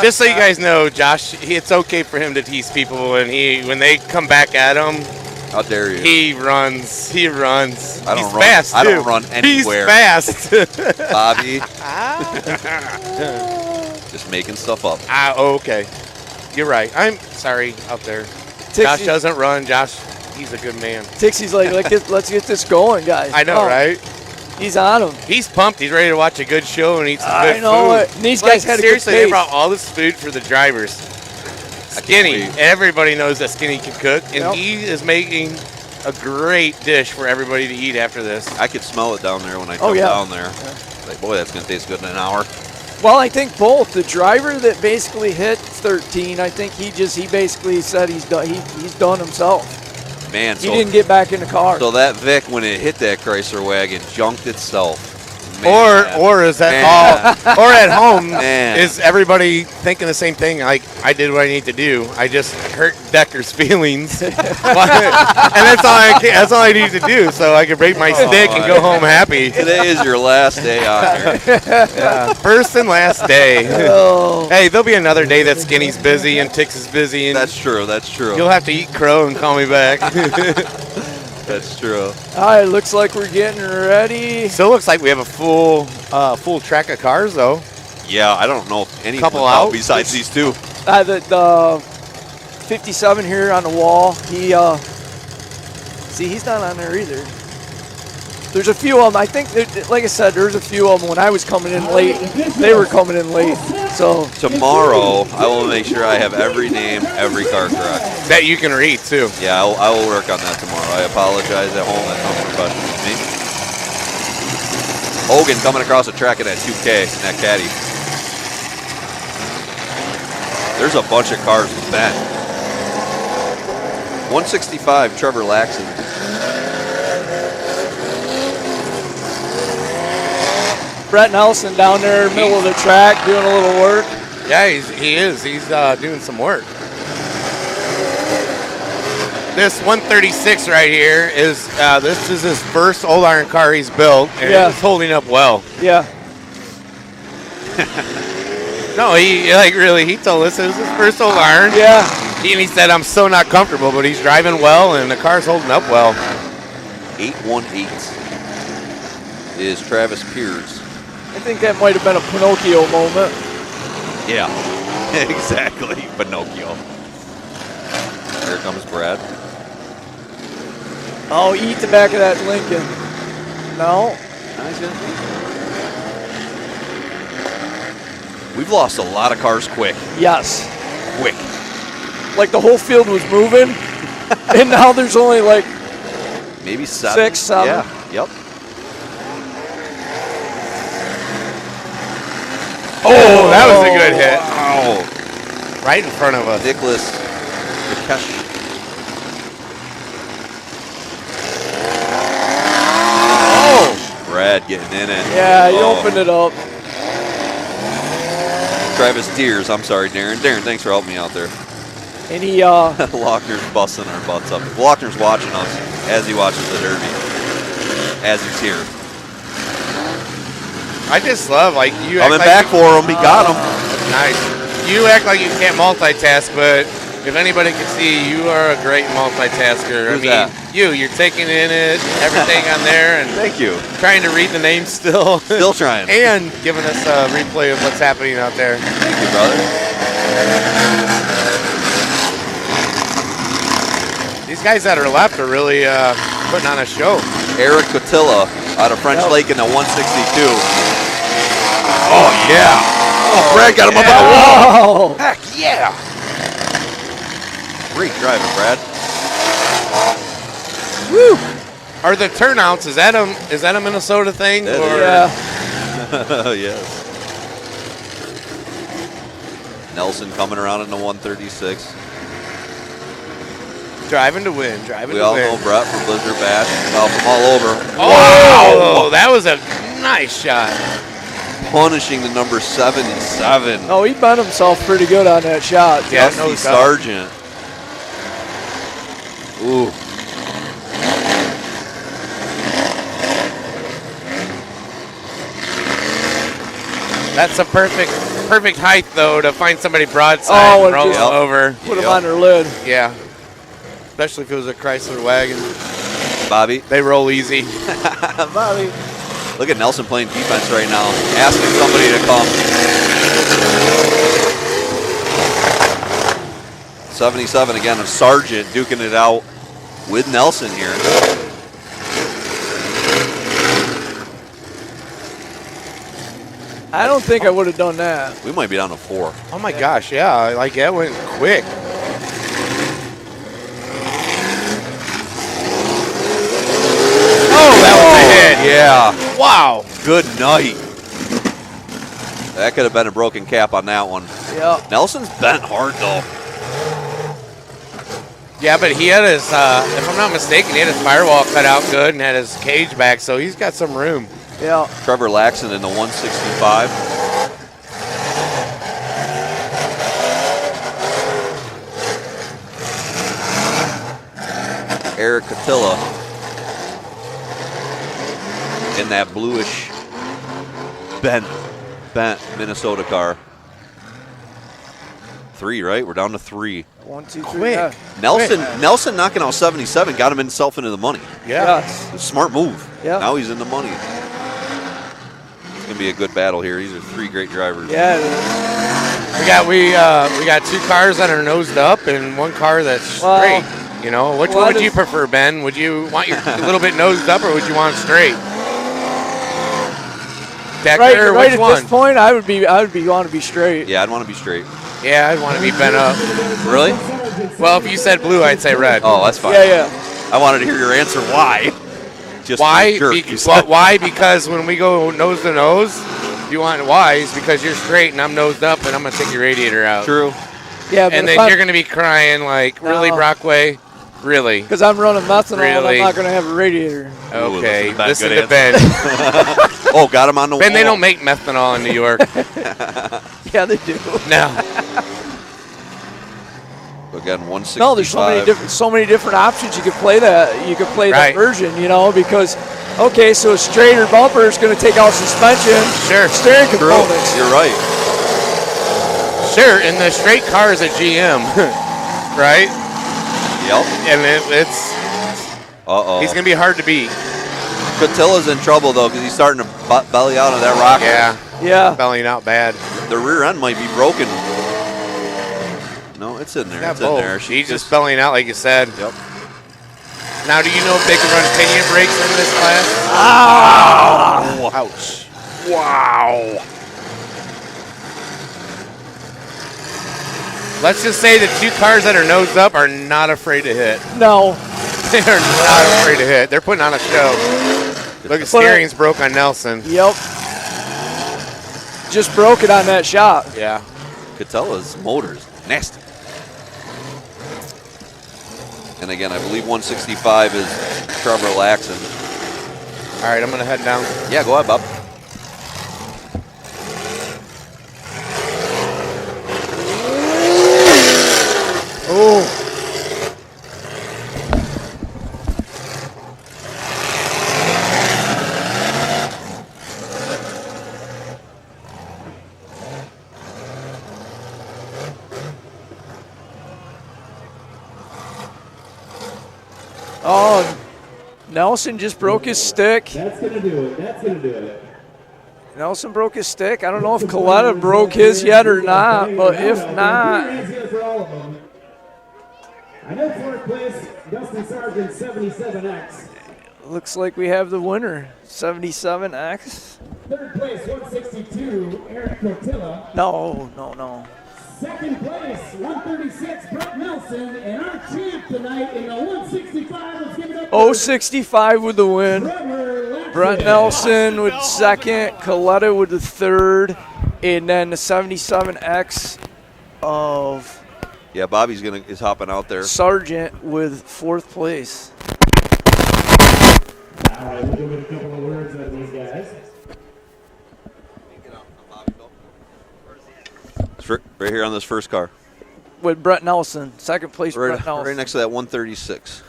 Just so you guys know, Josh, it's okay for him to tease people when they come back at him. How dare you? He runs. He runs. I don't He's run. fast I too. don't run anywhere. He's fast. Bobby. Just making stuff up. Okay. You're right. I'm sorry out there. Josh doesn't run. Josh, he's a good man. Tixie's like, let's get this going, guys. I know, right? He's on him. He's pumped. He's ready to watch a good show and eat some good I know food. it. And these guys had a good seriously, they taste. brought all this food for the drivers. Skinny. Everybody knows that Skinny can cook, and he is making a great dish for everybody to eat after this. I could smell it down there when I come down there. Like, boy, that's going to taste good in an hour. Well, I think both. The driver that basically hit 13, I think he basically said he's done. He's done himself. Man, He didn't get back in the car. So that Vic, when it hit that Chrysler wagon, junked itself. Man. Or is that all? Or at home, Man. is everybody thinking the same thing? Like, I did what I need to do. I just hurt Decker's feelings, and that's all I need to do, so I can break my stick and go home happy. Today is your last day on here. Yeah, first and last day. Hey, there'll be another day that Skinny's busy and Tix is busy. And that's true. That's true. You'll have to eat crow and call me back. That's true. All right, looks like we're getting ready. Still looks like we have a full track of cars, though. Yeah, I don't know if any Couple out out. besides these two. The 57 here on the wall. He's not on there either. There's a few of them. I think, like I said, there's a few of them. When I was coming in late, they were coming in late. So tomorrow, I will make sure I have every name, every car correct. That you can read, too. Yeah, I will work on that tomorrow. I apologize at home. That's unprofessional of me. Hogan coming across the track at that 2K in that caddy. There's a bunch of cars with Ben. 165, Trevor Laxon. Brett Nelson down there, middle of the track, doing a little work. Yeah, he is. He's doing some work. This 136 right here is this is his first old iron car he's built, and it's holding up well. Yeah. No, he told us it was his first old iron. Yeah. And he said, I'm so not comfortable, but he's driving well, and the car's holding up well. 818 is Travis Piers. I think that might have been a Pinocchio moment. Yeah, exactly. Pinocchio. Here comes Brad. Oh, eat the back of that Lincoln. No. We've lost a lot of cars quick. Yes. Quick. Like the whole field was moving, and now there's only like maybe 7. 6, 7. Yeah. Yep. Oh, that was a good hit. Wow. Right in front of us. Nicholas Vikesh. Oh. Brad getting in it. Yeah, you opened it up. Travis Deers. I'm sorry, Darren. Darren, thanks for helping me out there. And he, Lochner's busting our butts up. Lochner's watching us as he watches the Derby. As he's here. I just love, like, you coming back for him. He got him. Nice. You act like you can't multitask, but if anybody can see, you are a great multitasker. Who's that? You're taking in it, everything on there, and thank you. Trying to read the names still. Still trying. And giving us a replay of what's happening out there. Thank you, brother. These guys that are left are really putting on a show. Eric Cotilla out of French Lake in the 162. Oh, yeah. Oh, Brad got him up on the wall. Heck, yeah. Great driving, Brad. Woo. Are the turnouts, is that a Minnesota thing? That or? Yeah. Yes. Nelson coming around in the 136. Driving to win. We all know Brett from Blizzard Bash. Well, from all over. Oh, wow. That was a nice shot. punishing the number 77. Oh, he bent himself pretty good on that shot. Yeah, Dusty no Sargent. Ooh. That's a perfect height, though, to find somebody broadside and roll them over. Put them on their lid. Yeah. Especially if it was a Chrysler wagon. Bobby. They roll easy. Bobby. Look at Nelson playing defense right now, asking somebody to come. 77 again of Sargent duking it out with Nelson here. I don't think I would have done that. We might be down to 4. Oh my gosh, yeah, like that went quick. Oh, that was a hit. Yeah. Wow. Good night. That could have been a broken cap on that one. Yeah. Nelson's bent hard though. Yeah, but he had his, if I'm not mistaken, he had his firewall cut out good and had his cage back, so he's got some room. Yeah. Trevor Laxon in the 165. Eric Catilla in that bluish bent Minnesota car. 3, right? We're down to 3. 1, 2, 3. Quick. Yeah. Nelson knocking out 77 got himself into the money. Yeah. Yes. Smart move. Yeah. Now he's in the money. It's gonna be a good battle here. These are 3 great drivers. Yeah. We got 2 cars that are nosed up and 1 car that's straight. You know, which one would you prefer, Ben? Would you want your a little bit nosed up, or would you want it straight? Decker, Right which at one? this point, I would want to be straight. Yeah, I'd want to be straight. Yeah, I'd want to be bent up. Really? Well, if you said blue, I'd say red. Oh, that's fine. Yeah. I wanted to hear your answer. Why? Just Why? for a jerk, you said. Why? Because when we go nose to nose, you want why is because you're straight and I'm nosed up and I'm gonna take your radiator out. True. Yeah, but and then you're gonna be crying like, really, Brockway? Really? Because I'm running methanol and Really? I'm not going to have a radiator. Okay, Ooh, listen good to Ben. Oh, got him on the wall. Ben, they don't make methanol in New York. Yeah, they do. No. Again, 165. No, there's so many different options you could play that. You could play that version, you know, because so a straighter bumper is going to take out suspension, steering components. You're right. Sure, and the straight car is a GM, right? Yep. And it's he's gonna be hard to beat. Catilla's in trouble though because he's starting to belly out of that rocker. Yeah. Bellying out bad. The rear end might be broken. No, it's in there. It's in there. He's just bellying out, like you said. Yep. Now, do you know if they can run pinion brakes in this class? Oh! Ouch. Wow. Let's just say the 2 cars that are nosed up are not afraid to hit. No. They are not afraid to hit. They're putting on a show. Look, the steering's broke on Nelson. Yep. Just broke it on that shot. Yeah. Catilla's motor's nasty. And again, I believe 165 is Trevor Laxon. All right, I'm going to head down. Yeah, go ahead, Bob. Oh. Oh, Nelson just broke his stick. That's going to do it. That's going to do it. Nelson broke his stick. I don't know if Coletta broke his yet or not, but if not. I know fourth place, Dustin Sargent, 77X. Looks like we have the winner, 77X. Third place, 162, Eric Cotilla. No. Second place, 136, Brett Nelson. And our champ tonight in the 165, let's give it up. 065 with the win. Brett Nelson with second, Coletta with the third, and then the 77X of Bobby's is hopping out there. Sargent with fourth place. All right, we'll give it a couple of words on these guys. Right here on this first car. With Brett Nelson, second place. Brett Nelson. Right next to that 136.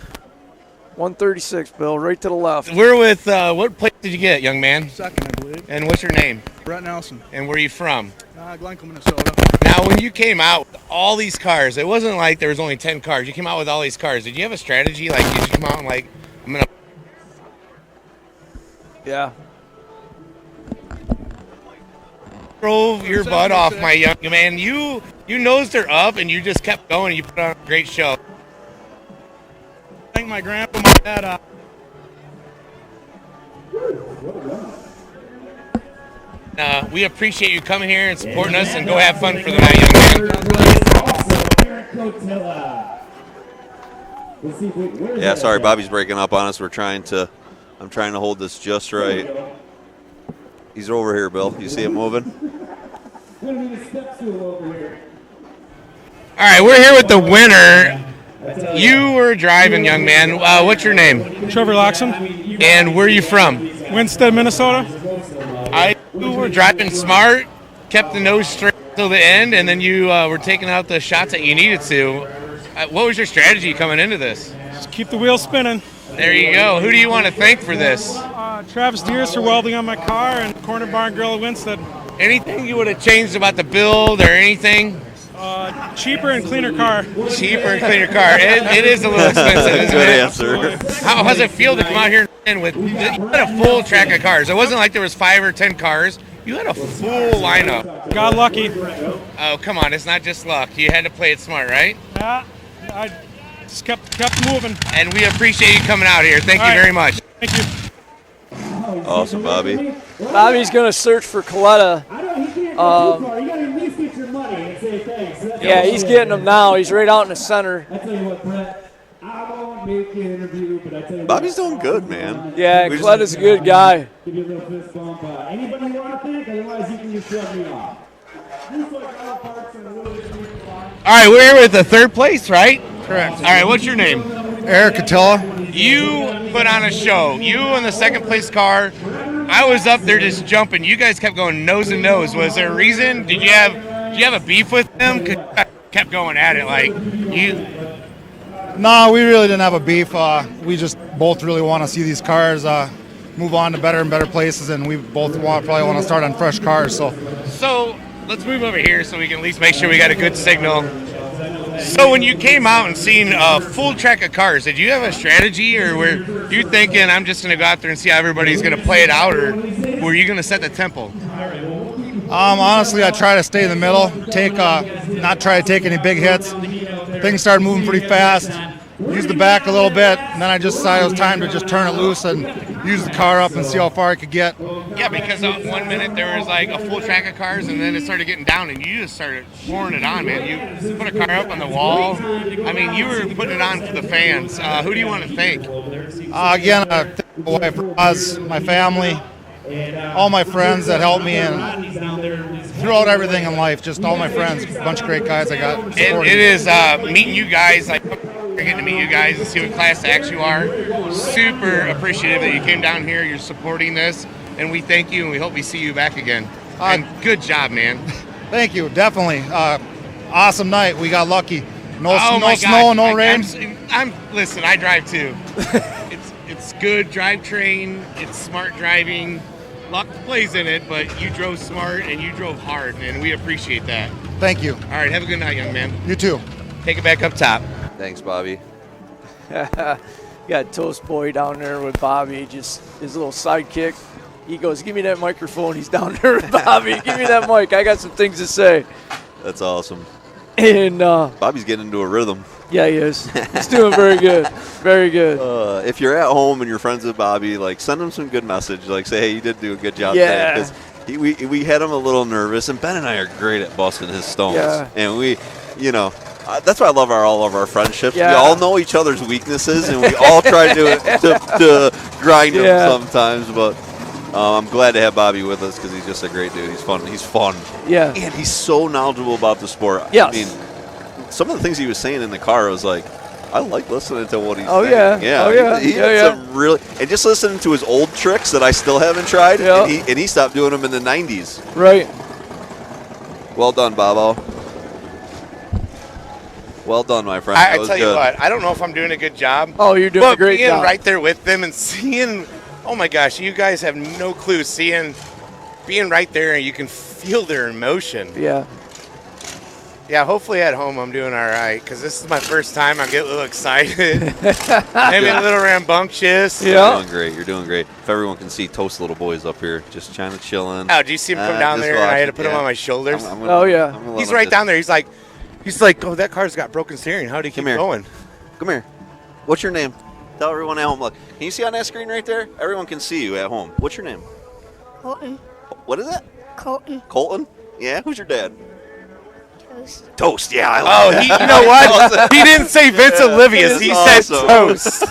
136, Bill, right to the left. We're with, what place did you get, young man? Second, I believe. And what's your name? Brett Nelson. And where are you from? Glencoe, Minnesota. Now, when you came out with all these cars, it wasn't like there was only 10 cars. You came out with all these cars. Did you have a strategy? Like, did you come out and like, I'm going to... Yeah. Drove your butt off, my young man. You nosed her up, and you just kept going. You put on a great show. Thank my grandpa, my dad. We appreciate you coming here and supporting us, and go have fun for the night, young man. Yeah, sorry, Bobby's breaking up on us. I'm trying to hold this just right. He's over here, Bill. You see him moving? All right, we're here with the winner. You were driving, young man. What's your name? Trevor Loxon. And where are you from? Winstead, Minnesota. You were driving smart, kept the nose straight till the end, and then you were taking out the shots that you needed to. What was your strategy coming into this? Just keep the wheels spinning. There you go. Who do you want to thank for this? Travis Deers for welding on my car, and Corner Barn Grill at Winstead. Anything you would have changed about the build or anything? Cheaper and cleaner car. Cheaper and cleaner car. It is a little expensive, isn't Good it? answer. How does it feel to come out here and with you had a full track of cars? It wasn't like there was 5 or 10 cars. You had a full lineup. Got lucky. Oh, come on. It's not just luck. You had to play it smart, right? Yeah. I just kept moving. And we appreciate you coming out here. Thank you very much. Thank you. Awesome, Bobby. Bobby's going to search for Coletta. Yeah, he's getting them now. He's right out in the center. Bobby's doing good, man. Yeah, Coletta's a good guy. Anybody want to think? Otherwise, you can just shove me off. All right, we're here with the third place, right? Correct. All right, what's your name? Eric Catilla. You put on a show. You in the second place car. I was up there just jumping. You guys kept going nose and nose. Was there a reason? Did you have a beef with them? 'Cause you kept going at it like you. No, we really didn't have a beef. We just both really want to see these cars move on to better and better places, and we both probably want to start on fresh cars. So Let's move over here so we can at least make sure we got a good signal. So when you came out and seen a full track of cars, did you have a strategy, or were you thinking I'm just going to go out there and see how everybody's going to play it out, or were you going to set the tempo? honestly, I try to stay in the middle, not try to take any big hits. Things started moving pretty fast. Used the back a little bit, and then I just decided it was time to just turn it loose and use the car up and see how far I could get. Yeah, because 1 minute there was like a full track of cars, and then it started getting down, and you just started pouring it on, man. You put a car up on the wall. I mean, you were putting it on for the fans. Who do you want to thank? Again, thank my wife, Roz, my family, all my friends that helped me, and throughout everything in life, just all my friends, a bunch of great guys I got. It is meeting you guys, like getting to meet you guys and see what class acts you are. Super appreciative that you came down here. You're supporting this, and we thank you, and we hope we see you back again. And good job, man. Thank you, definitely. Awesome night. We got lucky. No God. snow, no rain. Listen, I drive too. It's good drivetrain. It's smart driving. Luck plays in it, but you drove smart and you drove hard, and we appreciate that. Thank you. All right, have a good night, young man. You too. Take it back up top. Thanks, Bobby. Got Toast Boy down there with Bobby, just his little sidekick. He goes, "Give me that microphone." He's down there with Bobby. "Give me that mic. I got some things to say." That's awesome. And Bobby's getting into a rhythm. Yeah, he is. He's doing very good. Very good. If you're at home and you're friends with Bobby, like, send him some good message. Like, say, "Hey, you did do a good job Yeah. today." Because we had him a little nervous, and Ben and I are great at busting his stones. Yeah. And we, that's why I love all of our friendships. Yeah. We all know each other's weaknesses, and we all try to grind them sometimes. But I'm glad to have Bobby with us because he's just a great dude. He's fun. He's fun. Yeah. And he's so knowledgeable about the sport. Yes. I mean, some of the things he was saying in the car, I was like, I like listening to what he's Oh, saying. yeah. Oh, yeah. He had some really, and just listening to his old tricks that I still haven't tried, Yeah. and he stopped doing them in the 90s. Right. Well done, Bobo. Well done, my friend. I That was tell you good. what, I don't know if I'm doing a good job. Oh, you're doing a great being job. right there with them and seeing, oh my gosh, you guys have no clue. Being right there and you can feel their emotion. Yeah. Yeah, hopefully at home I'm doing all right because this is my first time. I get a little excited, maybe a little rambunctious. You're doing great. You're doing great. If everyone can see Toast Little Boy's up here, just kind of chilling. Oh, do you see him come down just there? And I had to watching, put him on my shoulders. I'm gonna let He's him right just- down there. He's like, oh, that car's got broken steering. How do you keep going? Come here. What's your name? Tell everyone at home. Look, can you see on that screen right there? Everyone can see you at home. What's your name? Colton. What is it? Colton. Colton? Yeah. Who's your dad? Toast. Toast. Yeah. I Oh, like that. you know what? He didn't say Vince Olivius. He That's said awesome. Toast.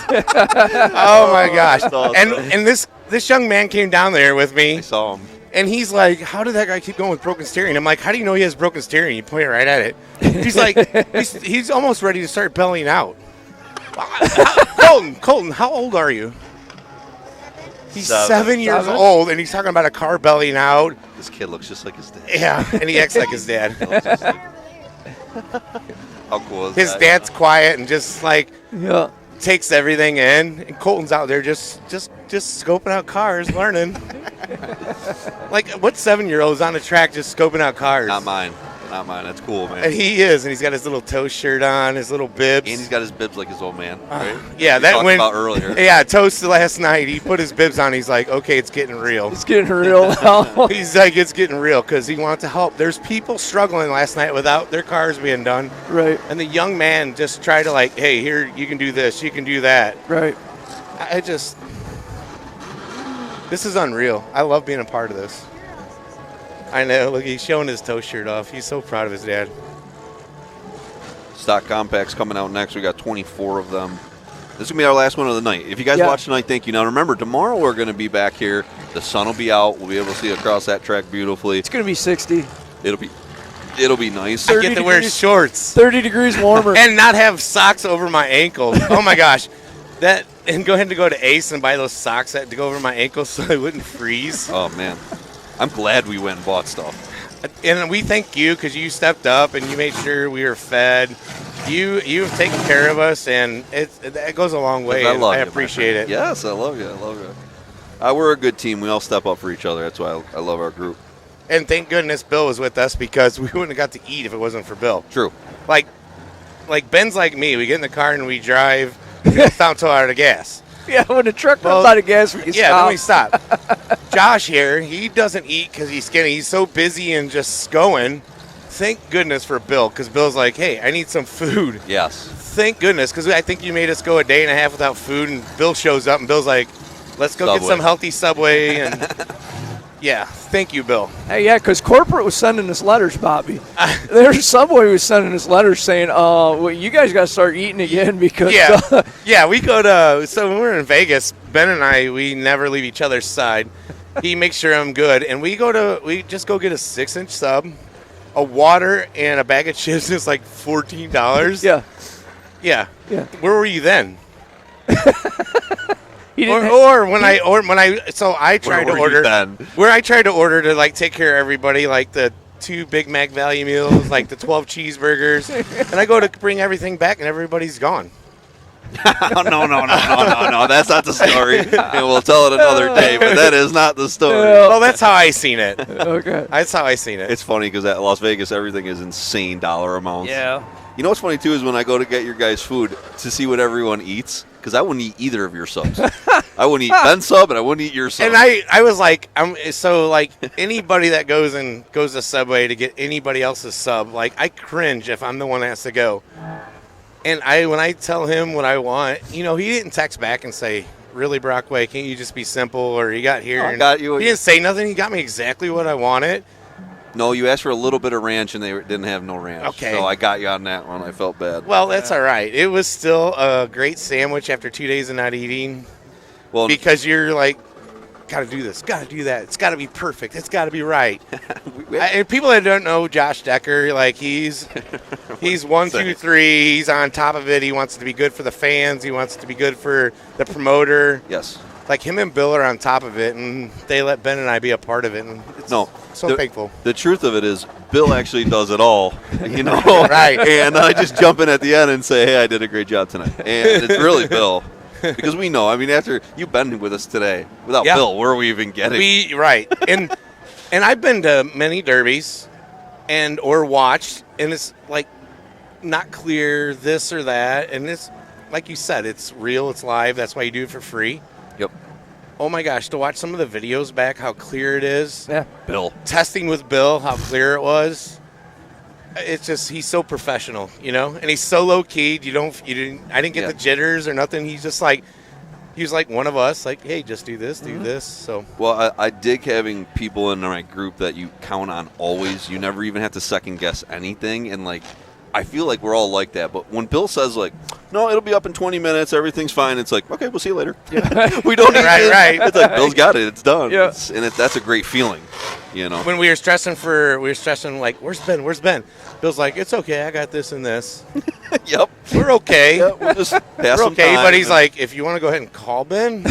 Oh my gosh! That's awesome. And this young man came down there with me. I saw him. And he's like, how did that guy keep going with broken steering? I'm like, how do you know he has broken steering? You point right at it. He's like, he's almost ready to start bellying out. Colton, how old are you? He's 7 years old, and he's talking about a car bellying out. This kid looks just like his dad. Yeah, and he acts like his dad. How cool is His that? dad's quiet and just like takes everything in, and Colton's out there just scoping out cars, learning. Like, what 7-year-old is on the track just scoping out cars? Not mine. Not mine. That's cool, man. And he is, and he's got his little Toast shirt on, his little bibs. And he's got his bibs like his old man, right? Yeah, We that talked went about earlier. Yeah, Toast last night. He put his bibs on. He's like, okay, it's getting real. It's getting real now. He's like, it's getting real because he wants to help. There's people struggling last night without their cars being done. Right. And the young man just tried to like, hey, here, you can do this, you can do that. Right. This is unreal. I love being a part of this. I know. Look, he's showing his Toast shirt off. He's so proud of his dad. Stock compacts coming out next. We got 24 of them. This is going to be our last one of the night. If you guys watch tonight, thank you. Now, remember, tomorrow we're going to be back here. The sun will be out. We'll be able to see across that track beautifully. It's going to be 60. It'll be nice. I get to wear shorts. 30 degrees warmer. And not have socks over my ankles. Oh, my gosh. And go ahead and go to Ace and buy those socks to go over my ankles so I wouldn't freeze. Oh, man. I'm glad we went and bought stuff. And we thank you because you stepped up and you made sure we were fed. You've taken care of us, and it goes a long way. I love I you, appreciate it. Yes, I love you. I love you. We're a good team. We all step up for each other. That's why I love our group. And thank goodness Bill was with us because we wouldn't have got to eat if it wasn't for Bill. True. Like Ben's like me. We get in the car and we drive. We don't stop until out of gas. Yeah, when the truck runs out of gas, we can yeah, stop. then we stop. Josh here, he doesn't eat because he's skinny. He's so busy and just going. Thank goodness for Bill, because Bill's like, hey, I need some food. Yes. Thank goodness, because I think you made us go a day and a half without food, and Bill shows up, and Bill's like, let's go get Subway. some healthy Subway. And yeah, thank you, Bill. Hey, yeah, because corporate was sending us letters, Bobby. Their Subway was sending us letters saying, well, you guys got to start eating again because... Yeah, we go to, so when we're in Vegas, Ben and I, we never leave each other's side. He makes sure I'm good, and we just go get a 6-inch sub, a water, and a bag of chips. It's like $14. Yeah. Yeah. Yeah. Where were you then? He Or didn't when I tried to order where I tried to order to like take care of everybody, like the 2 Big Mac value meals, like the 12 cheeseburgers, and I go to bring everything back and everybody's gone. No. That's not the story. And we'll tell it another day, but that is not the story. Well, that's how I seen it. Okay. That's how I seen it. It's funny because at Las Vegas, everything is insane dollar amounts. Yeah. You know what's funny, too, is when I go to get your guys' food to see what everyone eats, because I wouldn't eat either of your subs. I wouldn't eat Ben's sub, and I wouldn't eat your sub. And I was like, anybody that goes to Subway to get anybody else's sub, like, I cringe if I'm the one that has to go. And when I tell him what I want, he didn't text back and say, really, Brockway, can't you just be simple? Or you got here. I got you. He didn't say nothing. He got me exactly what I wanted. No, you asked for a little bit of ranch, and they didn't have no ranch. Okay. So I got you on that one. I felt bad. Well, that's all right. It was still a great sandwich after 2 days of not eating. Well, because you're like, got to do this, got to do that. It's got to be perfect. It's got to be right. And people that don't know Josh Decker, like he's 1, 2, 3. He's on top of it. He wants it to be good for the fans. He wants it to be good for the promoter. Yes. like him and Bill are on top of it, and they let Ben and I be a part of it. And it's so thankful. The truth of it is, Bill actually does it all, Right. And I just jump in at the end and say, hey, I did a great job tonight. And it's really Bill. Because we know, I mean, after you've been with us today, without Bill, where are we even getting? Right. And I've been to many derbies or watched, and it's like not clear this or that. And it's, like you said, it's real, it's live. That's why you do it for free. Yep. Oh, my gosh, to watch some of the videos back, how clear it is. Yeah. Bill. Testing with Bill, how clear it was. It's just, he's so professional, and he's so low key. I didn't get the jitters or nothing. He's just like, he was like one of us, like, hey, just do this, do this. So, well, I dig having people in my group that you count on always. You never even have to second guess anything, and like, I feel like we're all like that. But when Bill says like, no, it'll be up in 20 minutes, everything's fine, it's like, okay, we'll see you later. Yeah. We don't need right. It's like, Bill's got it, it's done. Yeah. That's a great feeling, When we were stressing like, where's Ben? Bill's like, it's okay, I got this and this. Yep. We're okay. Yeah, we'll just pass We're some okay, time. but he's like, if you want to go ahead and call Ben.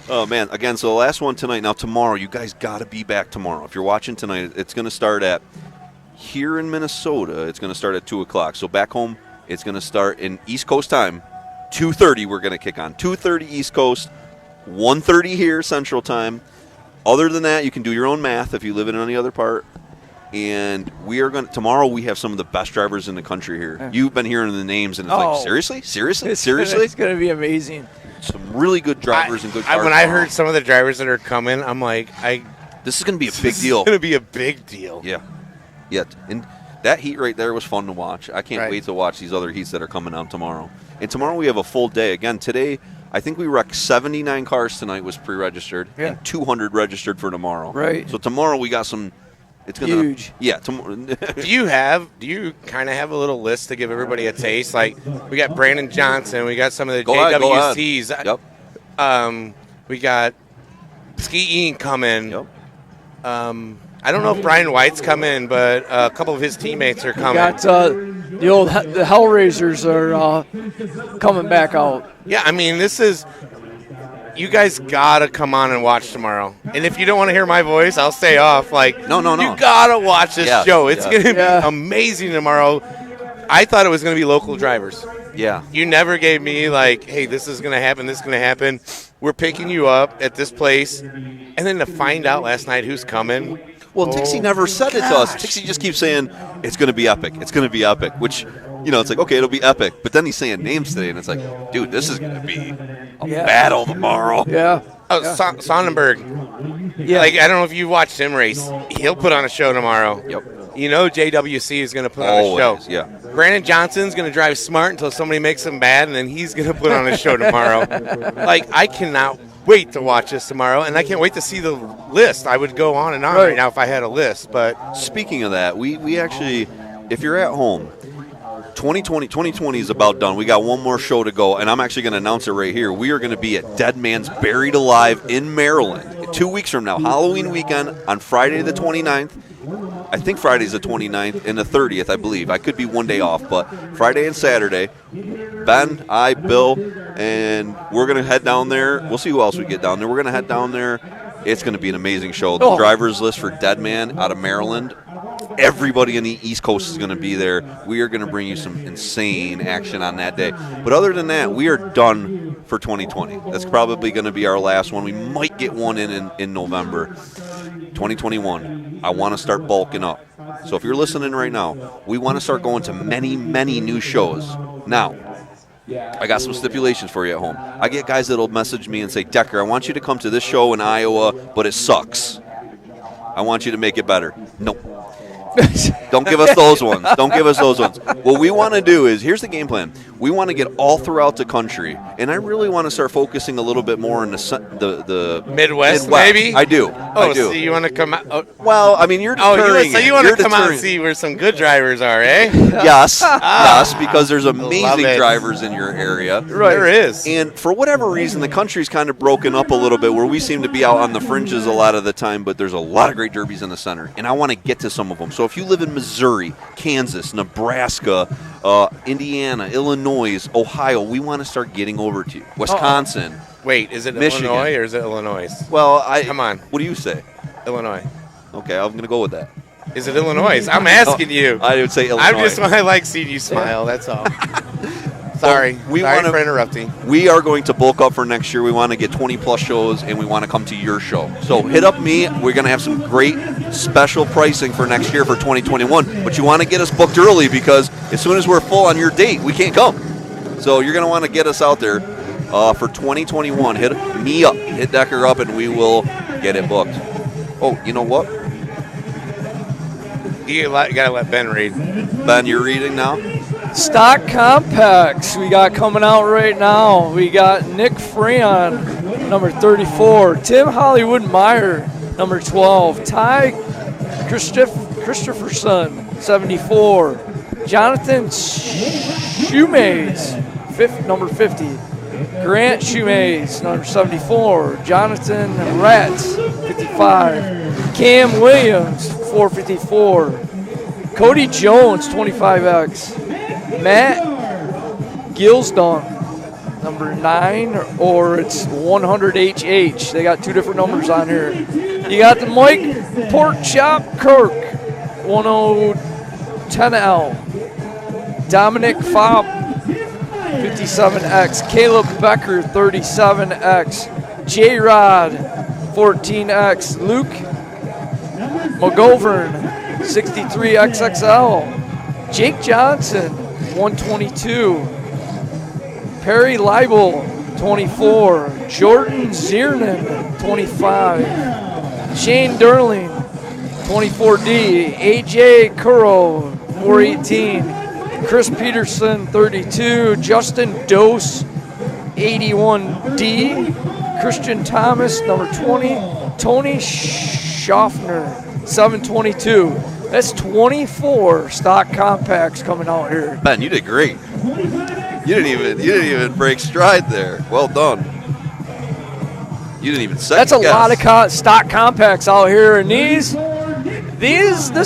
Oh, man. Again, so the last one tonight. Now, tomorrow, you guys got to be back tomorrow. If you're watching tonight, it's going to start here in Minnesota, it's going to start at 2 o'clock. So back home, it's going to start in East Coast time. 2:30 we're going to kick on. 2:30 East Coast, 1:30 here Central time. Other than that, you can do your own math if you live in any other part. And tomorrow we have some of the best drivers in the country here. Yeah. You've been hearing the names, and it's like, seriously? It's going to be amazing. Some really good drivers and good cars. When I heard some of the drivers that are coming, I'm like, this is going to be a big deal. It's going to be a big deal. Yeah. And that heat right there was fun to watch. I can't wait to watch these other heats that are coming out tomorrow. And tomorrow we have a full day. Again, today, I think we wrecked 79 cars tonight was pre-registered, and 200 registered for tomorrow. Right. So tomorrow we got some. It's gonna huge. Yeah. Tomorrow. Do you kind of have a little list to give everybody a taste? Like, we got Brandon Johnson, we got some of the JWCs. Yep. We got Ski Ian coming. Yep. I don't know if Brian White's coming, but a couple of his teammates are coming. Got the Hellraisers are coming back out. Yeah, I mean, you guys gotta come on and watch tomorrow. And if you don't want to hear my voice, I'll stay off. Like, no. You gotta watch this show. It's gonna be amazing tomorrow. I thought it was gonna be local drivers. Yeah. You never gave me like, hey, this is gonna happen. This is gonna happen. We're picking you up at this place, and then to find out last night who's coming. Well, Dixie never said it to us. Dixie just keeps saying, it's going to be epic. It's going to be epic, which, it's like, okay, it'll be epic. But then he's saying names today, and it's like, dude, this is going to be a battle tomorrow. Yeah. Oh, Sonnenberg. Yeah. Like, I don't know if you watched him race. He'll put on a show tomorrow. Yep. JWC is going to put on a show. Yeah. Brandon Johnson's going to drive smart until somebody makes him bad, and then he's going to put on a show tomorrow. Like, I cannot wait to watch this tomorrow, and I can't wait to see the list. I would go on and on right now if I had a list. But speaking of that, we actually, if you're at home, 2020 is about done. We got one more show to go, and I'm actually going to announce it right here. We are going to be at Dead Man's Buried Alive in Maryland 2 weeks from now, Halloween weekend on Friday the 29th. I think Friday's the 29th and the 30th, I believe. I could be one day off, but Friday and Saturday, Ben, I, Bill, and we're going to head down there. We'll see who else we get down there. We're going to head down there. It's going to be an amazing show. The driver's list for Dead Man out of Maryland. Everybody in the East Coast is going to be there. We are going to bring you some insane action on that day. But other than that, we are done for 2020. That's probably going to be our last one. We might get one in November. 2021, I want to start bulking up. So if you're listening right now, we want to start going to many, many new shows. Now, I got some stipulations for you at home. I get guys that'll message me and say, Decker, I want you to come to this show in Iowa, but it sucks. I want you to make it better. Nope. Don't give us those ones. Don't give us those ones. What we want to do is, here's the game plan. We want to get all throughout the country, and I really want to start focusing a little bit more in the Midwest, maybe? I do. Oh, so you want to come out? Oh. Well, I mean, you're deterring so you want to come out and see where some good drivers are, eh? Yes, yes, because there's amazing drivers in your area. Right. There is. And for whatever reason, the country's kind of broken up a little bit, where we seem to be out on the fringes a lot of the time, but there's a lot of great derbies in the center, and I want to get to some of them. So if you live in Missouri, Kansas, Nebraska, Indiana, Illinois, Ohio, we want to start getting over to you. Wisconsin. Wait, is it Michigan. Illinois or is it Illinois? Well, Come on. What do you say? Illinois. Okay, I'm going to go with that. Is it Illinois? I'm asking you. I would say Illinois. I like seeing you smile. That's all. Sorry. Sorry for interrupting. We are going to bulk up for next year. We want to get 20-plus shows, and we want to come to your show. So hit up me. We're going to have some great special pricing for next year for 2021. But you want to get us booked early because as soon as we're full on your date, we can't come. So you're going to want to get us out there for 2021. Hit me up. Hit Decker up, and we will get it booked. Oh, you know what? You gotta let Ben read. Ben, you're reading now? Stock compacts we got coming out right now. We got Nick Freon, number 34. Tim Hollywood Meyer, number 12. Ty Christopherson, 74. Jonathan Shoemaze, number 50. Grant Shoemaze, number 74. Jonathan Ratz, 55. Cam Williams, 454. Cody Jones, 25X. Matt Gilsdon, number 9, or it's 100HH. They got two different numbers on here. You got the Mike Pork Chop Kirk, 1010L. Dominic Fobb, 57X. Caleb Becker, 37X. J-Rod, 14X. Luke McGovern, 63XXL. Jake Johnson, 122. Perry Leibel, 24. Jordan Ziernan, 25. Shane Derling, 24D. AJ Curro, 418. Chris Peterson, 32. Justin Dose, 81D. Christian Thomas, number 20. Tony Schaffner, 722. That's 24 stock compacts coming out here. Ben, you did great. You didn't even break stride there. Well done. You didn't even second That's a guess. lot of stock compacts out here, and this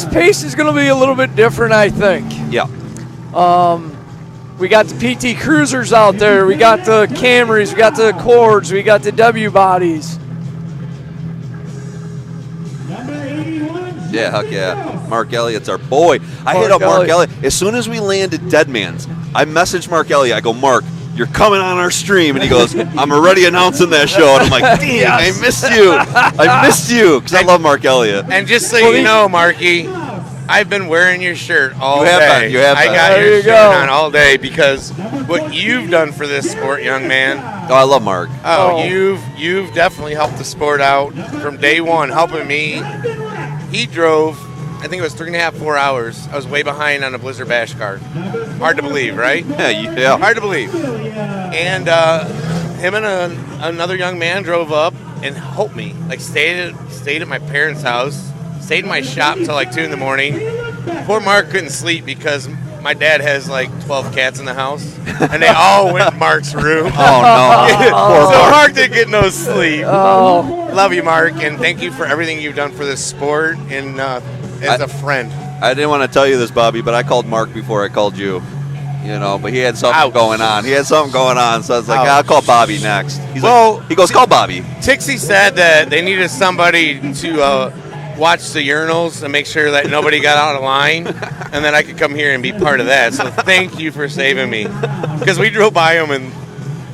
pace is going to be a little bit different, I think. Yeah. We got the PT Cruisers out there. We got the Camrys. We got the Accords. We got the W bodies. Yeah, heck yeah. Mark Elliott's our boy. I hit up Mark Elliott. As soon as we landed Deadman's, I messaged Mark Elliott. I go, Mark, you're coming on our stream. And he goes, I'm already announcing that show. And I'm like, dang, yes. I missed you. I missed you because I love Mark Elliott. And just so you know, Marky, I've been wearing your shirt all day. You have been. I got your shirt on all day because what you've done for this sport, young man. Oh, I love Mark. You've definitely helped the sport out from day one, helping me. He drove, I think it was 3.5, 4 hours. I was way behind on a Blizzard Bash card. Hard to believe, right? Yeah. Hard to believe. And him and another young man drove up and helped me. Like stayed at my parents' house, stayed in my shop till like 2 in the morning. Poor Mark couldn't sleep because my dad has like 12 cats in the house, and they all went in Mark's room. Oh, no. So Mark didn't get no sleep. Love you, Mark, and thank you for everything you've done for this sport and as a friend. I didn't want to tell you this, Bobby, but I called Mark before I called you. You know, but he had something going on. So I was like, I'll call Bobby next. He goes, call Bobby. Tixie said that they needed somebody to watch the urinals and make sure that nobody got out of line, and then I could come here and be part of that. So thank you for saving me, because we drove by them and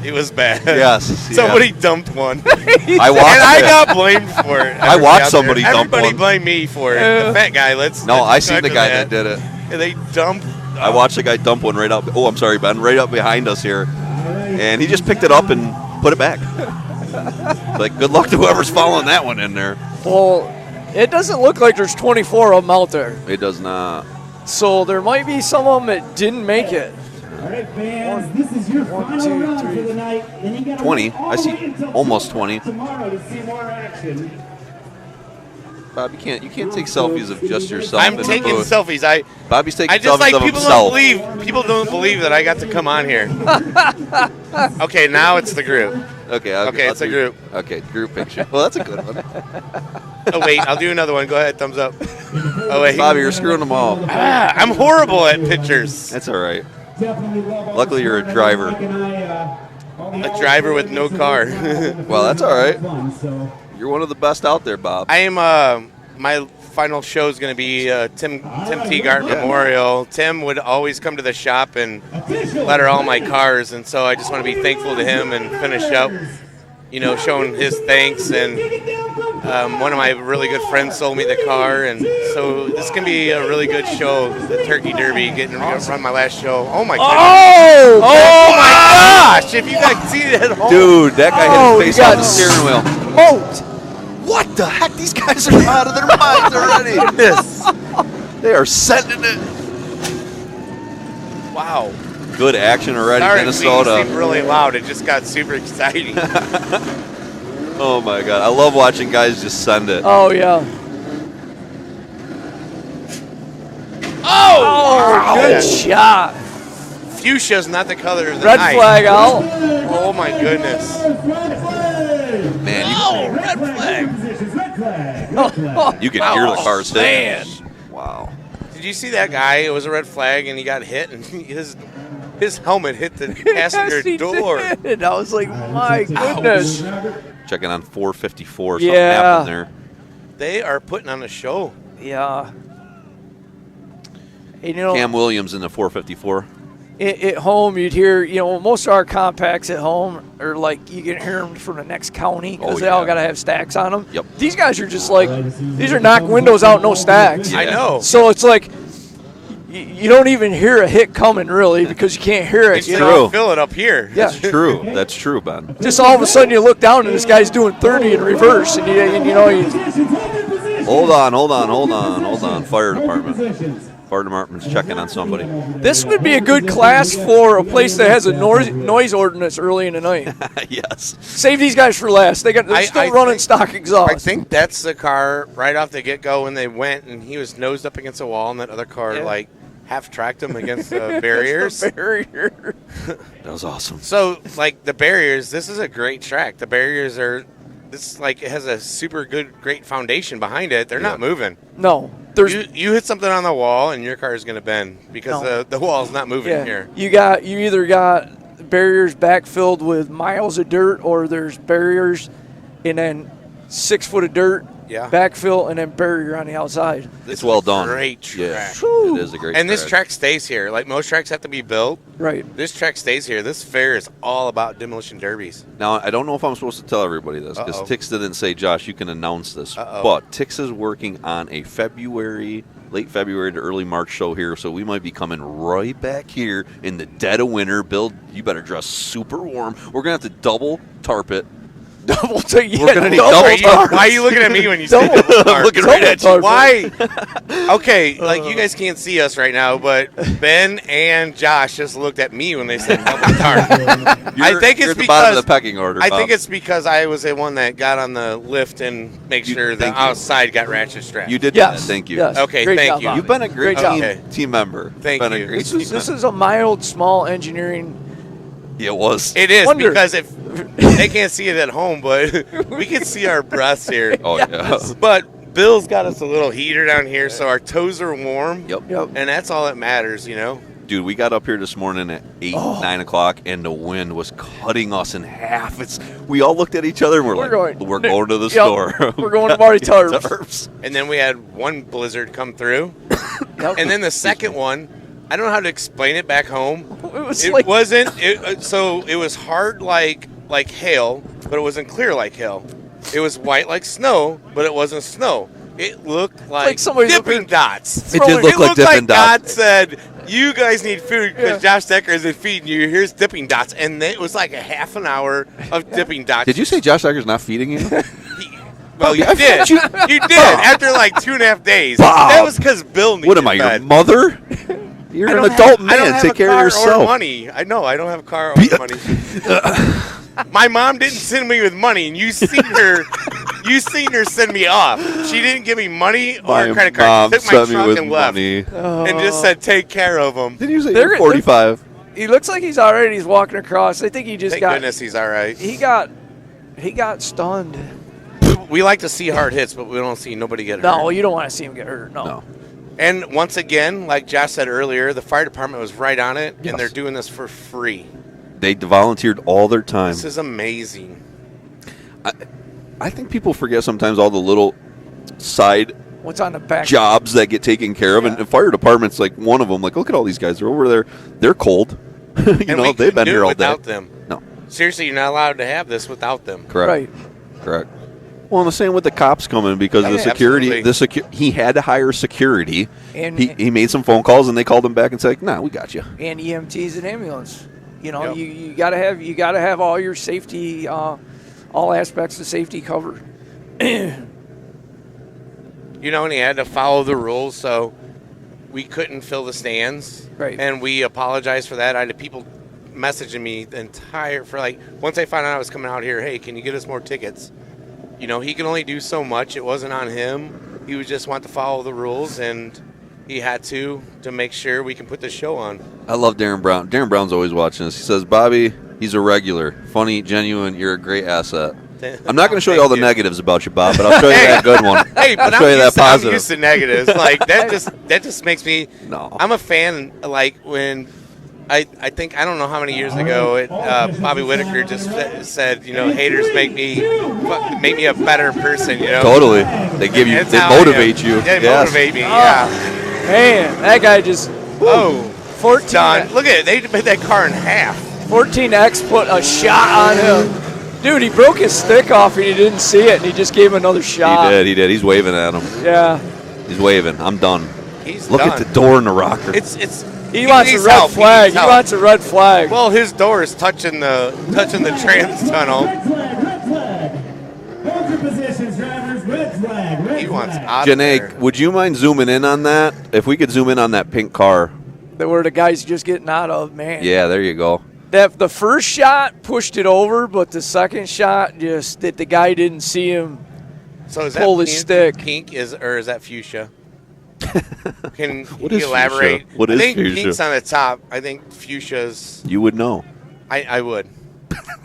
it was bad. Yes. Somebody dumped one. I got blamed for it. I watched somebody dump one. Everybody blamed me for it. The fat guy. I seen the guy that did it. And they dumped. I watched the guy dump one right up. Oh, I'm sorry, Ben. Right up behind us here, and he just picked it up and put it back. Like, good luck to whoever's following that one in there. Well, it doesn't look like there's 24 of them out there. It does not. So there might be some of them that didn't make it. All right, fans, this is your final round for the night. Then you got 20. I see almost 20. Tomorrow to see more action. Bob, you can't take selfies of just yourself. I'm taking selfies. Bobby's taking I just selfies like of people himself. people don't believe that I got to come on here. Okay, now it's the group. Okay, it's a group. Okay, group picture. Well, that's a good one. Oh wait, I'll do another one. Go ahead, thumbs up. Oh, wait. Bobby, you're screwing them all. I'm horrible at pictures. That's all right. Luckily, you're a driver. A driver with no car. Well, that's all right. You're one of the best out there, Bob. I am. My final show is going to be Tim Teagart Memorial. Tim would always come to the shop and letter all my cars, and so I just want to be thankful to him and finish up, showing his thanks. And one of my really good friends sold me the car, and so this can be a really good show. The Turkey Derby, getting to run my last show. Oh my goodness! Oh my gosh! If you guys see it at home, dude, that guy hit his face on the steering wheel. Oh. What the heck? These guys are out of their minds already. Yes. They are sending it. Wow. Good action already, Sorry, Minnesota. It seemed really loud. It just got super exciting. Oh my God. I love watching guys just send it. Oh, yeah. Oh! Good shot. Fuchsia's not the color of the Red night. flag out. Oh my goodness. Man, red flag. you can hear the car saying. Man. Wow. Did you see that guy? It was a red flag, and he got hit, and his helmet hit the passenger door. And I was like, my goodness. Checking on 454. Something Yeah. happened there. They are putting on a show. Yeah. And, Cam Williams in the 454. At home, you'd hear, most of our compacts at home are like, you can hear them from the next county because they all got to have stacks on them. Yep. These guys are just like, these are knock windows out, no stacks. I know. So it's like, you don't even hear a hit coming, really, because you can't hear it. It's true. Feel it up here. Yeah. That's true. That's true, Ben. Just all of a sudden you look down and this guy's doing 30 in reverse. And Hold on. Fire department. Fire department's checking on somebody. This would be a good class for a place that has a noise ordinance early in the night. Yes. Save these guys for last. They're still running stock exhaust. I think that's the car right off the get-go when they went, and he was nosed up against a wall, and that other car, half-tracked him against the barriers. The barrier. That was awesome. So, the barriers, this is a great track. The barriers are, it has a super great foundation behind it. They're not moving. No. You hit something on the wall, and your car is going to bend because the wall's not moving here. You either got barriers backfilled with miles of dirt, or there's barriers and then 6 foot of dirt, backfill, and then barrier on the outside. It's well done. Great track. Yeah, it is a great track. And this track stays here. Like most tracks have to be built. Right. This track stays here. This fair is all about demolition derbies. Now, I don't know if I'm supposed to tell everybody this because Tix didn't say, Josh, you can announce this. But Tix is working on a late February to early March show here, so we might be coming right back here in the dead of winter. Bill, you better dress super warm. We're going to have to double tarp it. We're going to need double tarp. Why are you looking at me when you say double tarp? I'm looking right at you. Why? Okay, you guys can't see us right now, but Ben and Josh just looked at me when they said double tarp. I think it's you're at the because bottom of the pecking order, I Bob. think it's because I was the one that got on the lift and make sure the outside got ratchet strapped. You did Yes. that. Thank you. Yes. Okay, Great thank job, you. Bob. You've been a great team member. Thank been you. A great This is a mild, small engineering. Yeah, it was. It is Wonder. because if they can't see it at home, but we can see our breaths here. Oh, yeah. But Bill's got us a little heater down here, so our toes are warm. Yep. And that's all that matters, Dude, we got up here this morning at 8, 9 o'clock, and the wind was cutting us in half. We all looked at each other, and we're going to the store. We're going to Marty Tarps. And then we had one blizzard come through. And then the second one, I don't know how to explain it back home. It was hard like hail, but it wasn't clear like hail. It was white like snow, but it wasn't snow. It looked like dipping dots. It did look like dipping dots. God said, you guys need food because Josh Decker isn't feeding you. Here's dipping dots. And it was like a half an hour of dipping dots. Did you say Josh Decker's not feeding you? Well, you did. You did after like 2.5 days. Bob. That was because Bill needed What am I, fed. your mother? You're an adult man. Take care of yourself. Or money. I know. I don't have a car or money. My mom didn't send me with money, and you seen her. You seen her send me off. She didn't give me money or a credit card. She took my trunk and left, and just said, "Take care of them." Did you say you're 45? He looks like he's all right. He's walking across. I think he just Thank goodness he's all right. He got stunned. we like to see hard hits, but we don't see nobody get hurt. No, you don't want to see him get hurt. No. And once again, like Josh said earlier, the fire department was right on it, Yes. and they're doing this for free. They volunteered all their time. This is amazing. I think people forget sometimes all the little side What's on the back? jobs that get taken care of, and the fire department's like one of them. Like, look at all these guys. They're over there. They're cold. And we they've been couldn't do here it all day. without them. No. Seriously, you're not allowed to have this without them. Correct. Right. Correct. Well, and the same with the cops coming because Yeah, the security. absolutely. He had to hire security. And He made some phone calls, and they called him back and said, "Nah, we got you." and EMTs and ambulance. You know, Yep. you gotta have all your safety, all aspects of safety covered. You know, and he had to follow the rules, so we couldn't fill the stands. Right. And we apologized for that. I had people messaging me once I found out I was coming out here, hey, can you get us more tickets? You know, he can only do so much. It wasn't on him. He would just want to follow the rules, and he had to make sure we can put the show on. I love Darren Brown. Darren Brown's always watching us. He says, "Bobby, he's a regular, funny, genuine. You're a great asset." I'm not going to show you all the negatives about you, Bob, but I'll show you that good one. Hey, but I'll show you that I'm positive. used to negatives. Like that just makes me. No. I'm a fan. Like when I think I don't know how many years ago Bobby Whitaker just said, you know, haters make me a better person. You know. Totally. They give you. That's They how I motivate am. you. They Yes. motivate me. Yeah. Man, that guy just 14. Done. Look at it. They made that car in half. 14X put a shot on him. Dude, he broke his stick off and he didn't see it, and he just gave him another shot. He did. He's waving at him. Yeah. He's waving. I'm done. He's Look done. at the door in the rocker. He wants a needs red help. flag. He He needs wants a red flag. Well, his door is touching the trans tunnel. Red flag. Hold your positions, drivers. Red flag. Red He wants flag. out of there. Janae, would you mind zooming in on that? If we could zoom in on that pink car. That where the guy's just getting out of, man. Yeah, there you go. That the first shot pushed it over, but the second shot just that the guy didn't see him So is pull that his stick. pink or is that fuchsia? Can What you is elaborate? fuchsia? What I is think fuchsia? pink's on the top. I think fuchsia's. You would know. I would.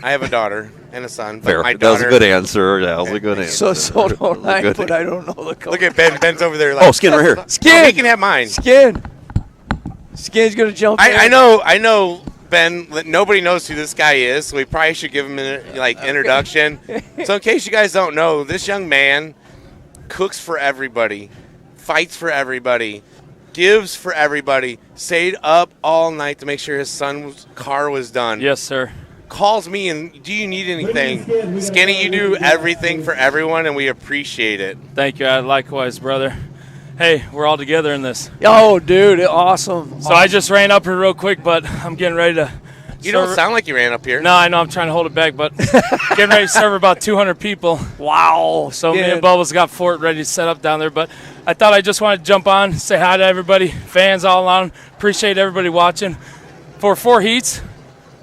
I have a daughter and a son. But Fair. my That was a daughter- good answer. That was a good answer. So don't I, Good. but I don't know the color. Look at Ben. Ben's over there. Like, Oh, Skin right here. Skin. Oh, he can have mine. Skin's gonna jump in. I know, Ben. That nobody knows who this guy is, so we probably should give him an introduction. So in case you guys don't know, this young man cooks for everybody, fights for everybody, gives for everybody, stayed up all night to make sure his son's car was done. Yes, sir. Calls me and, do you need anything? Skinny, you do everything for everyone, and we appreciate it. Thank you. Likewise, brother. Hey, we're all together in this. Oh, dude, awesome. So I just ran up here real quick, but I'm getting ready to. You don't sound like you ran up here. No, I know. I'm trying to hold it back, but getting ready to serve about 200 people. Wow. So me Skin. and Bubba's got Fort ready to set up down there. But I thought I just wanted to jump on, say hi to everybody, fans all around. Appreciate everybody watching. For 4 heats,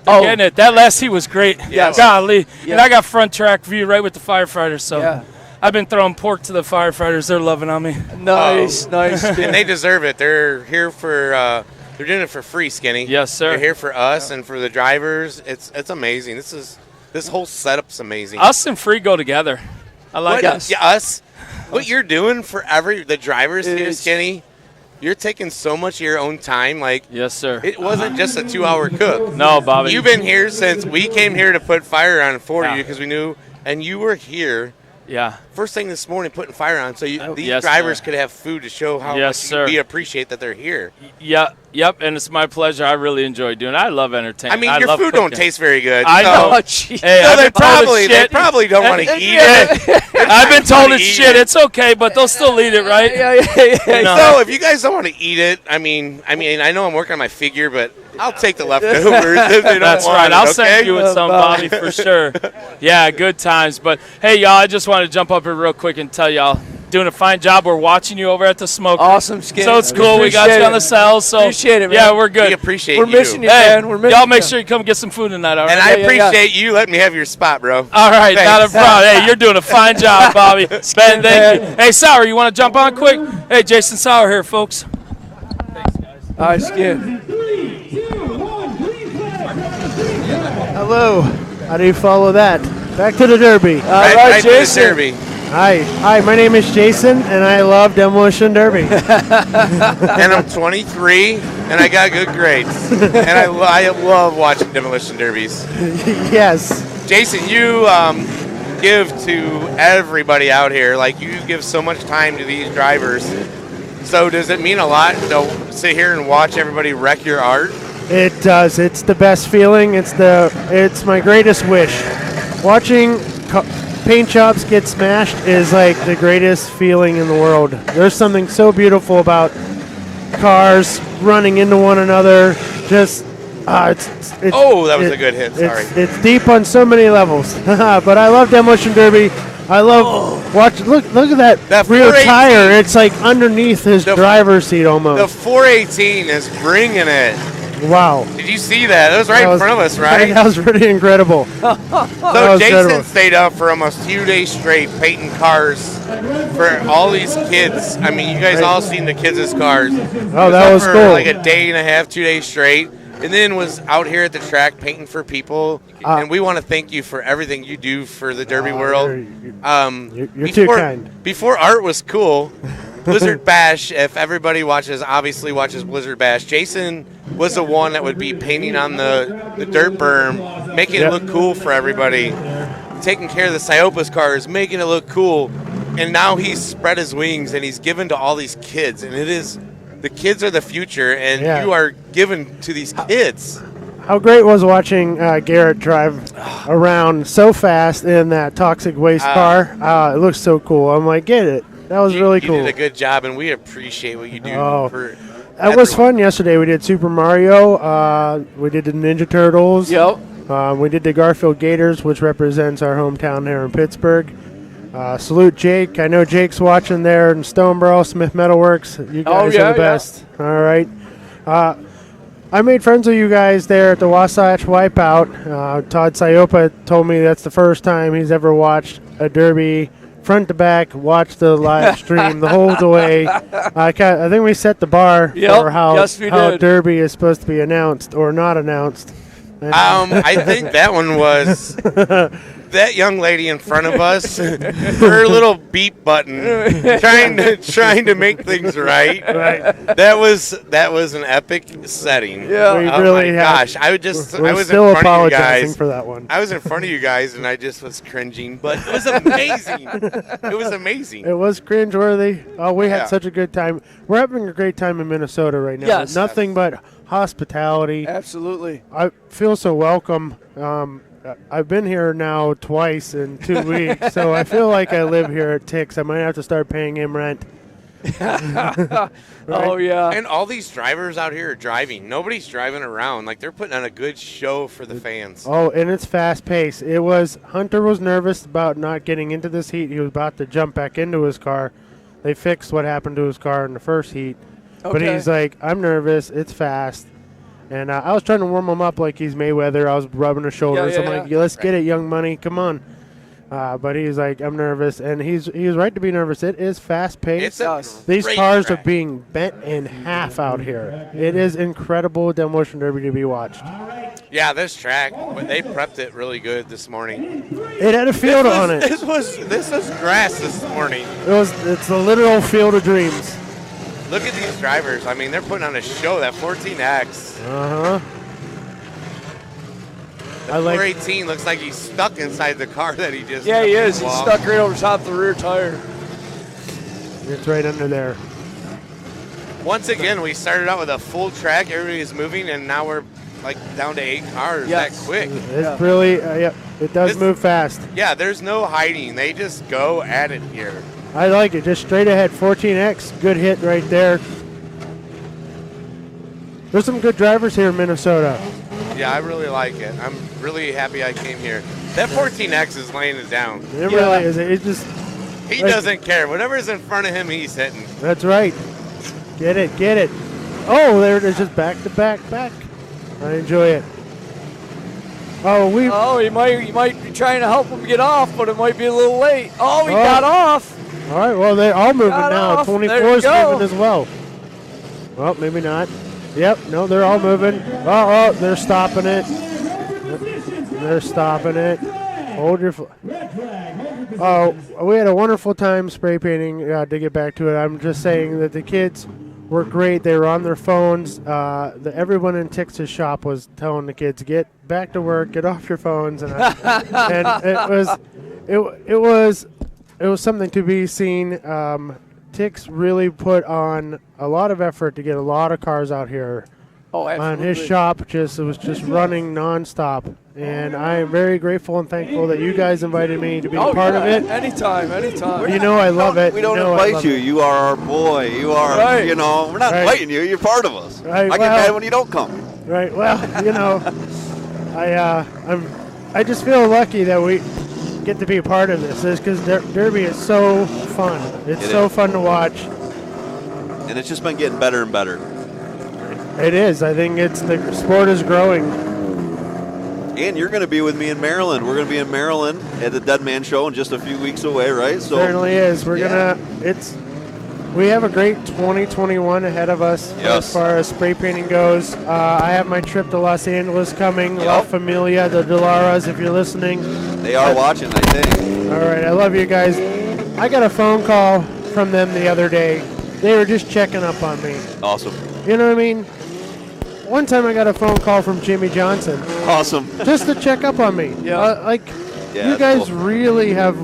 they're getting it. That last heat was great. Yes. Golly. Yeah. And I got front track view right with the firefighters. So Yeah. I've been throwing pork to the firefighters. They're loving on me. Nice, nice. And they deserve it. They're here for they're doing it for free, Skinny. Yes, sir. They're here for us and for the drivers. It's amazing. This whole setup's amazing. Us and free go together. I like What- us. Yeah, us. What you're doing for the drivers here, It's- Skinny, you're taking so much of your own time. Like, Yes, sir. it wasn't just a 2-hour cook. No, Bobby. You've been here since we came here to put fire on for Yeah. you because we knew, and you were here Yeah. first thing this morning putting fire on, so these Yes, drivers sir. could have food to show how Yes, much sir. we appreciate that they're here. Yeah. Yep. And it's my pleasure. I really enjoy doing it. I love I entertainment. mean, your love food don't cooking. taste very good. I so- know. Oh, geez. Hey, No, I've they been told probably it's shit. don't want to eat Yeah. it. I've been told it's Eat shit. it. It's okay, but they'll still eat it, right? You know? So if you guys don't want to eat it, I mean, I know I'm working on my figure, but I'll take the leftovers if they don't That's want right. it, I'll okay? send you with some, Bobby, for sure. Yeah, good times. But, hey, y'all, I just wanted to jump up here real quick and tell y'all, doing a fine job. We're watching you over at the smoke. Awesome, Skin. So it's cool. We got you Appreciate on the it. cells. So Appreciate it, man. Yeah, we're good. We appreciate We're you. missing you, Hey, man. We're missing y'all make you. sure you come get some food tonight, all right? And I yeah. appreciate you letting me have your spot, bro. All right, not a Thanks. problem. Hey, you're doing a fine job, Bobby. Ben, thank you. Hey, Sauer, you want to jump on quick? Hey, Jason Sauer here, folks. All right, Skin. 3, 2, 1, green flag. Hello. How do you follow that? Back to the Derby. All right, right to the Jason. Derby. Hi, my name is Jason, and I love Demolition Derby. And I'm 23, and I got good grades. And I love watching demolition derbies. Yes. Jason, you give to everybody out here. Like, you give so much time to these drivers. So does it mean a lot to sit here and watch everybody wreck your art? It does. It's the best feeling. It's my greatest wish. Watching paint jobs get smashed is like the greatest feeling in the world. There's something so beautiful about cars running into one another. Just that was a good hit. Sorry. It's deep on so many levels. But I love Demolition Derby. I love watch. Look at that rear tire. It's like underneath his driver's seat almost. The 418 is bringing it. Wow. Did you see that? It was right in front of us, right? That was pretty incredible. So Jason stayed up for almost 2 days straight painting cars for all these kids. I mean, you guys all seen the kids' cars. Oh, that was for cool. Like a day and a half, 2 days straight. And then was out here at the track painting for people. And we want to thank you for everything you do for the Derby world. You're too kind. Before art was cool, Blizzard Bash, if everybody obviously watches Blizzard Bash, Jason was the one that would be painting on the dirt berm, making it look cool for everybody, taking care of the Siopas cars, making it look cool. And now he's spread his wings and he's given to all these kids. And the kids are the future, and you are given to these kids. How great was watching Garrett drive around so fast in that toxic waste car. It looks so cool. I'm like, get it. That was really cool. You did a good job, and we appreciate what you do. That was fun yesterday. We did Super Mario. We did the Ninja Turtles. Yep. We did the Garfield Gators, which represents our hometown here in Pittsburgh. Salute Jake. I know Jake's watching there in Stoneboro, Smith Metalworks. You guys are the best. All right. I made friends with you guys there at the Wasatch Wipeout. Todd Siopa told me that's the first time he's ever watched a Derby front to back, watched the live stream the whole way. I think we set the bar for how Derby is supposed to be announced or not announced. I think that one was that young lady in front of us, her little beep button, trying to make things right. That was an epic setting. Yeah, we really gosh, I was still in front of you apologizing guys for that one. I was in front of you guys, and I just was cringing, but it was amazing. It was amazing. It was cringeworthy. Oh, we had such a good time. We're having a great time in Minnesota right now. Yes. Nothing but hospitality. Absolutely. I feel so welcome. I've been here now twice in 2 weeks, so I feel like I live here at Tix. I might have to start paying him rent. Oh, yeah. And all these drivers out here are driving. Nobody's driving around. Like, they're putting on a good show for the fans. Oh, and it's fast paced. Hunter was nervous about not getting into this heat. He was about to jump back into his car. They fixed what happened to his car in the first heat. Okay. But he's like, I'm nervous. It's fast. And I was trying to warm him up like he's Mayweather. I was rubbing his shoulders. I'm like, let's get it, young money. Come on. But he's like, I'm nervous. And he was right to be nervous. It is fast-paced. These cars are being bent in half out here. It is incredible Demolition Derby to be watched. Yeah, this track, they prepped it really good this morning. It had a field on it. This was grass this morning. It's the literal field of dreams. Look at these drivers. I mean, they're putting on a show. That 14X. Uh-huh. The 418 looks like he's stuck inside the car that he just... Yeah, he is. He's stuck right over top of the rear tire. It's right under there. Once again, we started out with a full track. Everybody is moving, and now we're like down to 8 cars that quick. It's really, it does move fast. Yeah, there's no hiding. They just go at it here. I like it. Just straight ahead. 14X. Good hit right there. There's some good drivers here in Minnesota. Yeah, I really like it. I'm really happy I came here. That 14X is laying it down. It really is. It just... He doesn't care. Whatever's in front of him, he's hitting. That's right. Get it. Get it. Oh, there it is. Just back to back, back. I enjoy it. Oh, you might be trying to help him get off, but it might be a little late. Oh, he got off. All right, well, they're all moving now. 24 is moving as well. Well, maybe not. Yep, no, they're all moving. Oh, they're stopping it. They're stopping it. Hold your Oh, we had a wonderful time spray painting. To get back to it, I'm just saying that the kids were great. They were on their phones. Everyone in Tix's shop was telling the kids, "Get back to work. Get off your phones." And it was something to be seen. Tix really put on a lot of effort to get a lot of cars out here. Oh, absolutely. His shop was just running nonstop, and I am very grateful and thankful that you guys invited me to be a part of it. Anytime. You know I love it. We don't invite you. You are our boy. You are, we're not inviting you. You're part of us. Right, I get mad when you don't come. Right. Well, I just feel lucky that we get to be a part of this, because Derby is so fun. It's so fun to watch, and it's just been getting better and better. It is. I think the sport is growing. And you're going to be with me in Maryland. We're going to be in Maryland at the Dead Man Show in just a few weeks away, right? So certainly is. We have a great 2021 ahead of us as far as spray painting goes. I have my trip to Los Angeles coming. La Familia, the Delaras, if you're listening. They are watching, I think. All right. I love you guys. I got a phone call from them the other day. They were just checking up on me. Awesome. You know what I mean? One time I got a phone call from Jimmy Johnson. Awesome. Just to check up on me. Yeah. You guys really have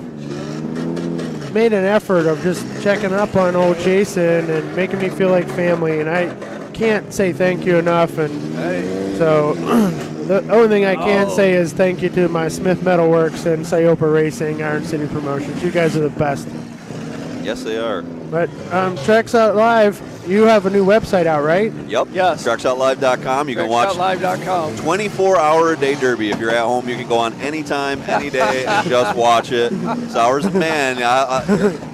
made an effort of just checking up on old Jason and making me feel like family, and I can't say thank you enough. And so the only thing I can say is thank you to my Smith Metal Works and Syopa Racing, Iron City Promotions. You guys are the best. Yes, they are. But Treks Out Live, you have a new website out, right? Yep. Yes. TreksOutLive.com. You can watch TreksOutLive.com. 24-hour-a-day Derby. If you're at home, you can go on anytime, any day, and just watch it. Sours and Man,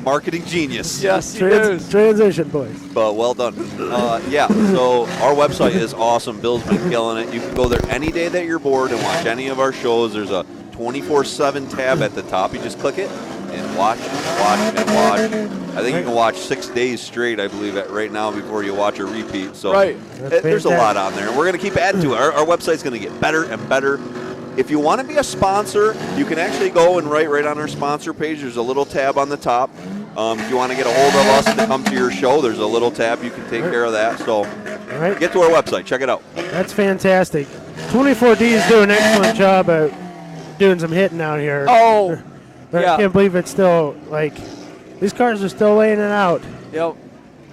marketing genius. Yes, transition, boys. But well done. So our website is awesome. Bill's been killing it. You can go there any day that you're bored and watch any of our shows. There's a 24/7 tab at the top. You just click it and watch and watch and watch. I think you can watch 6 days straight, I believe, right now before you watch a repeat. So there's a lot on there. And we're going to keep adding to it. Our website's going to get better and better. If you want to be a sponsor, you can actually go and write right on our sponsor page. There's a little tab on the top. If you want to get a hold of us to come to your show, there's a little tab. You can take care of that. So get to our website. Check it out. That's fantastic. 24D is doing an excellent job at doing some hitting out here. Oh, I can't believe it's still, these cars are still laying it out. Yep.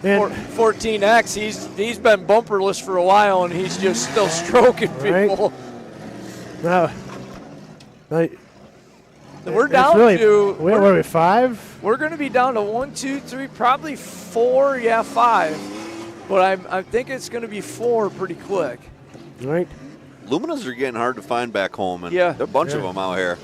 14X, he's been bumperless for a while, and he's just still stroking people. We're down to... Where are we, 5? We're going to be down to 1, 2, 3, probably 4, 5. But I think it's going to be 4 pretty quick. Right. Luminas are getting hard to find back home, and there are a bunch of them out here.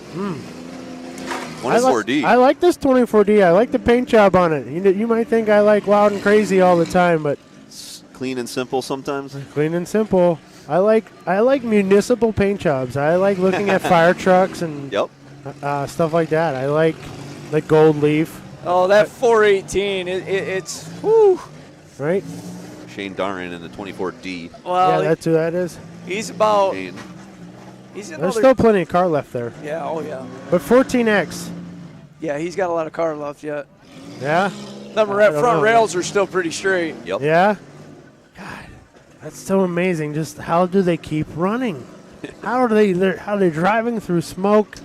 24D. I like this 24D. I like the paint job on it. You might think I like loud and crazy all the time, but it's clean and simple sometimes. Clean and simple. I like municipal paint jobs. I like looking at fire trucks and stuff like that. I like gold leaf. Oh, that 418, it's whoo. Right. Shane Darren in the 24D. Well, that's who that is. He's about. There's still plenty of car left there. Yeah, oh yeah. But 14X. Yeah, he's got a lot of car left yet. Yeah? Them front rails are still pretty straight. Yep. Yeah? God, that's so amazing. Just how do they keep running? How are they driving through smoke?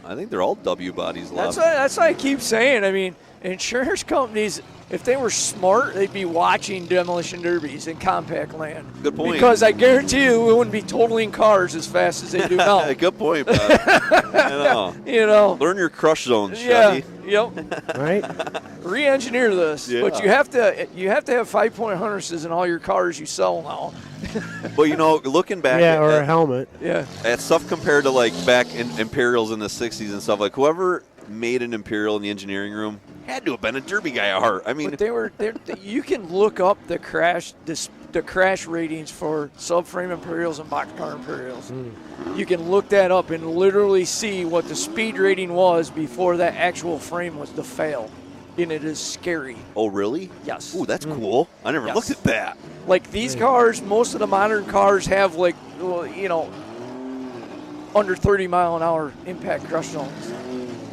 I think they're all W bodies left. That's what I keep saying. I mean, insurance companies, if they were smart, they'd be watching demolition derbies in compact land. Good point. Because I guarantee you, we wouldn't be totaling cars as fast as they do now. Good point, Bob. I know. Learn your crush zones, Chevy. Yep. Right. Re-engineer this, but you have to have 5-point harnesses in all your cars you sell now. But looking back, or a helmet. Yeah. At stuff compared to back in Imperials in the '60s and stuff, whoever made an Imperial in the engineering room had to have been a derby guy at heart. I mean, but you can look up the crash ratings for subframe Imperials and boxcar Imperials. You can look that up and literally see what the speed rating was before that actual frame was to fail. And it is scary. Oh, really? Yes. Ooh, that's cool. I never looked at that. under 30 mile an hour impact crush zones.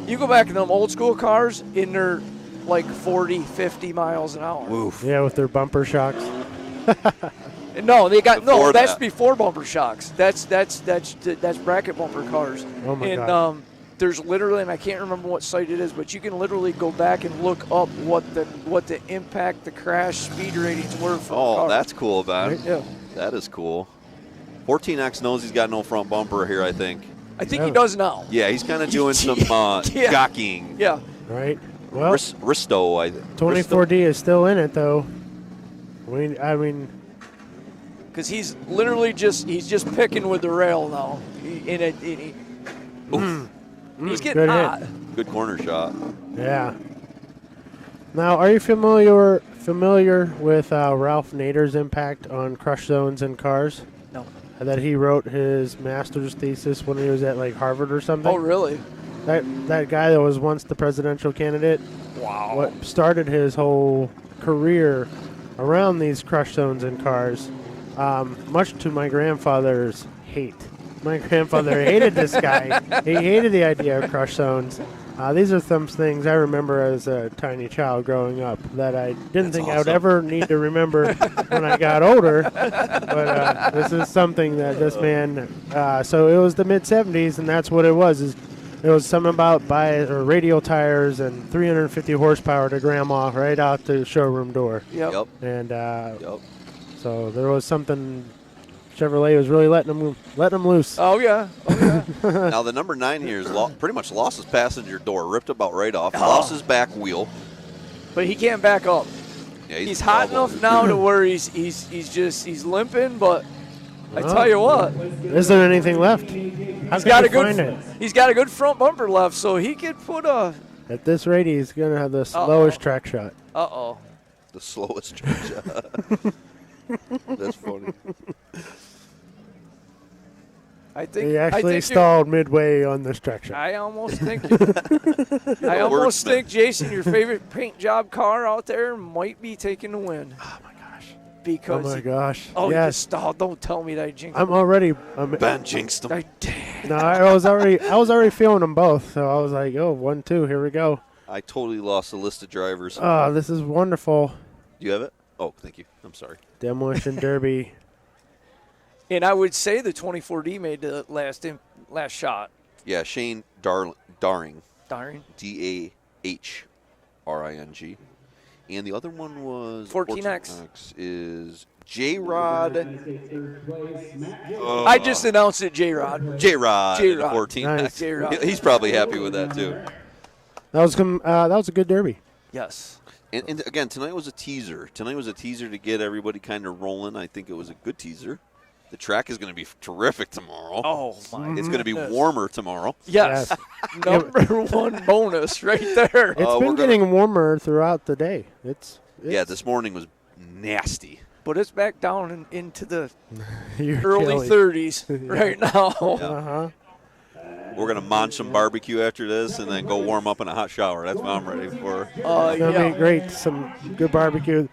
You go back in them old school cars, and they're like 40, 50 miles an hour. Oof. Yeah, with their bumper shocks. No, they got Before that's that. before bumper shocks. That's bracket bumper cars. Oh my and God. There's literally, and I can't remember what site it is, but you can literally go back and look up what the impact, the crash speed ratings were for the car. That's cool, man. Right? Yeah. That is cool. 14X knows he's got no front bumper here, I think. I think he does now. Yeah, he's kind of doing some Yeah. gawking. Yeah. Right. Well, Risto, I think. 24D is still in it though. I mean, Because he's literally just picking with the rail now. He's getting good hot. hit. Good corner shot. Yeah. Now, are you familiar with Ralph Nader's impact on crush zones in cars? No. That he wrote his master's thesis when he was at like Harvard or something. Oh, really? That guy that was once the presidential candidate. Wow. What started his whole career around these crush zones in cars, much to my grandfather's hate. My grandfather hated this guy. He hated the idea of crush zones. These are some things I remember as a tiny child growing up that I didn't think I would ever need to remember when I got older. But this is something that this man. So it was the mid '70s, and that's what it was. It was something about radial tires and 350 horsepower to grandma right out the showroom door. Yep. And so there was something. Chevrolet was really letting them loose. Oh yeah. Now the number 9 here is pretty much lost his passenger door, ripped about right off, lost his back wheel. But he can't back up. Yeah, he's hot enough now to where he's limping, but I tell you what, is there anything left? he's got a good front bumper left, so he could put a. At this rate, he's gonna have the slowest track shot. The slowest track shot. That's funny. He actually stalled midway on this track shot. I almost think Jason, your favorite paint job car out there, might be taking the win. Oh my gosh! Because oh my gosh! Oh, yes. you just stalled. Don't tell me that I jinxed. I'm already. Ben jinxed him. No, I was already feeling them both. So I was like, oh, 1-2, here we go. I totally lost the list of drivers. Oh, this is wonderful. Do you have it? Oh, thank you. I'm sorry. Demolition Derby. And I would say the 24D made the last shot. Yeah, Shane Daring. Daring. DAHRING. And the other one was 14X. Is J-Rod. I just announced it, J-Rod. J-Rod. J-Rod. 14X. Nice. J-Rod. He's probably happy with that too. That was a good derby. Yes. And again, tonight was a teaser. Tonight was a teaser to get everybody kind of rolling. I think it was a good teaser. The track is going to be terrific tomorrow. Oh, my It's going to be warmer tomorrow. Yes. Number one bonus right there. It's been getting warmer throughout the day. It's yeah, this morning was nasty. But it's back down into the You're early killing. 30s right now. Uh-huh. We're going to munch some barbecue after this and then go warm up in a hot shower. That's what I'm ready for. It's going to be great. Some good barbecue.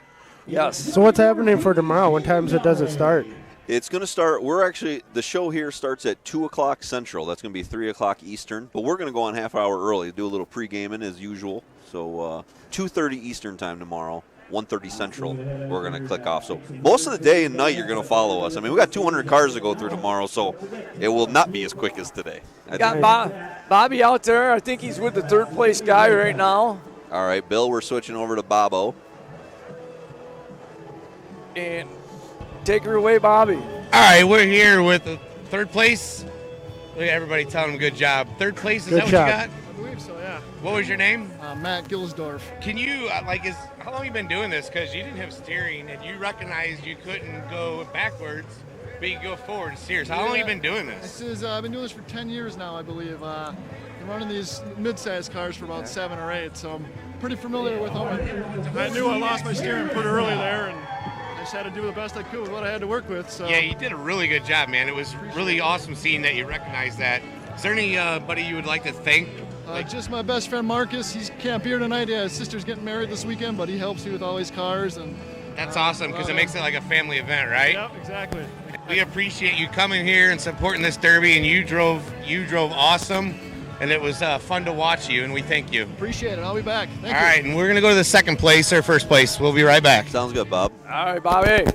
Yes. So what's happening for tomorrow? What time does it start? It's going to start. The show here starts at 2 o'clock Central. That's going to be 3 o'clock Eastern. But we're going to go on half hour early, do a little pre-gaming as usual. So 2:30 Eastern time tomorrow, 1:30 Central, we're going to click off. So most of the day and night you're going to follow us. I mean, we got 200 cars to go through tomorrow, so it will not be as quick as today. Got Bobby out there. I think he's with the third place guy right now. All right, Bill, we're switching over to Bobo. And take her away, Bobby. All right, we're here with the third place. Look at everybody telling him good job. Third place, is Good that job. what you got? I believe so, yeah. What was your name? Matt Gilsdorf. Can you, how long you been doing this? Because you didn't have steering and you recognized you couldn't go backwards, but you could go forward and steer. So how long you been doing this? I've been doing this for 10 years now, I believe. Been running these mid-sized cars for about 7 or 8, so I'm pretty familiar with them. And I knew I lost my steering pretty early there, and I just had to do the best I could with what I had to work with. So Yeah, you did a really good job, man. It was really awesome seeing that you recognized that. Is there anybody you would like to thank? Just my best friend Marcus. He's camp here tonight. Yeah, his sister's getting married this weekend, but he helps me with all these cars. And That's awesome because it makes it like a family event, right? Yep, exactly. We appreciate you coming here and supporting this derby, and you drove awesome, and it was fun to watch you, and we thank you. Appreciate it. I'll be back. Thank you. All right, and we're going to go to the second place or first place. We'll be right back. Sounds good, Bob. All right, Bobby.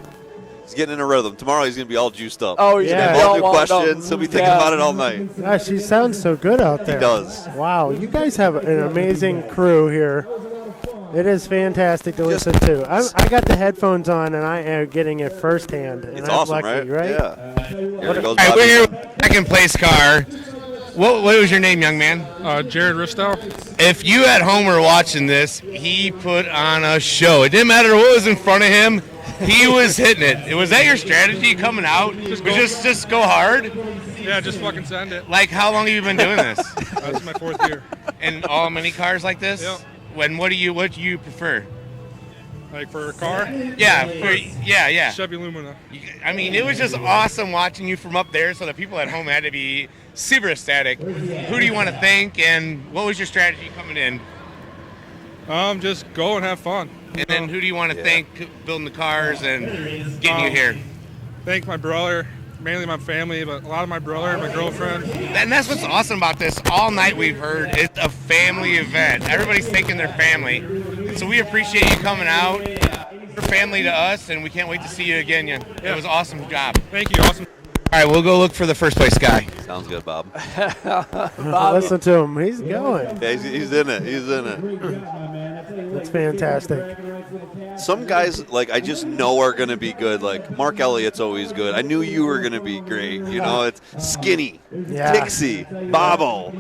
He's getting in a rhythm. Tomorrow he's going to be all juiced up. Oh, he's Yeah. gonna be All all new wound up. questions. He'll be thinking about it all night. Gosh, she sounds so good out there. He does. Wow, you guys have an amazing crew here. It is fantastic to listen to. I got the headphones on, and I am getting it firsthand. And It's I'm awesome, lucky, right? Yeah. Here it goes, All right, we're here with the second place car. What was your name, young man? Jared Ristow. If you at home were watching this, he put on a show. It didn't matter what was in front of him. He was hitting it. Was that your strategy coming out? Just go hard? Yeah, just fucking send it. Like, how long have you been doing this? This is my 4th year. And all mini cars like this? Yep. What do you prefer? Like for a car? Yeah. Chevy Lumina. I mean, it was just awesome watching you from up there, so the people at home had to be super ecstatic. Who do you want to thank, and what was your strategy coming in? Just go and have fun. And then who do you want to thank building the cars and getting you here? Thank my brother, mainly my family, but a lot of my brother and my girlfriend. And that's what's awesome about this. All night we've heard it's a family event. Everybody's thanking their family. And so we appreciate you coming out. You're family to us, and we can't wait to see you again. It was an awesome job. Thank you. Awesome. All right, we'll go look for the first place guy. Sounds good, Bob. Listen to him. He's going. Yeah, he's in it. He's in it. That's fantastic. Some guys, like, I just know are going to be good. Like, Mark Elliott's always good. I knew you were going to be great. You know, it's Skinny, Yeah. Dixie, Bobo.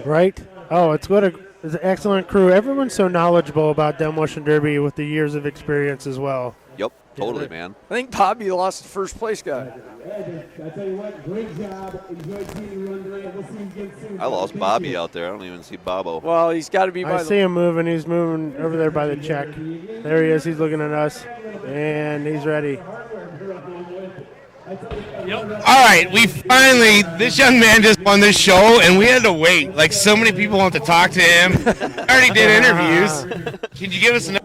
Right? Oh, it's an excellent crew. Everyone's so knowledgeable about Demolition Derby with the years of experience as well. Yep, totally, man. I think Bobby lost the first place guy. I tell you what, great job. Enjoyed seeing you run tonight. We'll see you again soon. I lost Bobby out there. I don't even see Bobo. Well, he's got to be by I see him moving. He's moving over there by the check. There he is. He's looking at us, and he's ready. All right, this young man just won this show, and we had to wait. Like, so many people want to talk to him. I already did interviews. Can you give us an...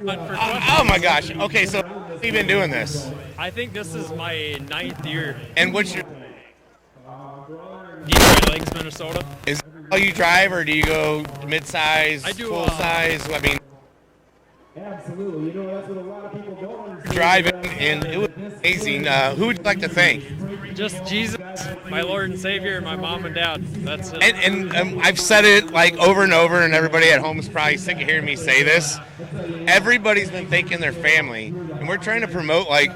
Oh, my gosh. Okay, so how have you been doing this? I think this is my 9th year. And what's your... Detroit Lakes, Minnesota. Is that how you drive, or do you go mid-size, I do, full-size? I mean... Absolutely. You know, that's what a lot of people don't understand. Driving, and it was amazing. Who would you like to thank? Just Jesus, my Lord and Savior, and my mom and dad. That's it. And I've said it like over and over, and everybody at home is probably sick of hearing me say this. Everybody's been thanking their family, and we're trying to promote, like,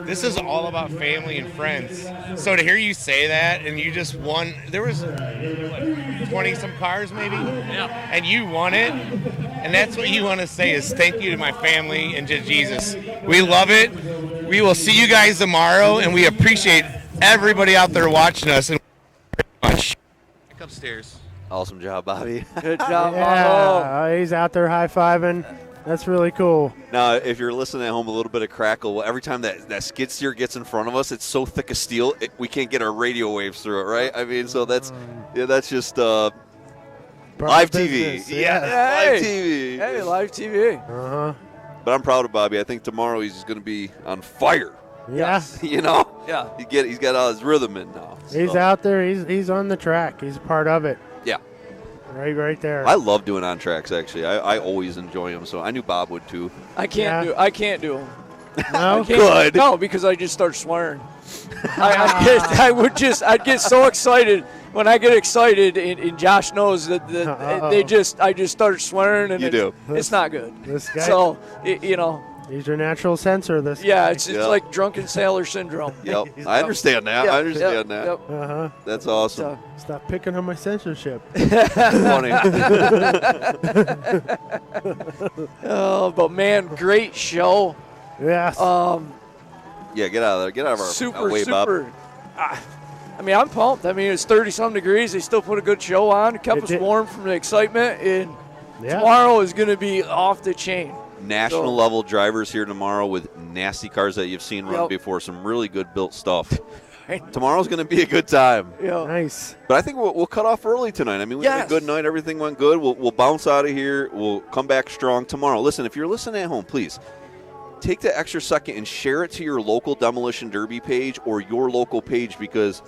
this is all about family and friends. So to hear you say that, and you just won, there was 20-some cars maybe? Yeah. And you won it, and that's what you want to say is thank you to my family and to Jesus. We love it. We will see you guys tomorrow, and we appreciate everybody out there watching us. And much. Back upstairs. Awesome job, Bobby. Good job, Yeah, he's out there high-fiving. That's really cool. Now, if you're listening at home, a little bit of crackle. Every time that skid steer gets in front of us, it's so thick of steel, we can't get our radio waves through it, right? I mean, so that's just live TV. Business, Yeah, Hey. live TV. Hey, live TV. Uh-huh. But I'm proud of Bobby. I think tomorrow he's going to be on fire. Yeah. You know? Yeah. He's got all his rhythm in now. He's so. out there. He's on the track. He's a part of it. Yeah. Right there. I love doing on tracks, actually. I always enjoy them, so I knew Bob would too. I can't do them. No? Good. No, because I just start swearing. I'd get so excited. When I get excited, and Josh knows that I just start swearing, and You do. It's not good. This guy. So he's your natural censor. This. yeah, guy. it's like drunken sailor syndrome. Yep. I understand that. Yep, I understand yep, that. yep. Uh-huh. That's awesome. Stop picking on my censorship. Funny. Oh, but man, great show. Yes. Yeah, get out of there. Get out of our way, Bob. I mean, I'm pumped. I mean, it's 30-some degrees. They still put a good show on. It kept us warm from the excitement. And tomorrow is going to be off the chain. National level drivers here tomorrow with nasty cars that you've seen run before. Some really good built stuff. Tomorrow's going to be a good time. Yeah. Nice. But I think we'll cut off early tonight. I mean, we had a good night. Everything went good. We'll bounce out of here. We'll come back strong tomorrow. Listen, if you're listening at home, please take the extra second and share it to your local Demolition Derby page or your local page, because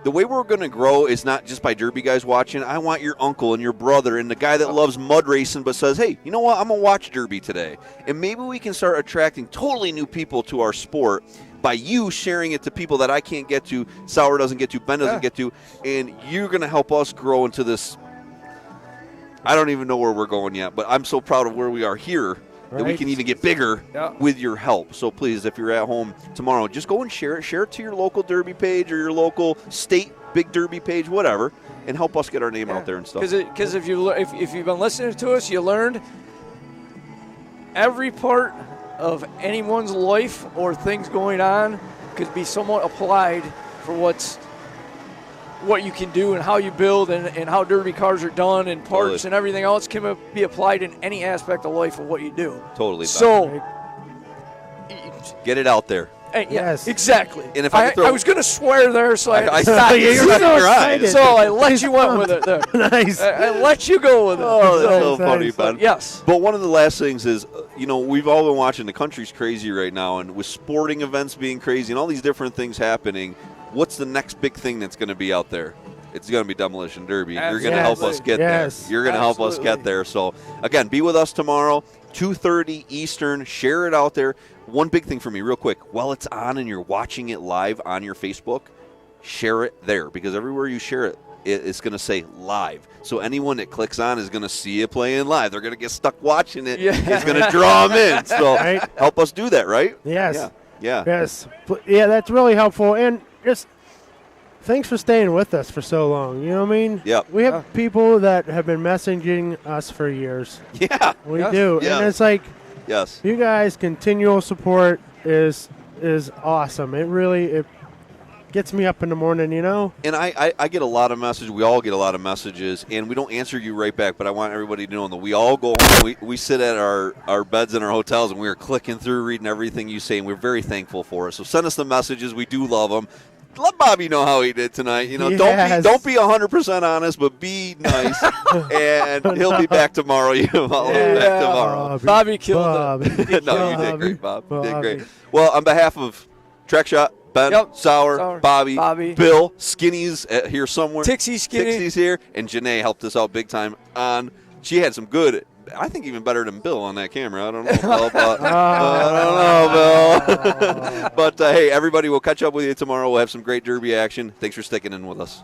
the way we're going to grow is not just by Derby guys watching. I want your uncle and your brother and the guy that loves mud racing but says, hey, you know what, I'm going to watch Derby today. And maybe we can start attracting totally new people to our sport by you sharing it to people that I can't get to, Sauer doesn't get to, Ben doesn't get to, and you're going to help us grow into this. I don't even know where we're going yet, but I'm so proud of where we are here that we can even get bigger with your help. So please, if you're at home tomorrow, just go and share it. Share it to your local Derby page or your local state big Derby page, whatever, and help us get our name out there and stuff. Because if you've been listening to us, you learned every part of anyone's life or things going on could be somewhat applied for what you can do and how you build and how Derby cars are done and parts and everything else can be applied in any aspect of life of what you do. Totally. So get it out there. Yes, exactly. And if I was going to swear there, so I stopped. You're so excited. So I let you went with it there. Nice. I let you go with it. Oh, that's so funny, Ben. Yes. But one of the last things is, we've all been watching. The country's crazy right now, and with sporting events being crazy and all these different things happening, what's the next big thing that's going to be out there? It's going to be Demolition Derby. You're going to help us get there. You're going to help us get there. So, again, be with us tomorrow, 2:30 Eastern. Share it out there. One big thing for me, real quick, while it's on and you're watching it live on your Facebook, share it there, because everywhere you share it, it's going to say live. So anyone that clicks on is going to see it playing live. They're going to get stuck watching it. Yeah. It's going to draw them in. So help us do that, right? Yes. Yeah. Yes. Yeah, that's really helpful. And just thanks for staying with us for so long. You know what I mean? Yeah. We have people that have been messaging us for years. Yeah. We do. Yes. And it's like, yes, you guys' continual support is awesome. It gets me up in the morning, And I get a lot of messages. We all get a lot of messages, and we don't answer you right back, but I want everybody to know that we all go home. We sit at our beds in our hotels, and we are clicking through, reading everything you say, and we're very thankful for it. So send us the messages. We do love them. Let Bobby know how he did tonight. Yes. Don't be 100% honest, but be nice, and he'll be back tomorrow. Back tomorrow. Bobby killed it. No, you did great, Bob. You did great. Well, on behalf of Track Shot, Ben, Sauer, Bobby, Bill, Skinny's here somewhere. Tixie's here, and Janae helped us out big time she had some good, I think even better than Bill on that camera. I don't know, Bill. I don't know, Bill. But, hey, everybody, we'll catch up with you tomorrow. We'll have some great Derby action. Thanks for sticking in with us.